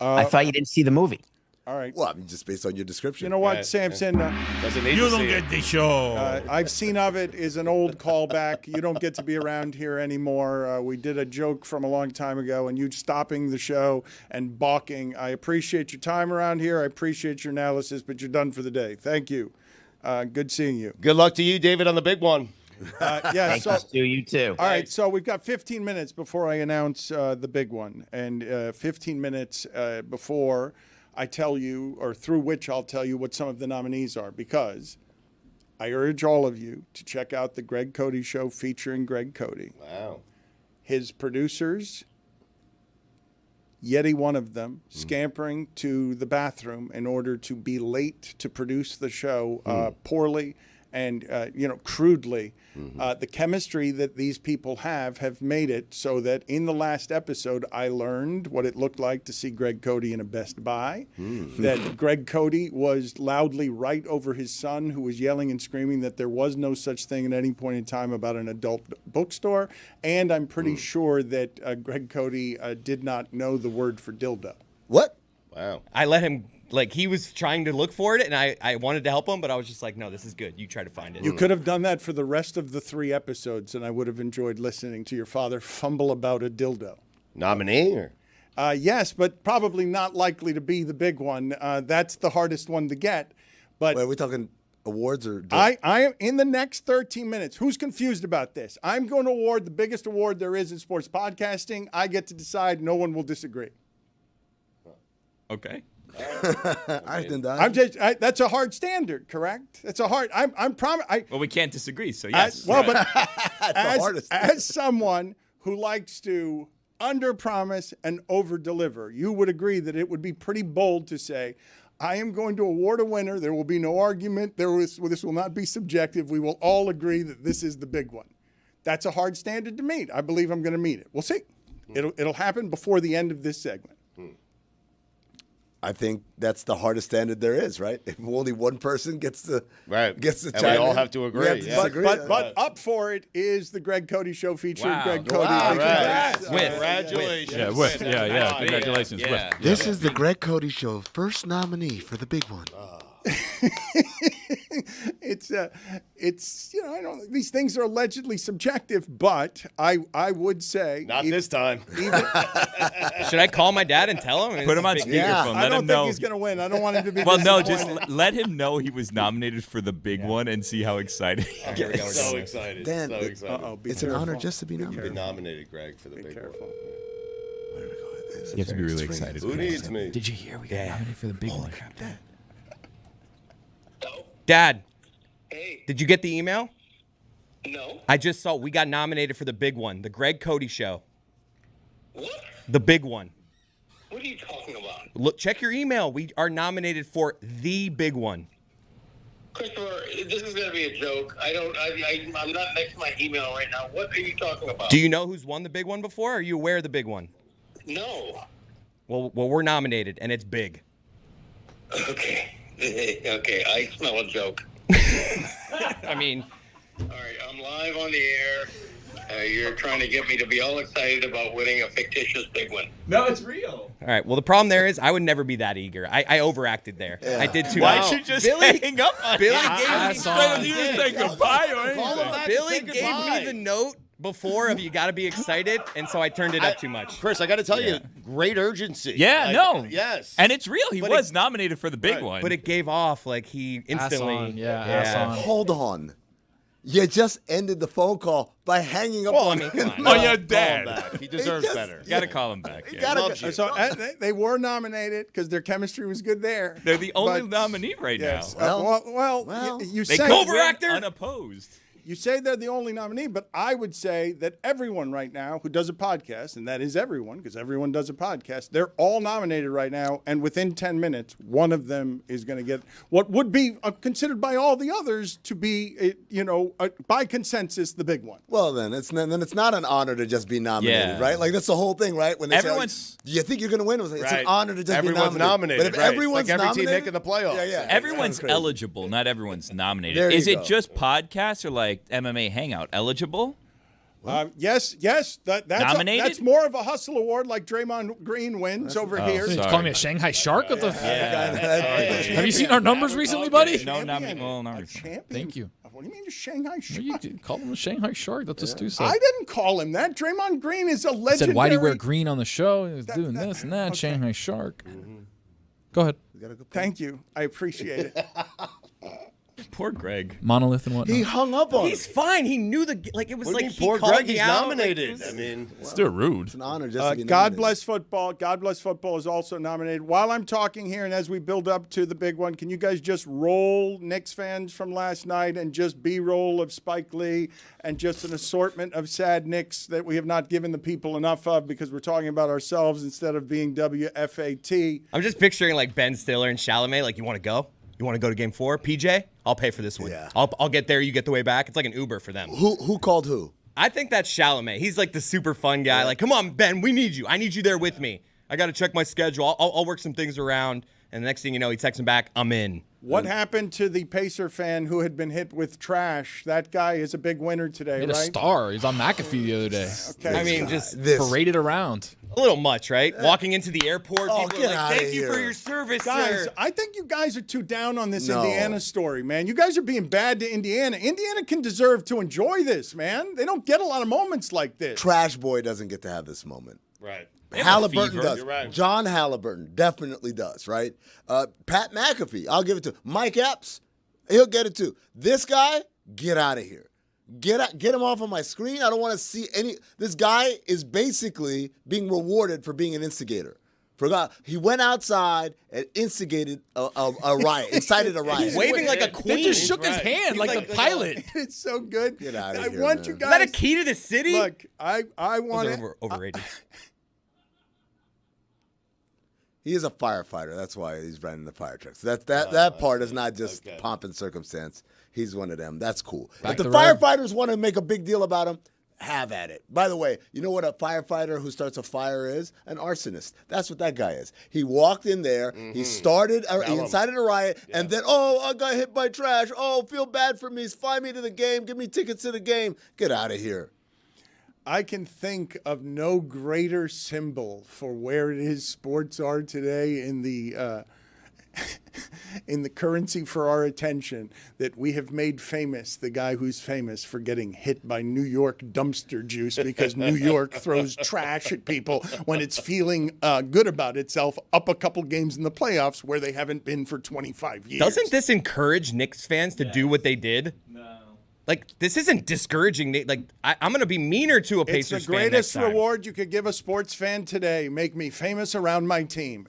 I thought you didn't see the movie. All right. Well, I mean, just based on your description. You know what, Samson? Doesn't need You to don't see get it. the show. I've seen of it is an old callback. You don't get to be around here anymore. We did a joke from a long time ago, and you stopping the show and balking. I appreciate your time around here. I appreciate your analysis, but you're done for the day. Thank you. Good seeing you. Good luck to you, David, on the big one. Yeah. Thank you, Stu. You too. All right, so we've got 15 minutes before I announce the big one, and 15 minutes before I tell you, or through which I'll tell you what some of the nominees are, because I urge all of you to check out the Greg Cody Show featuring Greg Cody. Wow. His producers, Yeti, one of them, scampering to the bathroom in order to be late to produce the show poorly and, crudely. The chemistry that these people have made it so that in the last episode, I learned what it looked like to see Greg Cody in a Best Buy, that Greg Cody was loudly right over his son, who was yelling and screaming that there was no such thing at any point in time about an adult bookstore. And I'm pretty sure that Greg Cody did not know the word for dildo. What? Wow. I let him, he was trying to look for it, and I wanted to help him, but I was just like, no, this is good. You try to find it. You could have done that for the rest of the 3 episodes, and I would have enjoyed listening to your father fumble about a dildo. Nominee? Or? Yes, but probably not likely to be the big one. That's the hardest one to get. But Wait, are we talking awards or... I am in the next 13 minutes. Who's confused about this? I'm going to award the biggest award there is in sports podcasting. I get to decide. No one will disagree. Okay. That's a hard standard, correct? That's a hard. Well, we can't disagree, so yes. But as someone who likes to under-promise and over-deliver, you would agree that it would be pretty bold to say, I am going to award a winner. There will be no argument. This will not be subjective. We will all agree that this is the big one. That's a hard standard to meet. I believe I'm going to meet it. We'll see. It'll happen before the end of this segment. I think that's the hardest standard there is, right? If only one person gets the and chime we all in, have to agree. we have to disagree. But up for it is the Greg Cody Show featuring Greg Cody. Wow, Congratulations. Yeah. Congratulations. Yeah. This is the Greg Cody Show, first nominee for the big one. it's I don't. These things are allegedly subjective, but I would say Not this time. Should I call my dad and tell him? Put him on speakerphone. I Let don't him think know. he's going to win. I don't want him to be. Well, no, disappointed. just let him know he was nominated for the big one and see how excited he Here we go. gets. So excited. Dan, so excited. Uh-oh, be It's an careful. honor just to be You've nominated. been nominated, Greg, for the big Careful. one. You have to be really excited. Who needs me? Did you hear we got nominated for the big one? Dad, Hey, did you get the email? no. I just saw we got nominated for the big one, the Greg Cody show. What? The big one. What are you talking about? Look, check your email. We are nominated for the big one. Christopher, this is going to be a joke. I'm not next to my email right now. What are you talking about? Do you know who's won the big one before? Are you aware of the big one? No. Well, we're nominated, and it's big. Okay. Okay, I smell a joke. I mean, All right, I'm live on the air. You're trying to get me to be all excited about winning a fictitious big one. No, it's real. all right. Well, the problem there is I would never be that eager. I overacted there. I did too Why'd much. you just Billy, hang up on Billy him? gave me Pass on. You didn't say goodbye or anything. Billy gave me the note before of you got to be excited, and so I turned it up too much. Chris, I got to tell you, great urgency. Yeah, no. Yes. And it's real. He But was nominated for the big Right, one. But it gave off like he instantly. Ass on. Yeah, ass on. Hold on. You just ended the phone call by hanging up Well, I on mean, him. come on. Oh, your Call him dad. back. He deserves just- better. You got to call him back. Yeah. gotta- Loves you. So they were nominated because their chemistry was good there. They're the only But- nominee right Yes. now. Well, you They say could Overactor? win unopposed. You say they're the only nominee, but I would say that everyone right now who does a podcast, and that is everyone because everyone does a podcast, they're all nominated right now. And within 10 minutes, one of them is going to get what would be considered by all the others to be, by consensus, the big one. Well, then it's not an honor to just be nominated, Yeah. right? Like that's the whole thing, right? When they Everyone's- say, "Do you think you're going to win?" It's an Right. honor to just Everyone's be nominated, But if right. It's everyone's like every team nominated, making the playoffs. yeah, Everyone's That's crazy. eligible, not everyone's nominated. There you Is it go. just podcasts or like MMA Hangout eligible? Yes. That's Nominated? that's more of a hustle award, like Draymond Green wins over here. You sorry. call me a Shanghai shark? What the Yeah. Have you seen our numbers recently, buddy? No, not Champion. well, not A recently. champion. Thank you. What do you mean, a Shanghai Shark? You did call him a Shanghai shark. That's what Stu said. I didn't call him that. Draymond Green is a He legendary. said, why do you wear green on the show? He was doing this and that. okay. Shanghai shark. Go ahead. Thank you. I appreciate it. Poor Greg. Monolith and whatnot. He hung up on He's him. fine. He knew it was What do you like mean, he poor called Greg, me he's out. nominated. Like, I mean, Still rude. It's an honor just to be God nominated. bless football. God bless football is also nominated. While I'm talking here and as we build up to the big one, can you guys just roll Knicks fans from last night and just B-roll of Spike Lee and just an assortment of sad Knicks that we have not given the people enough of because we're talking about ourselves instead of being WFAT. I'm just picturing like Ben Stiller and Chalamet. Like, you want to go? You want to go to Game 4? PJ, I'll pay for this one. Yeah. I'll get there. You get the way back. It's like an Uber for them. Who called who? I think that's Chalamet. He's like the super fun guy. Like, come on, Ben, we need you. I need you there with me. I got to check my schedule. I'll work some things around. And the next thing you know, he texts him back, I'm in. What happened to the Pacer fan who had been hit with trash? That guy is a big winner today, Made right? a star. He was on McAfee the other day. Okay. I mean, just Paraded around. a little much, right? Walking into the airport, Oh, people are get like, outta thank you for here. your service, Guys, sir. I think you guys are too down on this No. Indiana story, man. You guys are being bad to Indiana. Indiana can deserve to enjoy this, man. They don't get a lot of moments like this. Trash Boy doesn't get to have this moment. right. Halliburton fever. does. You're right. John Halliburton definitely does, right? Pat McAfee, I'll give it to. Mike Epps, he'll get it too. This guy, get out of here. Get him off of my screen. I don't want to see any. This guy is basically being rewarded for being an instigator. He went outside and instigated a riot, incited a riot. He's waving like a queen. They just shook his hand like the pilot. It's so good. Get outta I here, want man. you Is guys. that a key to the city? Look, I want Those to. are overrated. He is a firefighter. That's why he's running the fire trucks. That part is not just Okay. pomp and circumstance. He's one of them. That's cool. Back If the to the road. firefighters want to make a big deal about him, have at it. By the way, you know what a firefighter who starts a fire is? An arsonist. That's what that guy is. He walked in there, he started, he incited a riot, and then, I got hit by trash. Oh, feel bad for me. Fly me to the game. Give me tickets to the game. Get out of here. I can think of no greater symbol for where it is sports are today in the in the currency for our attention that we have made famous the guy who's famous for getting hit by New York dumpster juice because New York throws trash at people when it's feeling good about itself up a couple games in the playoffs where they haven't been for 25 years. Doesn't this encourage Knicks fans to do what they did? No. Like, this isn't discouraging. Like, I'm going to be meaner to a Pacers fan It's the greatest next time. reward you could give a sports fan today. Make me famous around my team.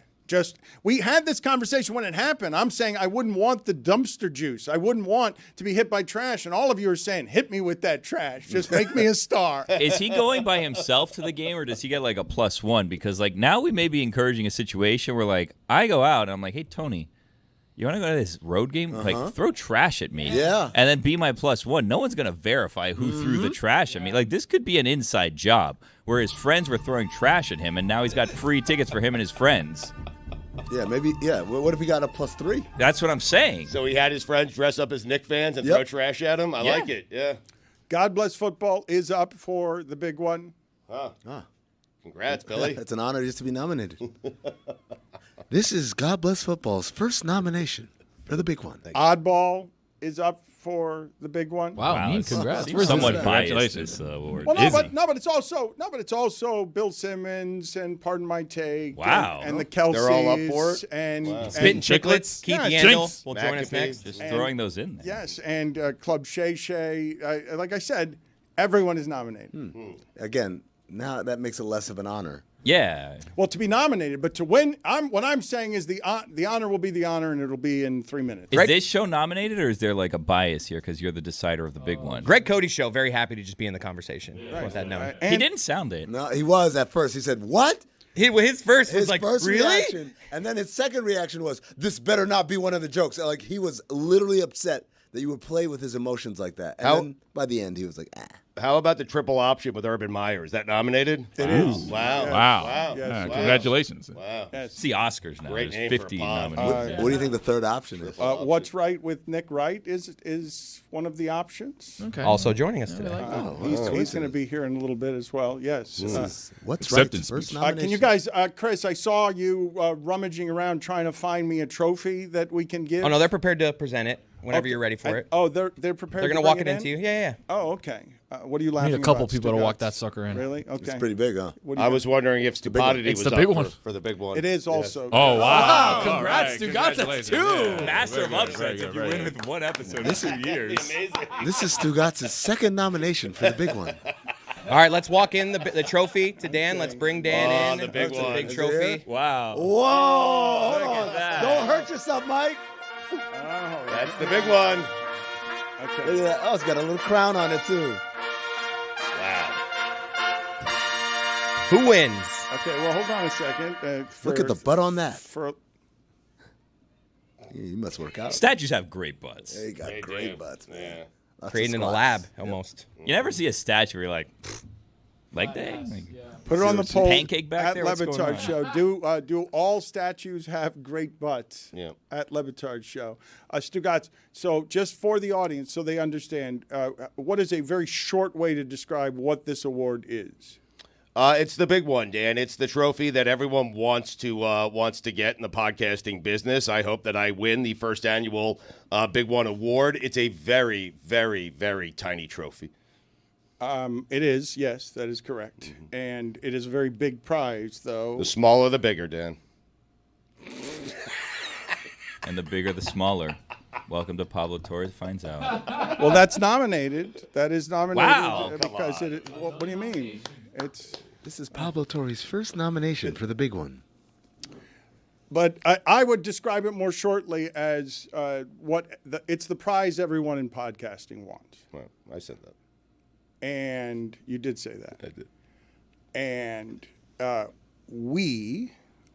We had this conversation when it happened. I'm saying I wouldn't want the dumpster juice. I wouldn't want to be hit by trash. And all of you are saying, hit me with that trash. Just make me a star. Is he going by himself to the game, or does he get like a +1? Because like now we may be encouraging a situation where like I go out and I'm like, hey, Tony, you want to go to this road game? Like, throw trash at me. Yeah. And then be my +1. No one's going to verify who threw the trash at me. Like, this could be an inside job where his friends were throwing trash at him, and now he's got free tickets for him and his friends. Yeah, maybe. Yeah. What if he got a +3? That's what I'm saying. So he had his friends dress up as Knicks fans and throw trash at him? I like it, yeah. God Bless Football is up for the big one. Congrats, Billy. It's an honor just to be nominated. This is God Bless Football's first nomination for the big one. Oddball is up for the big one. Wow, mean congrats. Seems somewhat biased, Congratulations. this award. Well, but it's also Bill Simmons and Pardon My Take. Wow. And the Kelseys. They're all up for it? And Spitting Chicklets. Keith Yeah, Yandle will join us McAfee. next. Just throwing those in there. Yes, and Club Shay Shay. Like I said, everyone is nominated. Again, now that makes it less of an honor. Yeah. Well, to be nominated, but to win, what I'm saying is the honor will be the honor, and it'll be in 3 minutes. Is this show nominated, or is there like a bias here because you're the decider of the big one? Greg Cody's show, very happy to just be in the conversation. With that note. He didn't sound it. No, he was at first. He said, "What?" His first was His like, first really? reaction, and then his second reaction was, "This better not be one of the jokes." Like he was literally upset that you would play with his emotions like that. And then by the end, he was like, "Ah." How about the triple option with Urban Meyer? Is that nominated? It is. Wow. Wow. Yes. Yeah, Wow. Congratulations. Wow. Yes. It's the Oscars now. Great There's name for a 50 pod. nominees. What do you think the third option is? What's Right with Nick Wright is one of the options. Okay. Also joining us today. He's going to be here in a little bit as well. Yes. What's Acceptance right? First speech. nomination. Can you guys, Chris? I saw you rummaging around trying to find me a trophy that we can give. Oh, no, they're prepared to present it whenever you're ready for it. Oh, they're prepared. They're going to walk it into you. Yeah. Oh, okay. What are you We laughing need a couple about, people to walk Stugotz? that sucker in. Really? Okay. It's pretty big, huh? What do you I got? was wondering if stupidity It's was the big up one. for the big one. It is also. Oh, wow. Congrats, All Stugotz. That's Congratulations. two. Yeah. Master of Very good, upsets very if good, you very win good. with one episode in 2 years. This is Stugotz's second nomination for the big one. All right, let's walk in the trophy to Dan. Let's bring Dan in. the big It's a one. big Is it trophy. Wow. Whoa! Hold on. Don't hurt yourself, Mike. That's the big one. Look at that. Oh, it's got a little crown on it, too. Wow. Who wins? Okay. Well, hold on a second. Look at the butt on that. For You must work out. Statues have great butts. He got great butts, man. Yeah. Lots of Created in a squats. lab, almost. You never see a statue where you're like, leg day? Like, put it on the poll. Pancake back at there? What's going Lebatard on? Show. Do all statues have great butts? Yeah. At Lebatard Show. Stugotz. So just for the audience, so they understand, what is a very short way to describe what this award is? It's the big one, Dan. It's the trophy that everyone wants to get in the podcasting business. I hope that I win the first annual Big One award. It's a very, very, very tiny trophy. It is, yes, that is correct. And it is a very big prize, though. The smaller, the bigger, Dan. And the bigger, the smaller. Welcome to Pablo Torre Finds Out. Well, that's nominated. That is nominated. Wow. Because what do you mean? This is Pablo Torre's first nomination for the big one. But I would describe it more shortly as it's the prize everyone in podcasting wants. Well, I said that. And you did say that. I did. And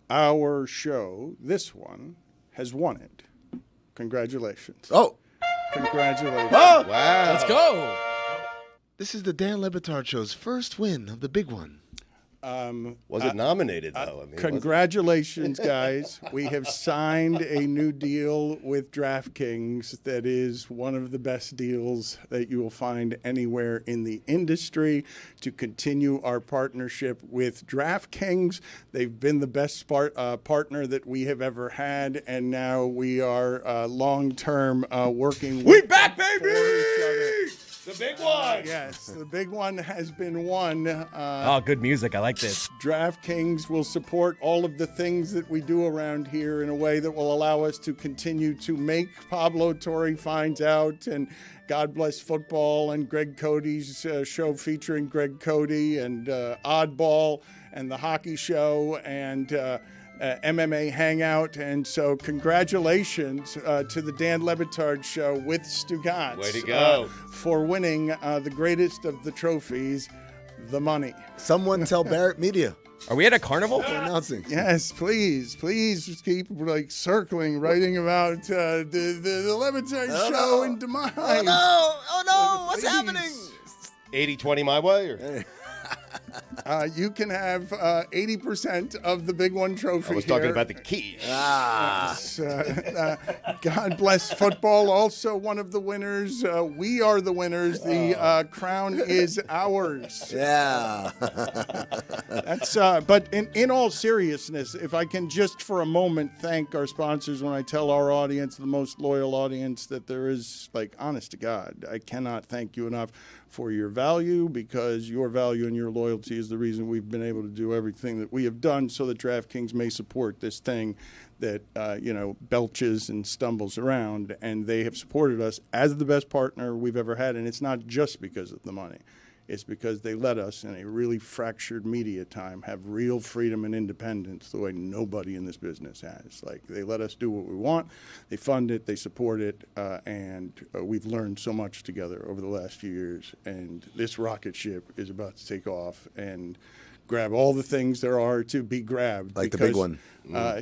our show, this one, has won it. Congratulations. Oh, Congratulations. Wow. Let's go. this is the Dan Le Batard Show's first win of the big one. Was it nominated, though? I mean, Congratulations, guys. We have signed a new deal with DraftKings that is one of the best deals that you will find anywhere in the industry to continue our partnership with DraftKings. They've been the best partner that we have ever had, and now we are long-term working We with back, for baby! each other. The big one! Yes, the big one has been won. Oh, good music. I like this. DraftKings will support all of the things that we do around here in a way that will allow us to continue to make Pablo Torre Finds Out and God Bless Football and Greg Cody's show featuring Greg Cody and Oddball and the hockey show and MMA Hangout. And so congratulations to the Dan Le Batard Show with Stugotz. Way to go. For winning the greatest of the trophies, the money. Someone tell Barrett Media. Are we at a carnival? They're announcing. Yes, please just keep like circling, writing about the Le Batard Show and demise. Oh no! What's Please. happening? 80-20 my way? Or? You can have 80% of the Big One trophy. I was talking about the keys. God Bless Football, also one of the winners. We are the winners. The crown is ours. Yeah. That's. But in all seriousness, if I can just for a moment thank our sponsors when I tell our audience, the most loyal audience that there is, like, honest to God, I cannot thank you enough for your value, because your value and your loyalty is the reason we've been able to do everything that we have done so that DraftKings may support this thing that, belches and stumbles around. And they have supported us as the best partner we've ever had. And it's not just because of the money. It's because they let us, in a really fractured media time, have real freedom and independence the way nobody in this business has. Like, they let us do what we want, they fund it, they support it, and we've learned so much together over the last few years. And this rocket ship is about to take off and grab all the things there are to be grabbed. Like the big one.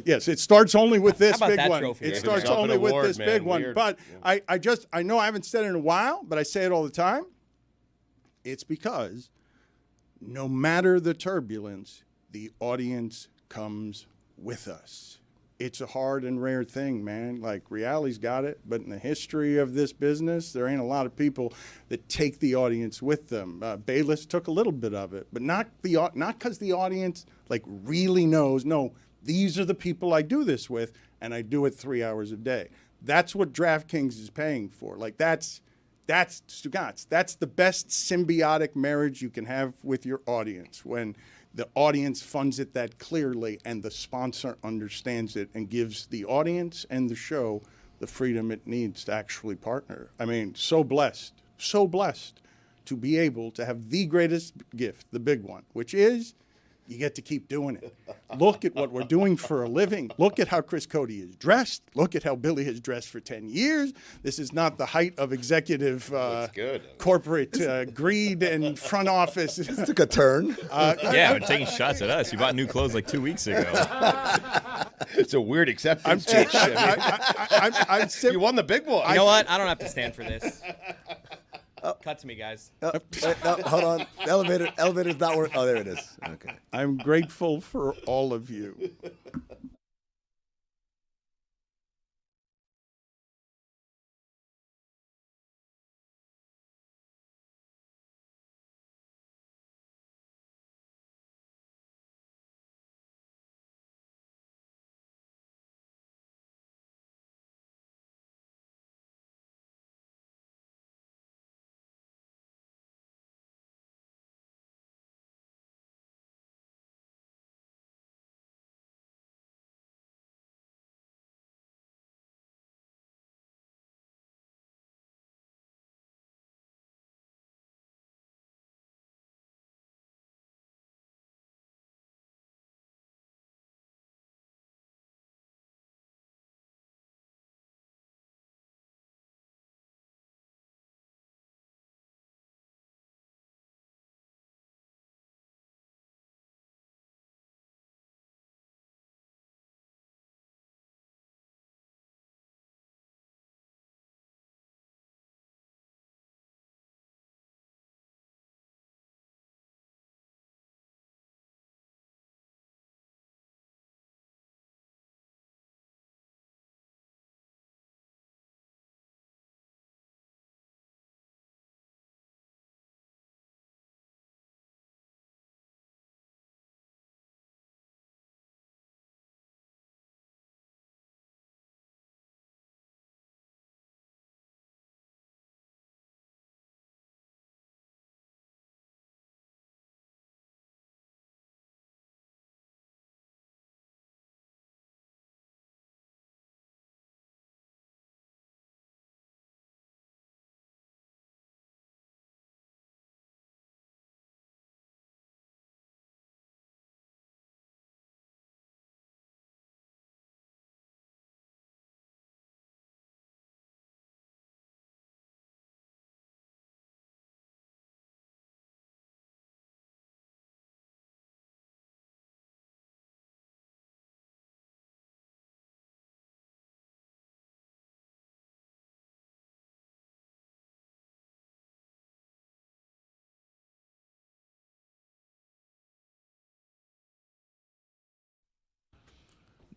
Yes, it starts only with this How about big that one. trophy? It Yeah, starts yourself an only with award, this man. big one. Weird. But I know I haven't said it in a while, but I say it all the time. It's because no matter the turbulence, the audience comes with us. It's a hard and rare thing, man. Like, reality's got it, but in the history of this business, there ain't a lot of people that take the audience with them. Bayless took a little bit of it, but not because the audience like really knows. No, these are the people I do this with, and I do it 3 hours a day. That's what DraftKings is paying for. Like, that's Stugotz. That's the best symbiotic marriage you can have with your audience, when the audience funds it that clearly and the sponsor understands it and gives the audience and the show the freedom it needs to actually partner. I mean, so blessed to be able to have the greatest gift, the big one, which is you get to keep doing it. Look at what we're doing for a living. Look at how Chris Cody is dressed. Look at how Billy has dressed for 10 years. This is not the height of executive corporate greed and front office. This took a turn. Yeah, but taking shots at us. You bought new clothes like 2 weeks ago. It's a weird acceptance. You won the big one. You know what? I don't have to stand for this. Cut to me, guys. No, hold on. The elevator's not working. Oh, there it is. Okay. I'm grateful for all of you.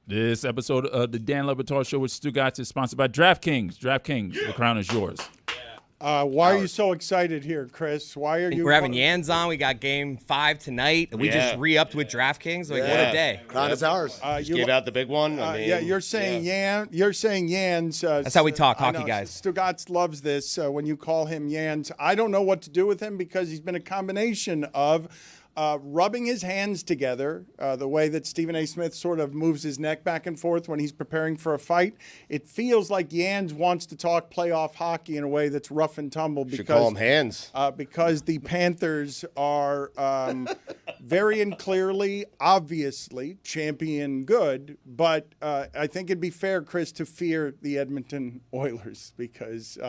This episode of the Dan Le Batard Show with Stugotz is sponsored by DraftKings. DraftKings, the crown is yours. Why are you so excited here, Chris? Why are you? We're having Yans on. We got Game 5 tonight. We just re-upped with DraftKings. Like, what a day! Crown is ours. Just gave out the big one. I mean, you're saying You're saying Yans. That's how we talk, hockey guys. Stugotz loves this. When you call him Yans, I don't know what to do with him because he's been a combination of rubbing his hands together, the way that Stephen A. Smith sort of moves his neck back and forth when he's preparing for a fight. It feels like Yans wants to talk playoff hockey in a way that's rough and tumble. Should call him Hands. Because the Panthers are very and clearly, obviously, champion good. But I think it'd be fair, Chris, to fear the Edmonton Oilers because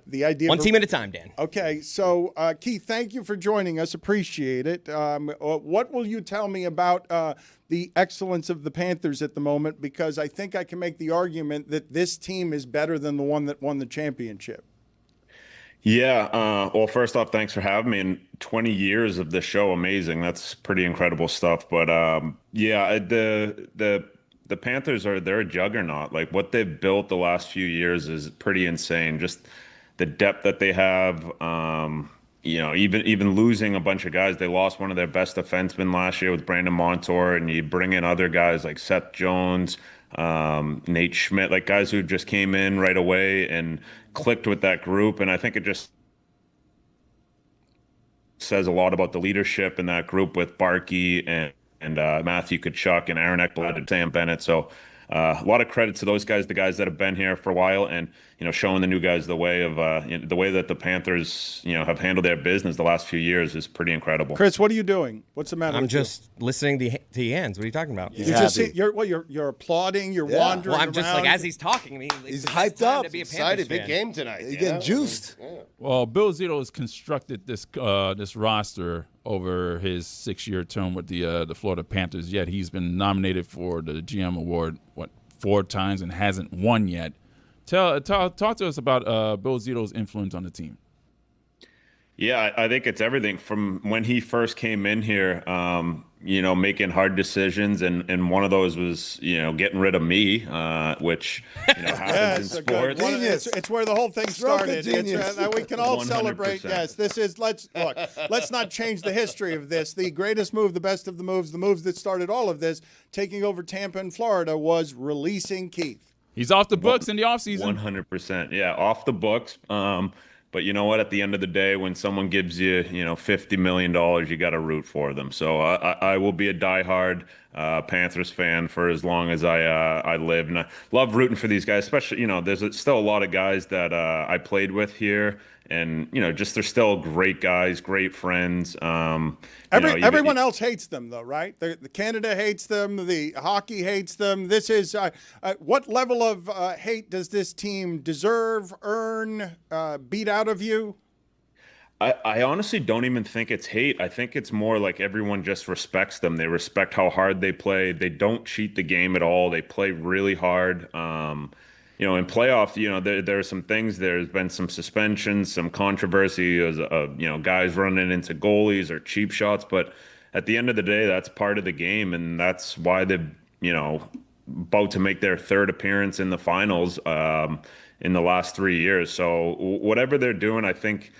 the idea one team at a time, Dan. Okay, so Keith, thank you for joining us. Appreciate it. What will you tell me about the excellence of the Panthers at the moment? Because I think I can make the argument that this team is better than the one that won the championship. Yeah. Well, first off, thanks for having me. And 20 years of the show, amazing. That's pretty incredible stuff. But yeah, the Panthers they're a juggernaut. Like what they've built the last few years is pretty insane. Just the depth that they have, even losing a bunch of guys. They lost one of their best defensemen last year with Brandon Montour, and you bring in other guys like Seth Jones, Nate Schmidt, like guys who just came in right away and clicked with that group. And I think it just says a lot about the leadership in that group with Barkey and Matthew Tkachuk and Aaron Ekblad and Sam Bennett. So a lot of credit to those guys, the guys that have been here for a while, and showing the new guys the way of the way that the Panthers have handled their business the last few years is pretty incredible. Chris, what are you doing? What's the matter? I'm with you? just listening to Yans. What are you talking about? You're applauding. You're wandering. Well, I'm just around. like as he's talking. I mean, he's hyped up. To be a Excited, Panthers big fan. game tonight. He's getting juiced. Yeah. Well, Bill Zito has constructed this roster over his 6-year term with the Florida Panthers. Yet he's been nominated for the GM award 4 times and hasn't won yet. Talk to us about Bill Zito's influence on the team. Yeah, I think it's everything from when he first came in here, making hard decisions. And one of those was, getting rid of me, which, happens in sports. It's where the whole thing started. We can all 100%. celebrate. Yes, this is, let's not change the history of this. The greatest move, the best of the moves that started all of this, taking over Tampa and Florida, was releasing Keith. He's off the books in the offseason. 100%. Yeah, off the books. But you know what? At the end of the day, when someone gives you, $50 million, you got to root for them. So I will be a diehard Panthers fan for as long as I live, and I love rooting for these guys. Especially, there's still a lot of guys that I played with here, and they're still great guys, great friends. Everyone else hates them, though, right? The Canada hates them. The hockey hates them. This is what level of hate does this team deserve, earn, beat out of you? I honestly don't even think it's hate. I think it's more like everyone just respects them. They respect how hard they play. They don't cheat the game at all. They play really hard. In playoff, there are some things. There's been some suspensions, some controversy, guys running into goalies or cheap shots. But at the end of the day, that's part of the game, and that's why they're, about to make their 3rd appearance in the finals in the last 3 years. So whatever they're doing, I think.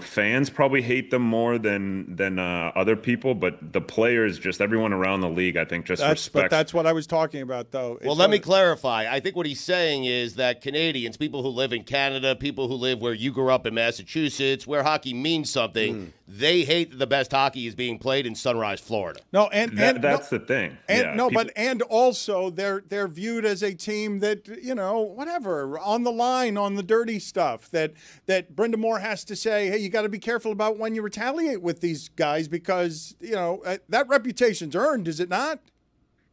Fans probably hate them more than other people, but the players, just everyone around the league, I think respects. But that's what I was talking about, though. Well, let me clarify. I think what he's saying is that Canadians, people who live in Canada, people who live where you grew up in Massachusetts, where hockey means something, they hate that the best hockey is being played in Sunrise, Florida. No, that's the thing. And also they're viewed as a team that whatever on the line on the dirty stuff that Brenda Moore has to say. Hey, you got to be careful about when you retaliate with these guys because, that reputation's earned, is it not?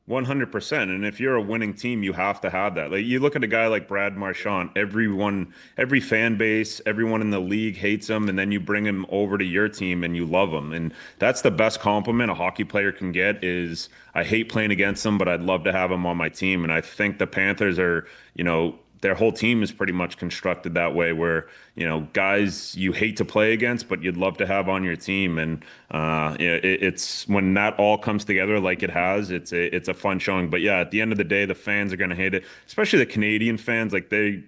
100%. And if you're a winning team, you have to have that. Like you look at a guy like Brad Marchand, every fan base, everyone in the league hates him, and then you bring him over to your team and you love him. And that's the best compliment a hockey player can get is I hate playing against him, but I'd love to have him on my team. And I think the Panthers are, their whole team is pretty much constructed that way, where guys you hate to play against but you'd love to have on your team. And it's when that all comes together like it has, it's a fun showing. But yeah, at the end of the day, the fans are going to hate it, especially the Canadian fans. Like they're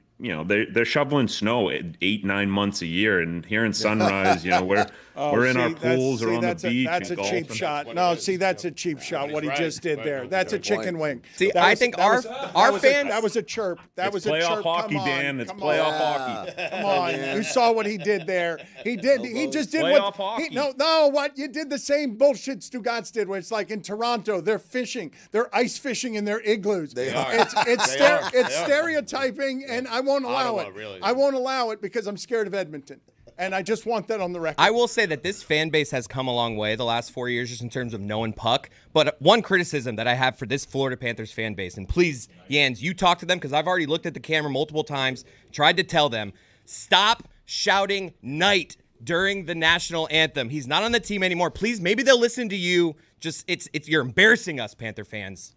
shoveling snow 8-9 months a year, and here in Sunrise, we're in our pools or on the beach. That's a cheap shot. No, see, that's a cheap shot. What he just did there. That's a chicken wing. See, I think our fans. That was a chirp. That was a chirp. Playoff hockey, Dan. It's playoff hockey. Come on, you saw what he did there. He did. He just did playoff what. hockey. What you did the same bullshit Stugotz did, where it's like in Toronto, they're fishing, they're ice fishing in their igloos. They are. It's stereotyping, and I won't allow Ottawa, it. really. I won't allow it because I'm scared of Edmonton. And I just want that on the record. I will say that this fan base has come a long way the last 4 years just in terms of knowing puck. But one criticism that I have for this Florida Panthers fan base, and please, Yans, you talk to them because I've already looked at the camera multiple times, tried to tell them, stop shouting Knight during the national anthem. He's not on the team anymore. Please, maybe they'll listen to you. Just it's you're embarrassing us, Panther fans.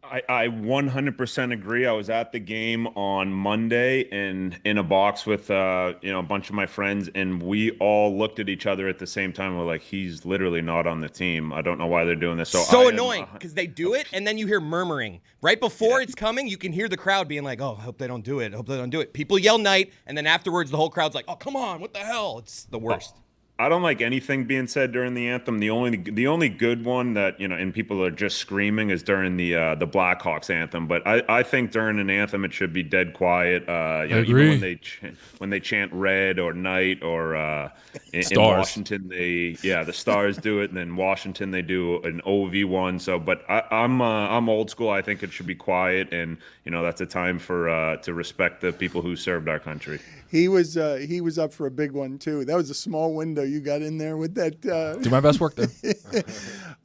I 100% agree. I was at the game on Monday and in a box with a bunch of my friends, and we all looked at each other at the same time. We're like, he's literally not on the team. I don't know why they're doing this. So annoying because they do it and then you hear murmuring right before it's coming. You can hear the crowd being like, "Oh, I hope they don't do it. I hope they don't do it." People yell Knight, and then afterwards the whole crowd's like, "Oh, come on, what the hell?" It's the worst. I don't like anything being said during the anthem. The only good one that and people are just screaming is during the Blackhawks anthem. But I think during an anthem it should be dead quiet. agree. Even when they chant red or night or in Washington the Stars do it, and then Washington they do an OV one. So, but I'm old school. I think it should be quiet, and that's a time for to respect the people who served our country. He was up for a big one too. That was a small window you got in there with that. Do my best work there.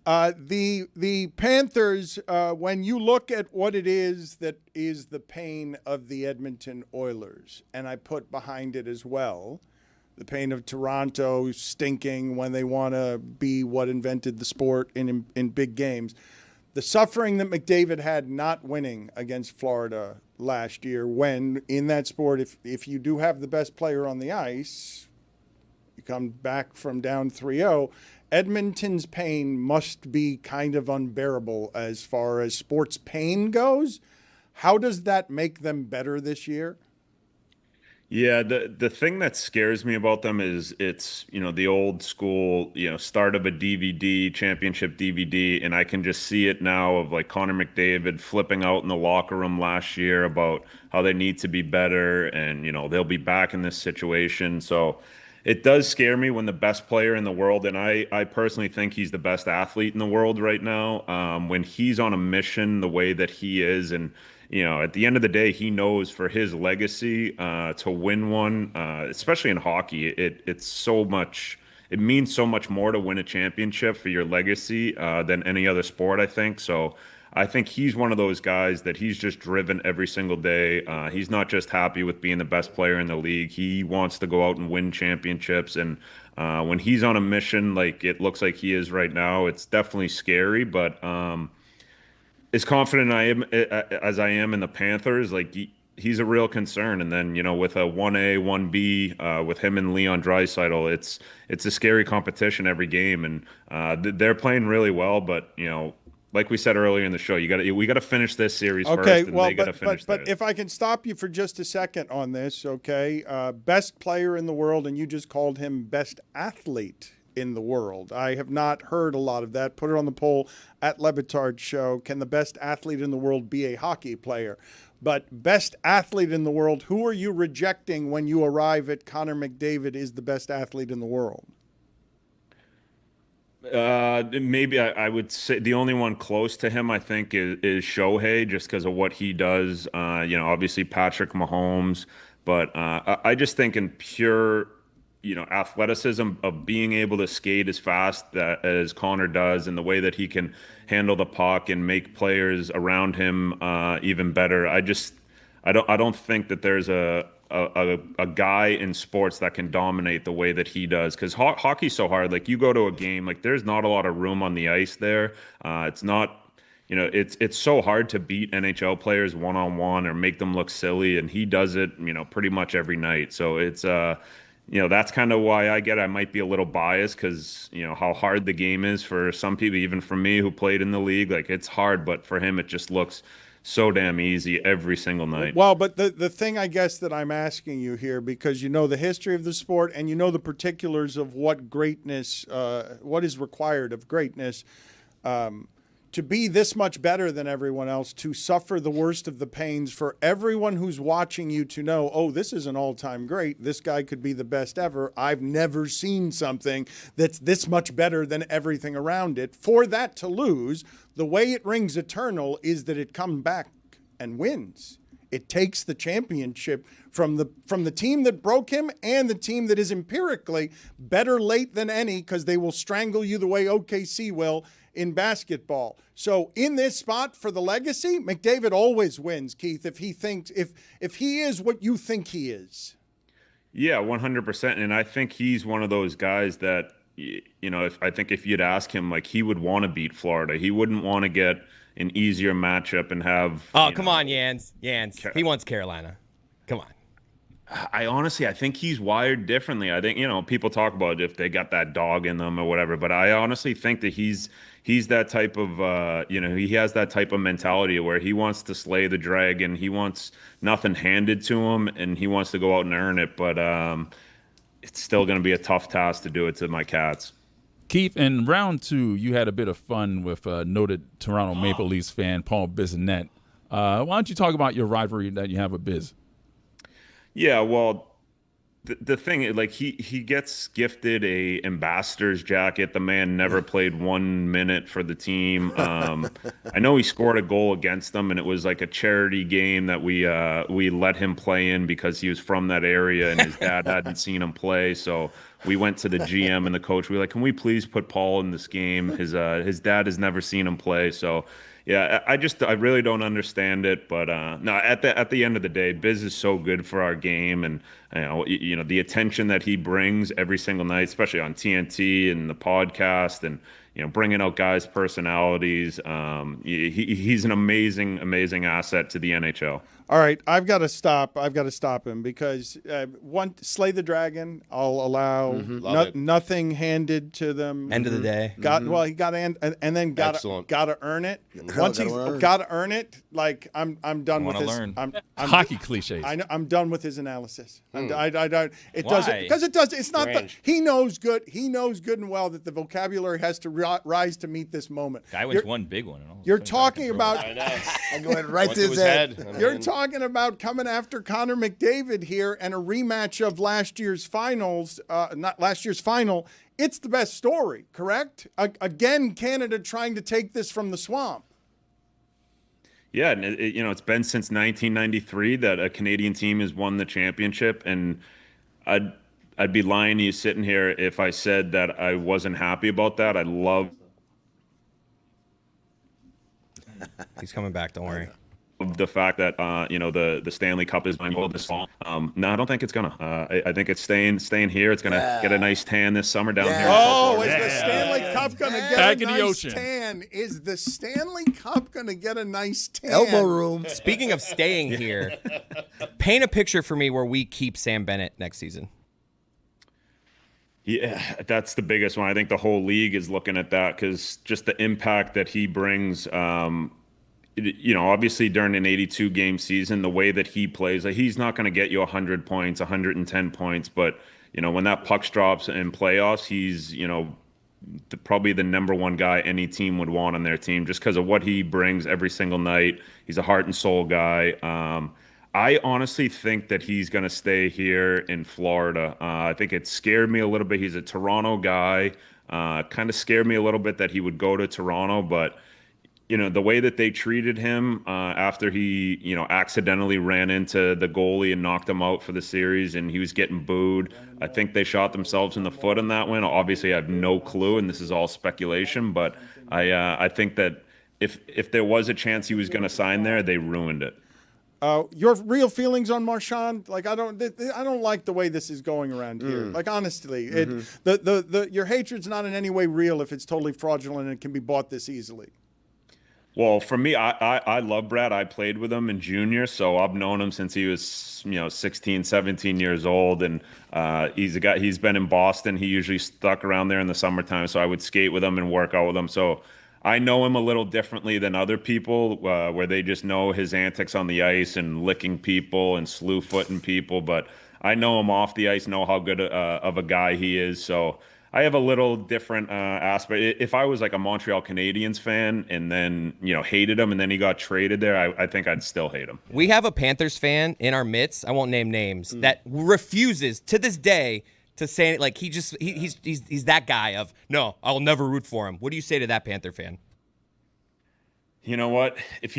The Panthers, when you look at what it is that is the pain of the Edmonton Oilers, and I put behind it as well, the pain of Toronto stinking when they want to be what invented the sport in big games. The suffering that McDavid had not winning against Florida last year, when in that sport, if you do have the best player on the ice, you come back from down 3-0, Edmonton's pain must be kind of unbearable as far as sports pain goes. How does that make them better this year? Yeah, the thing that scares me about them is it's, the old school, start of a DVD, championship DVD, and I can just see it now of like Connor McDavid flipping out in the locker room last year about how they need to be better and, they'll be back in this situation. So it does scare me when the best player in the world, and I personally think he's the best athlete in the world right now, when he's on a mission the way that he is, and at the end of the day, he knows for his legacy to win one, especially in hockey, it's so much. It means so much more to win a championship for your legacy than any other sport, I think. So I think he's one of those guys that he's just driven every single day. He's not just happy with being the best player in the league. He wants to go out and win championships. And when he's on a mission like it looks like he is right now, it's definitely scary. But as confident as I am in the Panthers, like he's a real concern. And then with a 1A, 1B, with him and Leon Draisaitl, it's a scary competition every game, and they're playing really well. But like we said earlier in the show, we got to finish this series first, and they got to finish but if I can stop you for just a second on this, okay? Best player in the world, and you just called him best athlete in the world. I have not heard a lot of that. Put it on the poll at Le Batard Show. Can the best athlete in the world be a hockey player? But best athlete in the world, who are you rejecting when you arrive at Connor McDavid is the best athlete in the world? Maybe I would say the only one close to him, I think, is Shohei, just because of what he does. Obviously Patrick Mahomes, but I just think in pure athleticism of being able to skate as fast as Connor does, and the way that he can handle the puck and make players around him even better. I don't think that there's a guy in sports that can dominate the way that he does, because hockey's so hard. Like, you go to a game, like, there's not a lot of room on the ice there. It's not it's so hard to beat NHL players one-on-one or make them look silly, and he does it, pretty much every night. So it's that's kind of why I might be a little biased because, how hard the game is for some people, even for me who played in the league. Like, it's hard, but for him, it just looks so damn easy every single night. Well, but the thing I guess that I'm asking you here, because you know the history of the sport and you know the particulars of what greatness, what is required of greatness, to be this much better than everyone else, to suffer the worst of the pains, for everyone who's watching you to know, oh, this is an all-time great. This guy could be the best ever. I've never seen something that's this much better than everything around it. For that to lose, the way it rings eternal is that it comes back and wins. It takes the championship from the team that broke him and the team that is empirically better late than any, because they will strangle you the way OKC will in basketball. So in this spot for the legacy, McDavid always wins, Keith, if he is what you think he is. Yeah, 100%. And I think he's one of those guys that, if you'd ask him, like, he would want to beat Florida. He wouldn't want to get an easier matchup and have. Oh, come on, Yans. He wants Carolina. Come on. I think he's wired differently. I think, people talk about if they got that dog in them or whatever, but I honestly think that he's that type of, he has that type of mentality where he wants to slay the dragon. He wants nothing handed to him, and he wants to go out and earn it. But it's still going to be a tough task to do it to my Cats. Keith, in round 2, you had a bit of fun with noted Toronto Maple Leafs fan Paul Bissonnette. Why don't you talk about your rivalry that you have with Biz? Yeah, well, the thing, like, he gets gifted a ambassador's jacket. The man never played 1 minute for the team. I know he scored a goal against them, and it was like a charity game that we let him play in because he was from that area and his dad hadn't seen him play. So we went to the GM and the coach. We were like, can we please put Paul in this game? His dad has never seen him play. So yeah, I really don't understand it, but no. At the end of the day, Biz is so good for our game, and the attention that he brings every single night, especially on TNT and the podcast, and bringing out guys' personalities. He's an amazing asset to the NHL. All right, I've got to stop him because slay the dragon. I'll allow nothing handed to them. End of the day. He got and then got to earn it. Once he's got to earn it, like I'm done with his. I'm hockey cliches. I'm done with his analysis. I don't. It Why? doesn't because it does. It's not that Strange. he knows good. He knows good and well that the vocabulary has to rise to meet this moment. Guy wins one big one. And all You're talking about. I know. I'm going right Went to his head. You're talking about coming after Connor McDavid here and a rematch of last year's finals, not last year's final. It's the best story, correct? Again, Canada trying to take this from the swamp. Yeah, and it's been since 1993 that a Canadian team has won the championship, and I'd be lying to you sitting here if I said that I wasn't happy about that. I love. He's coming back. Don't worry. The fact that the Stanley Cup is going to go this fall. No, I don't think it's gonna. I think it's staying here. It's gonna get a nice tan this summer down here. Oh, is the Stanley Cup gonna get Back a in the nice ocean. tan? Is the Stanley Cup gonna get a nice tan? Elbow room. Speaking of staying here, paint a picture for me where we keep Sam Bennett next season. Yeah, that's the biggest one. I think the whole league is looking at that because just the impact that he brings. Obviously during an 82-game season, the way that he plays, like, he's not going to get you 100 points, 110 points. But, when that puck drops in playoffs, he's, probably the number one guy any team would want on their team just because of what he brings every single night. He's a heart and soul guy. I honestly think that he's going to stay here in Florida. I think it scared me a little bit. He's a Toronto guy. Kind of scared me a little bit that he would go to Toronto, but the way that they treated him after he, accidentally ran into the goalie and knocked him out for the series and he was getting booed. I think they shot themselves in the foot in that one. Obviously, I have no clue, and this is all speculation, but I think that if there was a chance he was going to sign there, they ruined it. Your real feelings on Marchand? Like, I don't like the way this is going around here. Like, honestly, your hatred's not in any way real if it's totally fraudulent and it can be bought this easily. Well, for me, I love Brad. I played with him in junior, so I've known him since he was 16, 17 years old, and he's a guy. He's been in Boston. He usually stuck around there in the summertime, so I would skate with him and work out with him. So I know him a little differently than other people, where they just know his antics on the ice and licking people and slew footing people. But I know him off the ice, know how good of a guy he is. So I have a little different aspect. If I was like a Montreal Canadiens fan and then, hated him and then he got traded there, I think I'd still hate him. We have a Panthers fan in our midst, I won't name names, that refuses to this day to say it. Like he's that guy of, no, I'll never root for him. What do you say to that Panther fan? You know what? If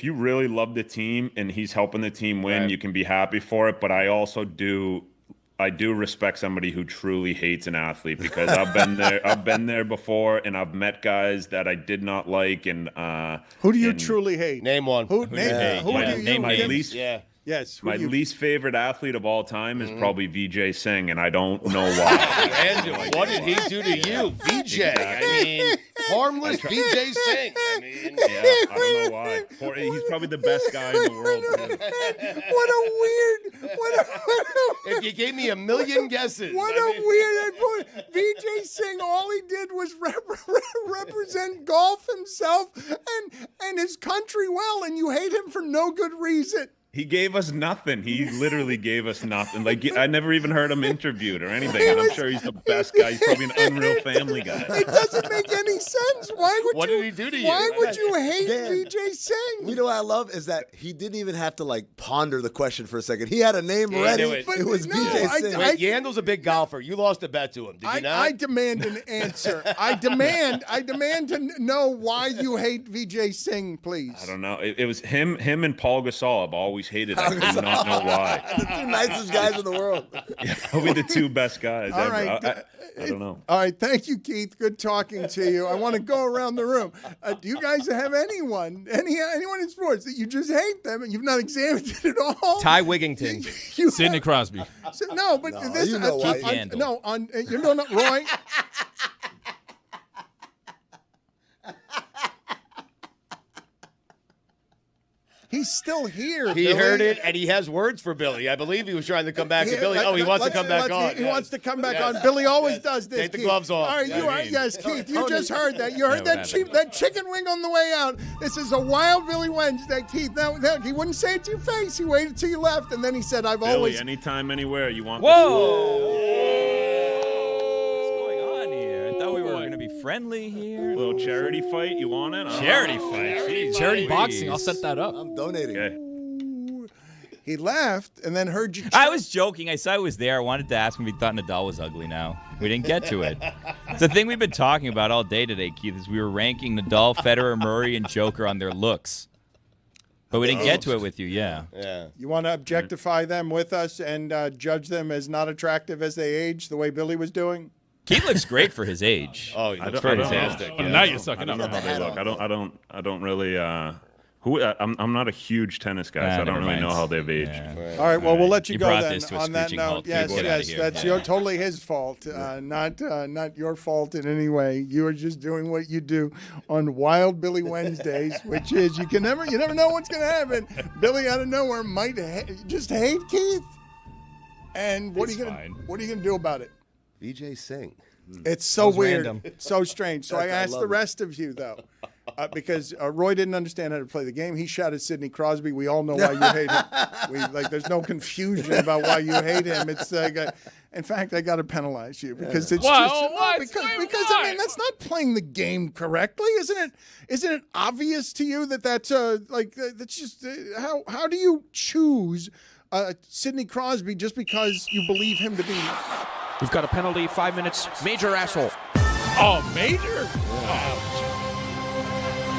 you really love the team and he's helping the team win, Right. you can be happy for it. But I also do respect somebody who truly hates an athlete, because I've been there before, and I've met guys that I did not like. And who do you truly hate? Name one. Who do you least Yeah. Yes. My least favorite athlete of all time is probably VJ Singh, and I don't know why. And what did he do to you, VJ? I mean, harmless VJ Singh. I mean, I don't know why. He's probably the best guy in the world. Too. What a weird. if you gave me a million guesses. What a weird. VJ Singh, all he did was represent golf himself and his country well, and you hate him for no good reason. He gave us nothing. He literally gave us nothing. Like, I never even heard him interviewed or anything. And I'm sure he's the best guy. He's probably an unreal family guy. It doesn't make any sense. What did he do to you? Why would you hate Dan, VJ Singh? You know what I love is that he didn't even have to ponder the question for a second. He had a name ready. It was VJ Singh. Wait, Yandle's a big golfer. You lost a bet to him. Did you not? I demand an answer. I demand to know why you hate VJ Singh, please. I don't know. It was him and Paul Gasol. I've always hated. I do not know why. The two nicest guys in the world. Yeah, probably the two best guys All ever. right. I don't know. All right. Thank you, Keith. Good talking to you. I want to go around the room. Do you guys have anyone in sports that you just hate them and you've not examined it at all? Ty Wigington. Sidney Crosby. No, but this you know why. Roy. He's still here. He Billy. heard it, and he has words for Billy. I believe he was trying to come back to Billy. Oh, he wants to come back on. He wants to come back on. Billy always does this. Take the Keith. gloves off. All right, yes, Keith. You just heard that. You heard that chicken wing on the way out. This is a wild Billy Wednesday, Keith. Now, he wouldn't say it to your face. He waited till you left, and then he said, "I've Billy, always." anytime, anywhere you want. Friendly here. A little charity fight. You want it? Charity fight. Jeez, Charity please. boxing. I'll set that up. I'm donating. Okay. He left and then heard you. I was joking. I said I was there. I wanted to ask him if he thought Nadal was ugly now. We didn't get to it. It's the thing we've been talking about all day today, Keith, is we were ranking Nadal, Federer, Murray, and Joker on their looks. But we didn't get to it with you, yeah. You want to objectify them with us and judge them as not attractive as they age, the way Billy was doing? Keith looks great for his age. Oh, he looks fantastic. Now you're sucking I up. don't know how they look. I don't really. I'm not a huge tennis guy, so I don't really know how they've aged. Yeah. All right, well, we'll let you You go brought then. this to a On that screeching note, halt. yes, Get out of here. that's totally his fault, not your fault in any way. You are just doing what you do on Wild Billy Wednesdays, which is you never know what's going to happen. Billy out of nowhere might just hate Keith, and what are you going to do about it? VJ Singh. It's so weird, random. so strange. So I asked the love it. rest of you though, because Roy didn't understand how to play the game. He shouted Sidney Crosby. We all know why you hate him. There's no confusion about why you hate him. It's in fact, I got to penalize you because it's Why? just Oh, why? because Why? I mean that's not playing the game correctly, isn't it? Isn't it obvious to you that that's that's just how do you choose Sidney Crosby just because you believe him to be? We've got a penalty, 5 minutes. Major asshole. Oh, Major?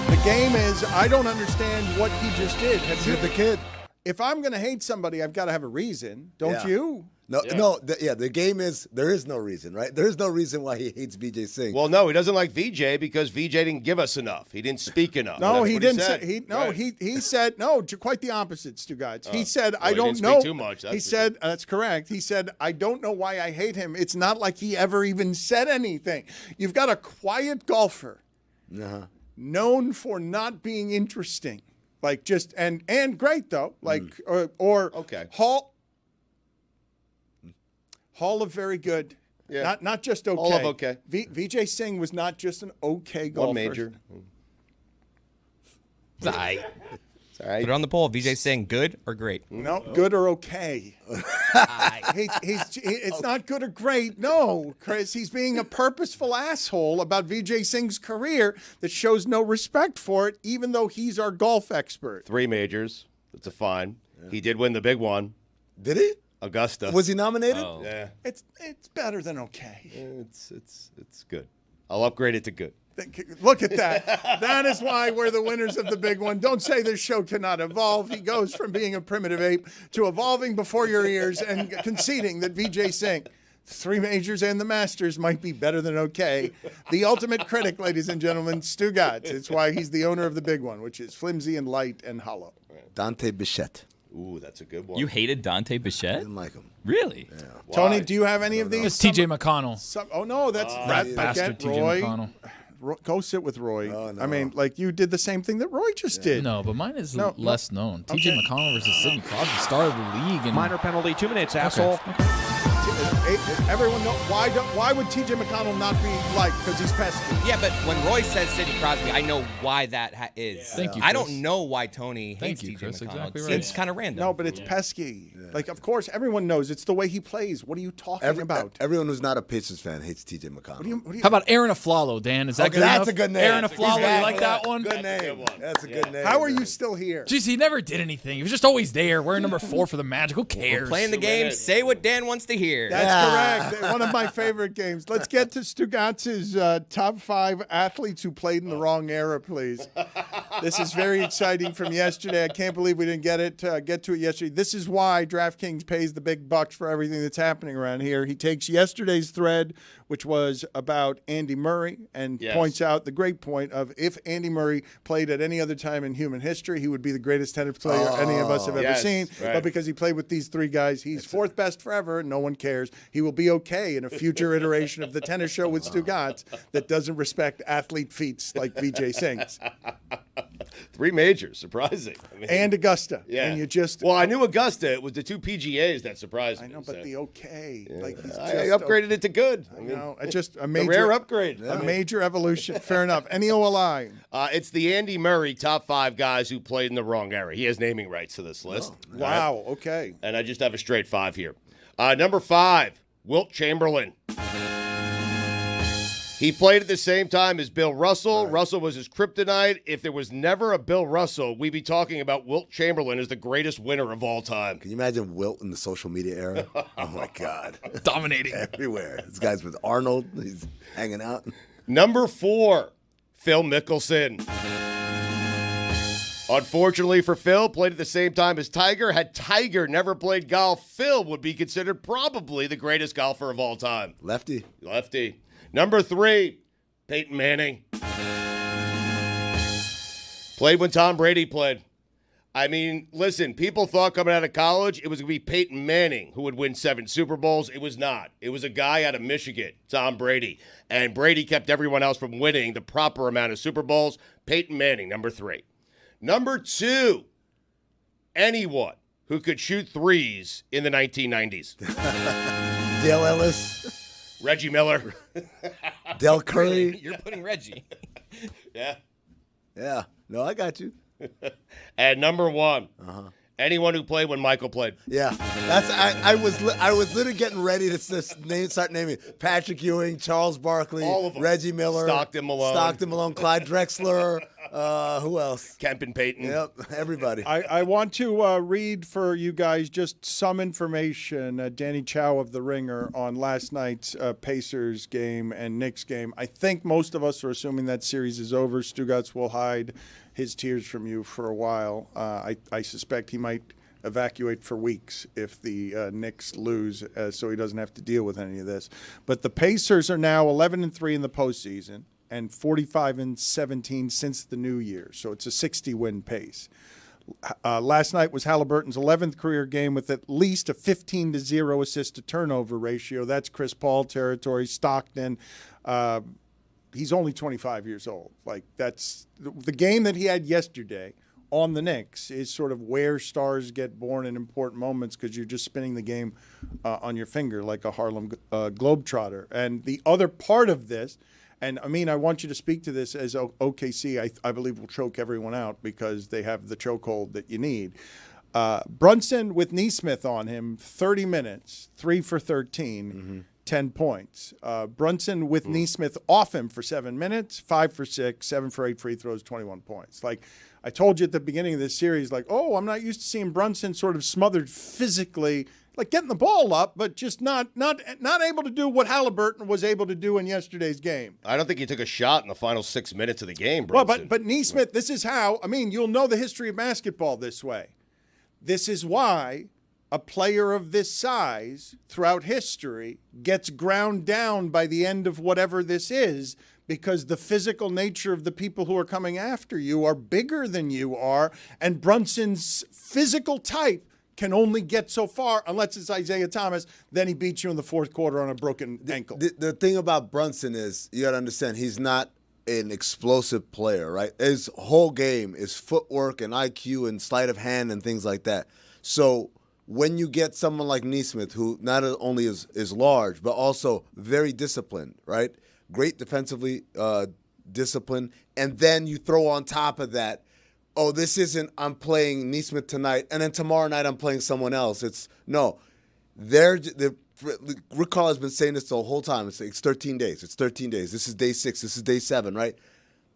The game is, I don't understand what he just did. Have you, The kid. if I'm going to hate somebody, I've got to have a reason, don't Yeah. you? The game is there is no reason, right? There is no reason why he hates VJ Singh. Well, no, he doesn't like VJ because VJ didn't give us enough. He didn't speak enough. No, That's he what didn't said. say. Right. He said no. Quite the opposite, Stugotz. He said, well, "I he don't didn't know." speak too much, that's He for said, "That's correct." He said, "I don't know why I hate him." It's not like he ever even said anything. You've got a quiet golfer. known for not being interesting. Like just and great though. Like or Okay. Hall of very good. Yeah. Not just okay. Hall of okay. Vijay Singh was not just an okay golfer. One major. It's all right. It's all right. Put it on the poll. Vijay saying good or great? No, good or okay. It's not good or great. No, Chris, he's being a purposeful asshole about Vijay Singh's career that shows no respect for it, even though he's our golf expert. 3 majors. That's a fine. He did win the big one. Did he? Augusta. Was he nominated? Oh. Yeah. It's better than okay. It's good. I'll upgrade it to good. Look at that. That is why we're the winners of the big one. Don't say this show cannot evolve. He goes from being a primitive ape to evolving before your ears and conceding that Vijay Singh, 3 majors and the Masters might be better than okay. The ultimate critic, ladies and gentlemen, Stugotz. It's why he's the owner of the big one, which is flimsy and light and hollow. Dante Bichette. Ooh, that's a good one. You hated Dante Bichette? Didn't like him. Really? Yeah. Tony, do you have any of these? It's T.J. McConnell. Oh, no, that's Rat bastard T.J. Roy. McConnell. Go sit with Roy. Oh, no. I mean, like you did the same thing that Roy just did. No, but mine is No, less known. T.J. McConnell versus Sidney Crosby started the league. And Minor penalty, 2 minutes, asshole. Everyone know why would T.J. McConnell not be liked? Because he's pesky. Yeah, but when Roy says Sidney Crosby, I know why that is. Thank you, I Chris. don't know why Tony hates you, TJ Chris. McConnell. Exactly It right. seems kind of random. No, but it's pesky. Like, of course, everyone knows it's the way he plays. What are you talking about? Everyone who's not a Pacers fan hates T.J. McConnell. What do you, How about Aaron Aflalo, Dan? Is that good That's enough? a good name. Aaron Aflalo, you like that one? Good name. That's a good name. how are you still here? Jeez, he never did anything. He was just always there, wearing number 4 for the Magic. Who cares? Playing the game, say what Dan wants to hear. That's correct. One of my favorite games. Let's get to Stugotz's top 5 athletes who played in the wrong era, please. This is very exciting from yesterday. I can't believe we didn't get to it yesterday. This is why DraftKings pays the big bucks for everything that's happening around here. He takes yesterday's thread, which was about Andy Murray, and points out the great point of if Andy Murray played at any other time in human history, he would be the greatest tennis player any of us have ever seen. Right. But because he played with these 3 guys, he's 4th best forever. No one cares. He will be okay in a future iteration of the tennis show with Stugotz that doesn't respect athlete feats like Vijay Singh's. 3 majors, surprising. I mean, And Augusta. yeah. And you just... Well, I knew Augusta. It was the 2 PGAs that surprised me. I know, but the okay. Like he's I just upgraded it to good. I mean, it's just a a major rare upgrade. A major evolution. Fair enough. Any OLI? It's the Andy Murray top 5 guys who played in the wrong era. He has naming rights to this list. Wow. Okay. And I just have a straight 5 here. Number 5, Wilt Chamberlain. He played at the same time as Bill Russell. Right. Russell was his kryptonite. If there was never a Bill Russell, we'd be talking about Wilt Chamberlain as the greatest winner of all time. Can you imagine Wilt in the social media era? Oh, my God. Dominating. Everywhere. This guy's with Arnold. He's hanging out. Number 4, Phil Mickelson. Unfortunately for Phil, played at the same time as Tiger. Had Tiger never played golf, Phil would be considered probably the greatest golfer of all time. Lefty. Number 3, Peyton Manning. Played when Tom Brady played. I mean, listen, people thought coming out of college it was going to be Peyton Manning who would win 7 Super Bowls. It was not. It was a guy out of Michigan, Tom Brady. And Brady kept everyone else from winning the proper amount of Super Bowls. Peyton Manning, number 3. Number 2, anyone who could shoot threes in the 1990s. Dale Ellis. Reggie Miller. Del Curry. You're putting Reggie. Yeah. Yeah. No, I got you. And number 1, anyone who played when Michael played. Yeah, that's I was literally getting ready to start naming Patrick Ewing, Charles Barkley, All of them. Reggie Miller, Stockton Malone, Clyde Drexler. Who else? Kemp and Payton. Yep, everybody. I want to read for you guys just some information. Danny Chow of The Ringer on last night's Pacers game and Knicks game. I think most of us are assuming that series is over. Stugotz will hide his tears from you for a while. I suspect he might evacuate for weeks if the Knicks lose, so he doesn't have to deal with any of this. But the Pacers are now 11-3 in the postseason and 45-17 since the new year. So it's a 60-win pace. Last night was Haliburton's 11th career game with at least a 15-0 assist-to-turnover ratio. That's Chris Paul territory. Stockton, he's only 25 years old. Like, that's the game that he had yesterday on the Knicks is sort of where stars get born in important moments, because you're just spinning the game on your finger like a Harlem Globetrotter. And the other part of this, and I mean, I want you to speak to this as OKC, I believe, will choke everyone out because they have the chokehold that you need. Brunson with Nesmith on him, 30 minutes, 3 for 13, 10 points. Brunson with Nesmith off him for 7 minutes, 5 for 6, 7 for 8 free throws, 21 points. Like, I told you at the beginning of this series, like, oh, I'm not used to seeing Brunson sort of smothered physically, like getting the ball up, but just not able to do what Haliburton was able to do in yesterday's game. I don't think he took a shot in the final 6 minutes of the game, Well, Brunson. but Nesmith, this is how, I mean, you'll know the history of basketball this way. This is why a player of this size throughout history gets ground down by the end of whatever this is, because the physical nature of the people who are coming after you are bigger than you are, and Brunson's physical type can only get so far unless it's Isaiah Thomas. Then he beats you in the fourth quarter on a broken ankle. The thing about Brunson is, you got to understand, he's not an explosive player, right? His whole game is footwork and IQ and sleight of hand and things like that. So when you get someone like Nesmith, who not only is large, but also very disciplined, right? Great defensively disciplined. And then you throw on top of that, oh, this isn't I'm playing Nesmith tonight, and then tomorrow night I'm playing someone else. It's no. Rick Carlisle has been saying this the whole time. It's 13 days. It's 13 days. This is day 6. This is day 7, right?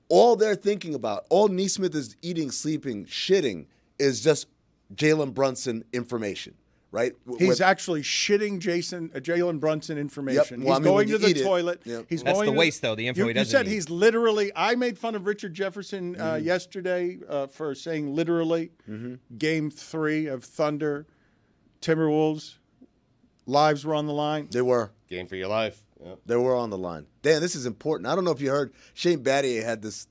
All they're thinking about, all Nesmith is eating, sleeping, shitting, is just Jalen Brunson information, right? He's actually shitting Jalen Brunson information. Yep. Well, He's going to the toilet. Yep. He's That's going the to waste, though, the info he doesn't You said need. he's literally – I made fun of Richard Jefferson yesterday for saying literally. Game 3 of Thunder, Timberwolves, lives were on the line. They were. Game for your life. Yep. They were on the line. Dan, this is important. I don't know if you heard, Shane Battier had this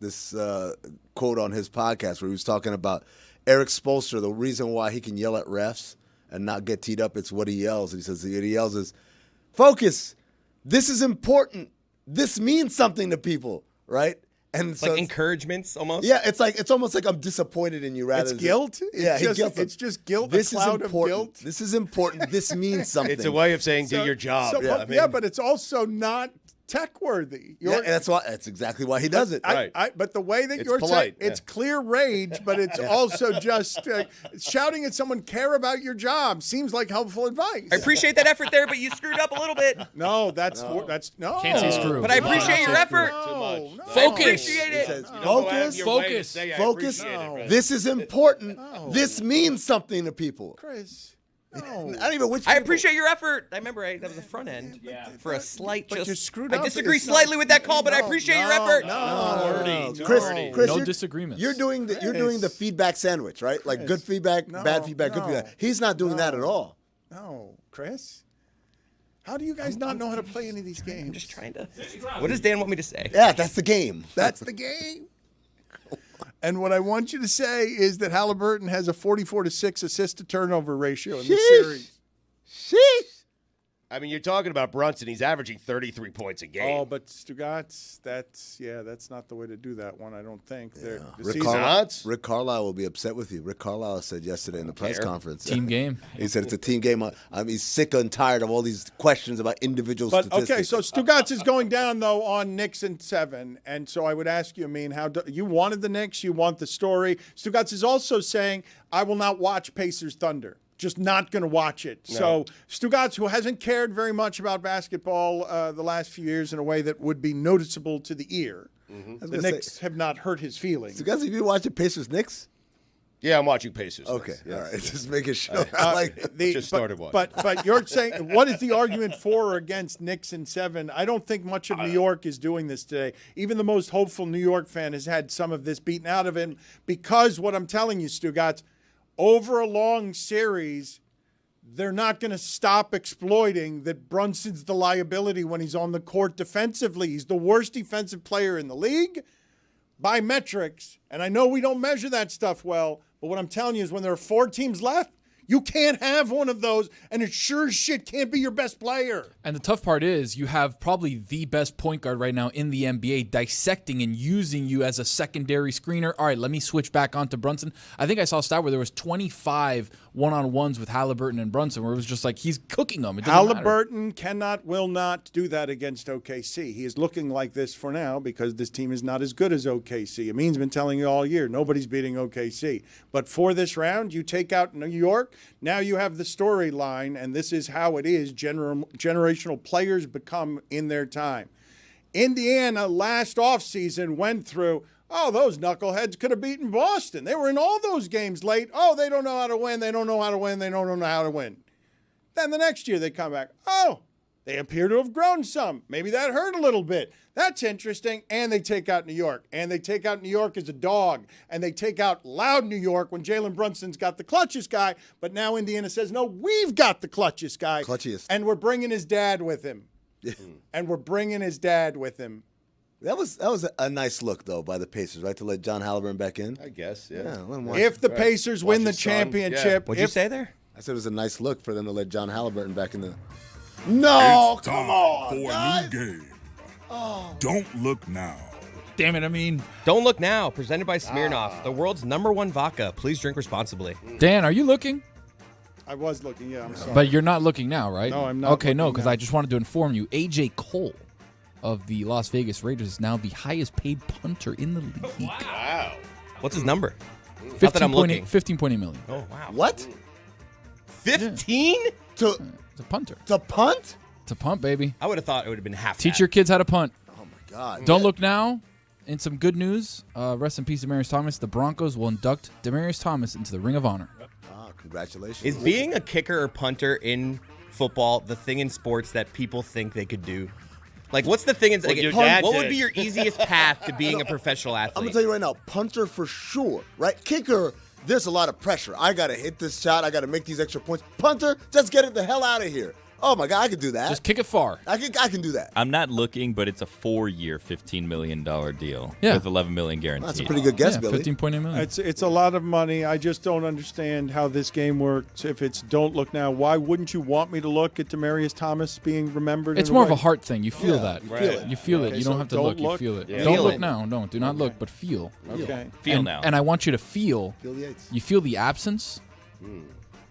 quote on his podcast where he was talking about Eric Spoelstra, the reason why he can yell at refs and not get teed up, it's what he yells. And he says, what he yells is, focus, this is important. This means something to people, right? And It's so like encouragements almost. yeah, it's almost like I'm disappointed in you rather It's than guilt? It's just guilt, This a cloud is of important. guilt? This is important. This means something. It's a way of saying do your job. But it's also not tech-worthy. That's exactly why he does it. But the way that It's you're polite, saying, it's clear rage, but it's also just shouting at someone, care about your job, seems like helpful advice. I appreciate that effort there, but you screwed up a little bit. No, that's no. Can't say screw. But I appreciate your effort. No. Focus. I appreciate it. Focus. This is important. This means something to people. Chris. I don't even which I people. appreciate your effort. I remember that was the front end. For a slight, But just you're screwed I up. disagree It's not- slightly with that call, but I appreciate your effort. Chris, No you're- disagreements. You're doing the feedback sandwich, right? Like good feedback, bad feedback, good feedback. He's not doing that at all. No, Chris. How do you guys not know how to play any of these games? I'm just trying to. What does Dan want me to say? Yeah, that's the game. That's the game. And what I want you to say is that Haliburton has a 44-6 assist-to-turnover ratio in this series. Sheesh. I mean, you're talking about Brunson. He's averaging 33 points a game. Oh, but Stugotz, that's not the way to do that one, I don't think. The Rick Carlisle will be upset with you. Rick Carlisle said yesterday in the press conference. Team game. He said it's a team game. He's sick and tired of all these questions about individual statistics. Okay, so Stugotz is going down, though, on Knicks in 7. And so I would ask you, you wanted the Knicks, you want the story. Stugotz is also saying, I will not watch Pacers Thunder. Just not going to watch it. No. So Stugotz, who hasn't cared very much about basketball the last few years in a way that would be noticeable to the ear, the Knicks have not hurt his feelings. Stugotz, have you watching Pacers Knicks? Yeah, I'm watching Pacers. Okay, Knicks. All right. Just making sure. Just started watching. But you're saying, what is the argument for or against Knicks in 7? I don't think much of New York is doing this today. Even the most hopeful New York fan has had some of this beaten out of him because what I'm telling you, Stugotz, over a long series, they're not going to stop exploiting that Brunson's the liability when he's on the court defensively. He's the worst defensive player in the league by metrics. And I know we don't measure that stuff well, but what I'm telling you is when there are 4 teams left, You can't have one of those, and it sure as shit can't be your best player. And the tough part is you have probably the best point guard right now in the NBA dissecting and using you as a secondary screener. All right, let me switch back onto Brunson. I think I saw a stat where there was 25 one-on-ones with Haliburton and Brunson where it was just like he's cooking them. It doesn't matter. Haliburton will not do that against OKC. He is looking like this for now because this team is not as good as OKC. Amin's been telling you all year, nobody's beating OKC. But for this round, you take out New York, now you have the storyline, and this is how it is generational players become in their time. Indiana last offseason went through, those knuckleheads could have beaten Boston. They were in all those games late. They don't know how to win. They don't know how to win. They don't know how to win. Then the next year they come back. They appear to have grown some. Maybe that hurt a little bit. That's interesting. And they take out New York. And they take out New York as a dog. And they take out loud New York when Jalen Brunson's got the clutchest guy. But now Indiana says, no, we've got the clutchest guy. Clutchiest. And we're bringing his dad with him. And we're bringing his dad with him. That was a nice look, though, by the Pacers, right, to let John Haliburton back in? I guess, yeah. If the Pacers win the championship. What'd you say there? I said it was a nice look for them to let John Haliburton back in the... No, It's come time on, for guys. a new game. Don't look now. Damn it, I mean. Don't Look Now, presented by Smirnoff, the world's #1 vodka. Please drink responsibly. Dan, are you looking? I was looking, yeah, I'm sorry. But you're not looking now, right? No, I'm not Okay, no, looking because now. I just wanted to inform you, A.J. Cole of the Las Vegas Raiders is now the highest paid punter in the league. Wow. What's his number? Not that I'm looking. 15.8 million. Oh, wow. What? 15? It's a punter. To punt? To punt, baby. I would have thought it would have been half Teach that. your kids how to punt. Oh, my God. Don't look now. In some good news, rest in peace, Demaryius Thomas. The Broncos will induct Demaryius Thomas into the Ring of Honor. Congratulations. Is being a kicker or punter in football the thing in sports that people think they could do? Like, what's the thing? What your dad what would did. be your easiest path to being a professional athlete? I'm going to tell you right now, punter for sure, right? Kicker, there's a lot of pressure. I got to hit this shot. I got to make these extra points. Punter, just get it the hell out of here. Oh, my God, I could do that. Just kick it far. I can do that. I'm not looking, but it's a 4-year, $15 million deal Yeah. with $11 million guaranteed. That's a pretty good guess, Billy. 15.8 million. It's a lot of money. I just don't understand how this game works. If it's don't look now, why wouldn't you want me to look at Demaryius Thomas being remembered? It's in more a of a way? heart thing. You feel that. You feel it. You feel it. Okay, You don't so have to don't look. You look? feel it. Yeah. Don't Feel look it. now. No, do not look, but feel. Okay. Feel and, now. And I want you to feel. Bill Yates. You feel the absence.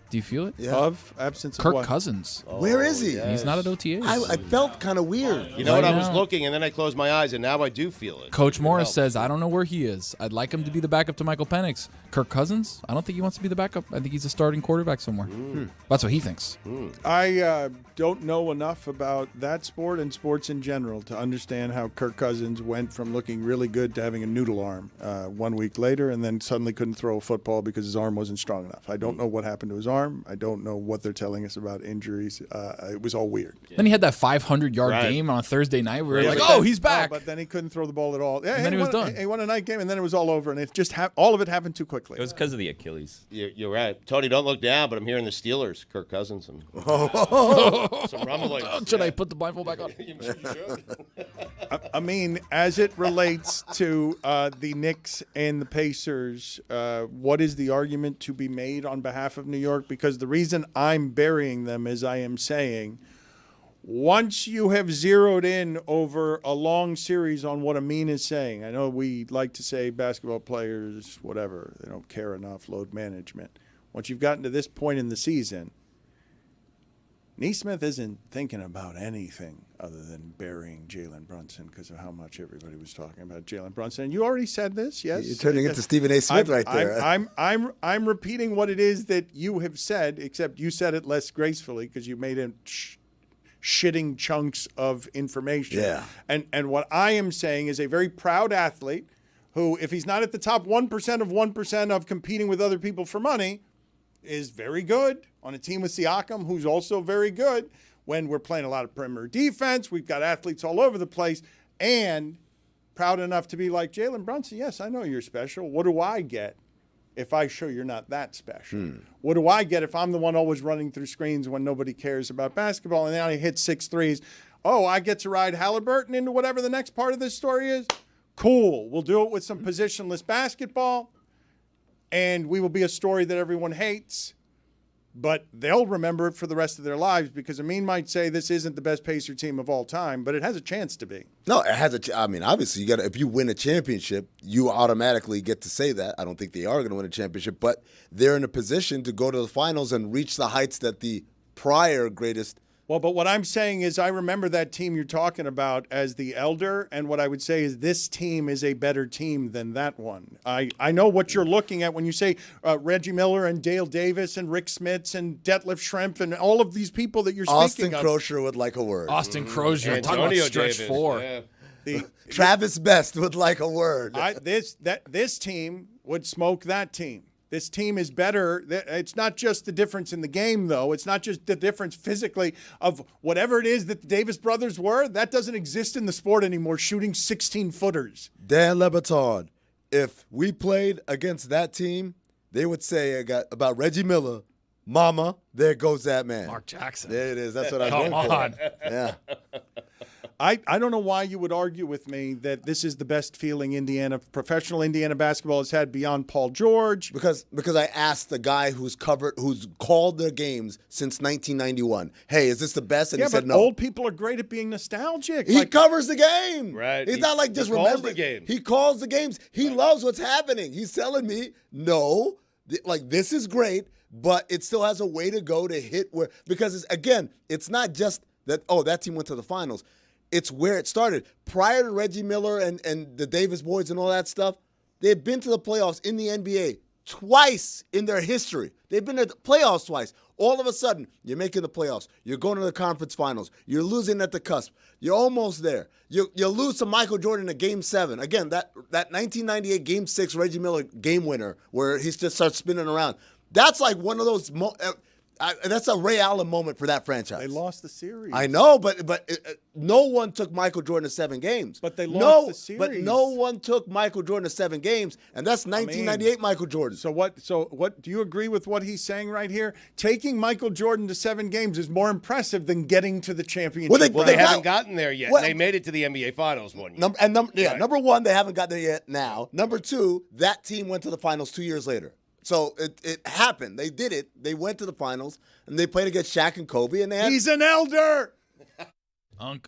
Do you feel it? Yeah. Of absence of Kirk what? Cousins. Where is he? He's not at OTAs. I felt kind of weird. You know what? Right I was now. looking, and then I closed my eyes, and now I do feel it. Coach Morris helps. says, I don't know where he is. I'd like him to be the backup to Michael Penix. Kirk Cousins, I don't think he wants to be the backup. I think he's a starting quarterback somewhere. That's what he thinks. I don't know enough about that sport and sports in general to understand how Kirk Cousins went from looking really good to having a noodle arm 1 week later and then suddenly couldn't throw a football because his arm wasn't strong enough. I don't know what happened to his arm. I don't know what they're telling us about injuries. It was all weird. Then he had that 500-yard Right. game on a Thursday night. We were Yeah, like, but oh, then- he's back. But then he couldn't throw the ball at all. Yeah, And then he was done. He won a night game, and then it was all over, and it just all of it happened too quickly. It was because of the Achilles. You're right. Tony, don't look down, but I'm hearing the Steelers, Kirk Cousins, and some rumblings. Should I put the blindfold back on? You should. I mean, as it relates to the Knicks and the Pacers, what is the argument to be made on behalf of New York? Because the reason I'm burying them is I am saying once you have zeroed in over a long series on what Amin is saying, I know we like to say basketball players, whatever, they don't care enough, load management. Once you've gotten to this point in the season, Neesmith isn't thinking about anything other than burying Jalen Brunson because of how much everybody was talking about Jalen Brunson. And you already said this, yes? You're turning into Stephen A. Smith right there. I'm repeating what it is that you have said, except you said it less gracefully because you made it shitting chunks of information. Yeah. And what I am saying is a very proud athlete who, if he's not at the top 1% of 1% of competing with other people for money, is very good on a team with Siakam, who's also very good. When we're playing a lot of perimeter defense, we've got athletes all over the place, and proud enough to be like, Jalen Brunson, yes, I know you're special. What do I get if I show you're not that special? What do I get if I'm the one always running through screens when nobody cares about basketball, and then I hit 6 threes? Oh, I get to ride Haliburton into whatever the next part of this story is? Cool. We'll do it with some positionless basketball, and we will be a story that everyone hates. but they'll remember it for the rest of their lives because Amin might say this isn't the best Pacer team of all time, but it has a chance to be. No, it has I mean, obviously, you got if you win a championship, you automatically get to say that. I don't think they are going to win a championship, but they're in a position to go to the finals and reach the heights that the prior greatest. Well, but what I'm saying is I remember that team you're talking about as the elder, and what I would say is this team is a better team than that one. I know what you're looking at when you say Reggie Miller and Dale Davis and Rick Smits and Detlef Schrempf and all of these people that you're speaking Austin of. Crozier would like a word. Austin Crozier, talking about stretch Davis, 4. yeah. Travis Best would like a word. This team would smoke that team. This team is better. It's not just the difference in the game, though. It's not just the difference physically of whatever it is that the Davis brothers were. That doesn't exist in the sport anymore, shooting 16-footers. Dan Le Batard, if we played against that team, they would say about Reggie Miller, Mama, there goes that man. Mark Jackson. There it is. That's what I'm Come going on. for. Yeah. I don't know why you would argue with me that this is the best feeling professional Indiana basketball has had beyond Paul George. Because I asked the guy who's called their games since 1991, hey, is this the best? And he said but no. old people are great at being nostalgic. He covers the game. Right. He's not like just he calls remembering. the game. He calls the games. He loves what's happening. He's telling me, no, this is great, but it still has a way to go to hit where, because it's not just that, that team went to the finals. It's where it started. Prior to Reggie Miller and the Davis boys and all that stuff, they've been to the playoffs in the NBA twice in their history. They've been to the playoffs twice. All of a sudden, you're making the playoffs. You're going to the conference finals. You're losing at the cusp. You're almost there. You lose to Michael Jordan in Game 7. Again, that 1998 Game 6 Reggie Miller game winner where he just starts spinning around. That's like one of those that's a Ray Allen moment for that franchise. They lost the series. I know, but no one took Michael Jordan to 7 games. But they lost the series. But no one took Michael Jordan to 7 games, and that's 1998 Michael Jordan. So what? Do you agree with what he's saying right here? Taking Michael Jordan to 7 games is more impressive than getting to the championship. Well, they haven't gotten there yet. They made it to the NBA Finals one year. Number one, they haven't gotten there yet now. Number two, that team went to the finals 2 years later. So it happened. They did it. They went to the finals, and they played against Shaq and Kobe. And they had. He's an elder. Unk.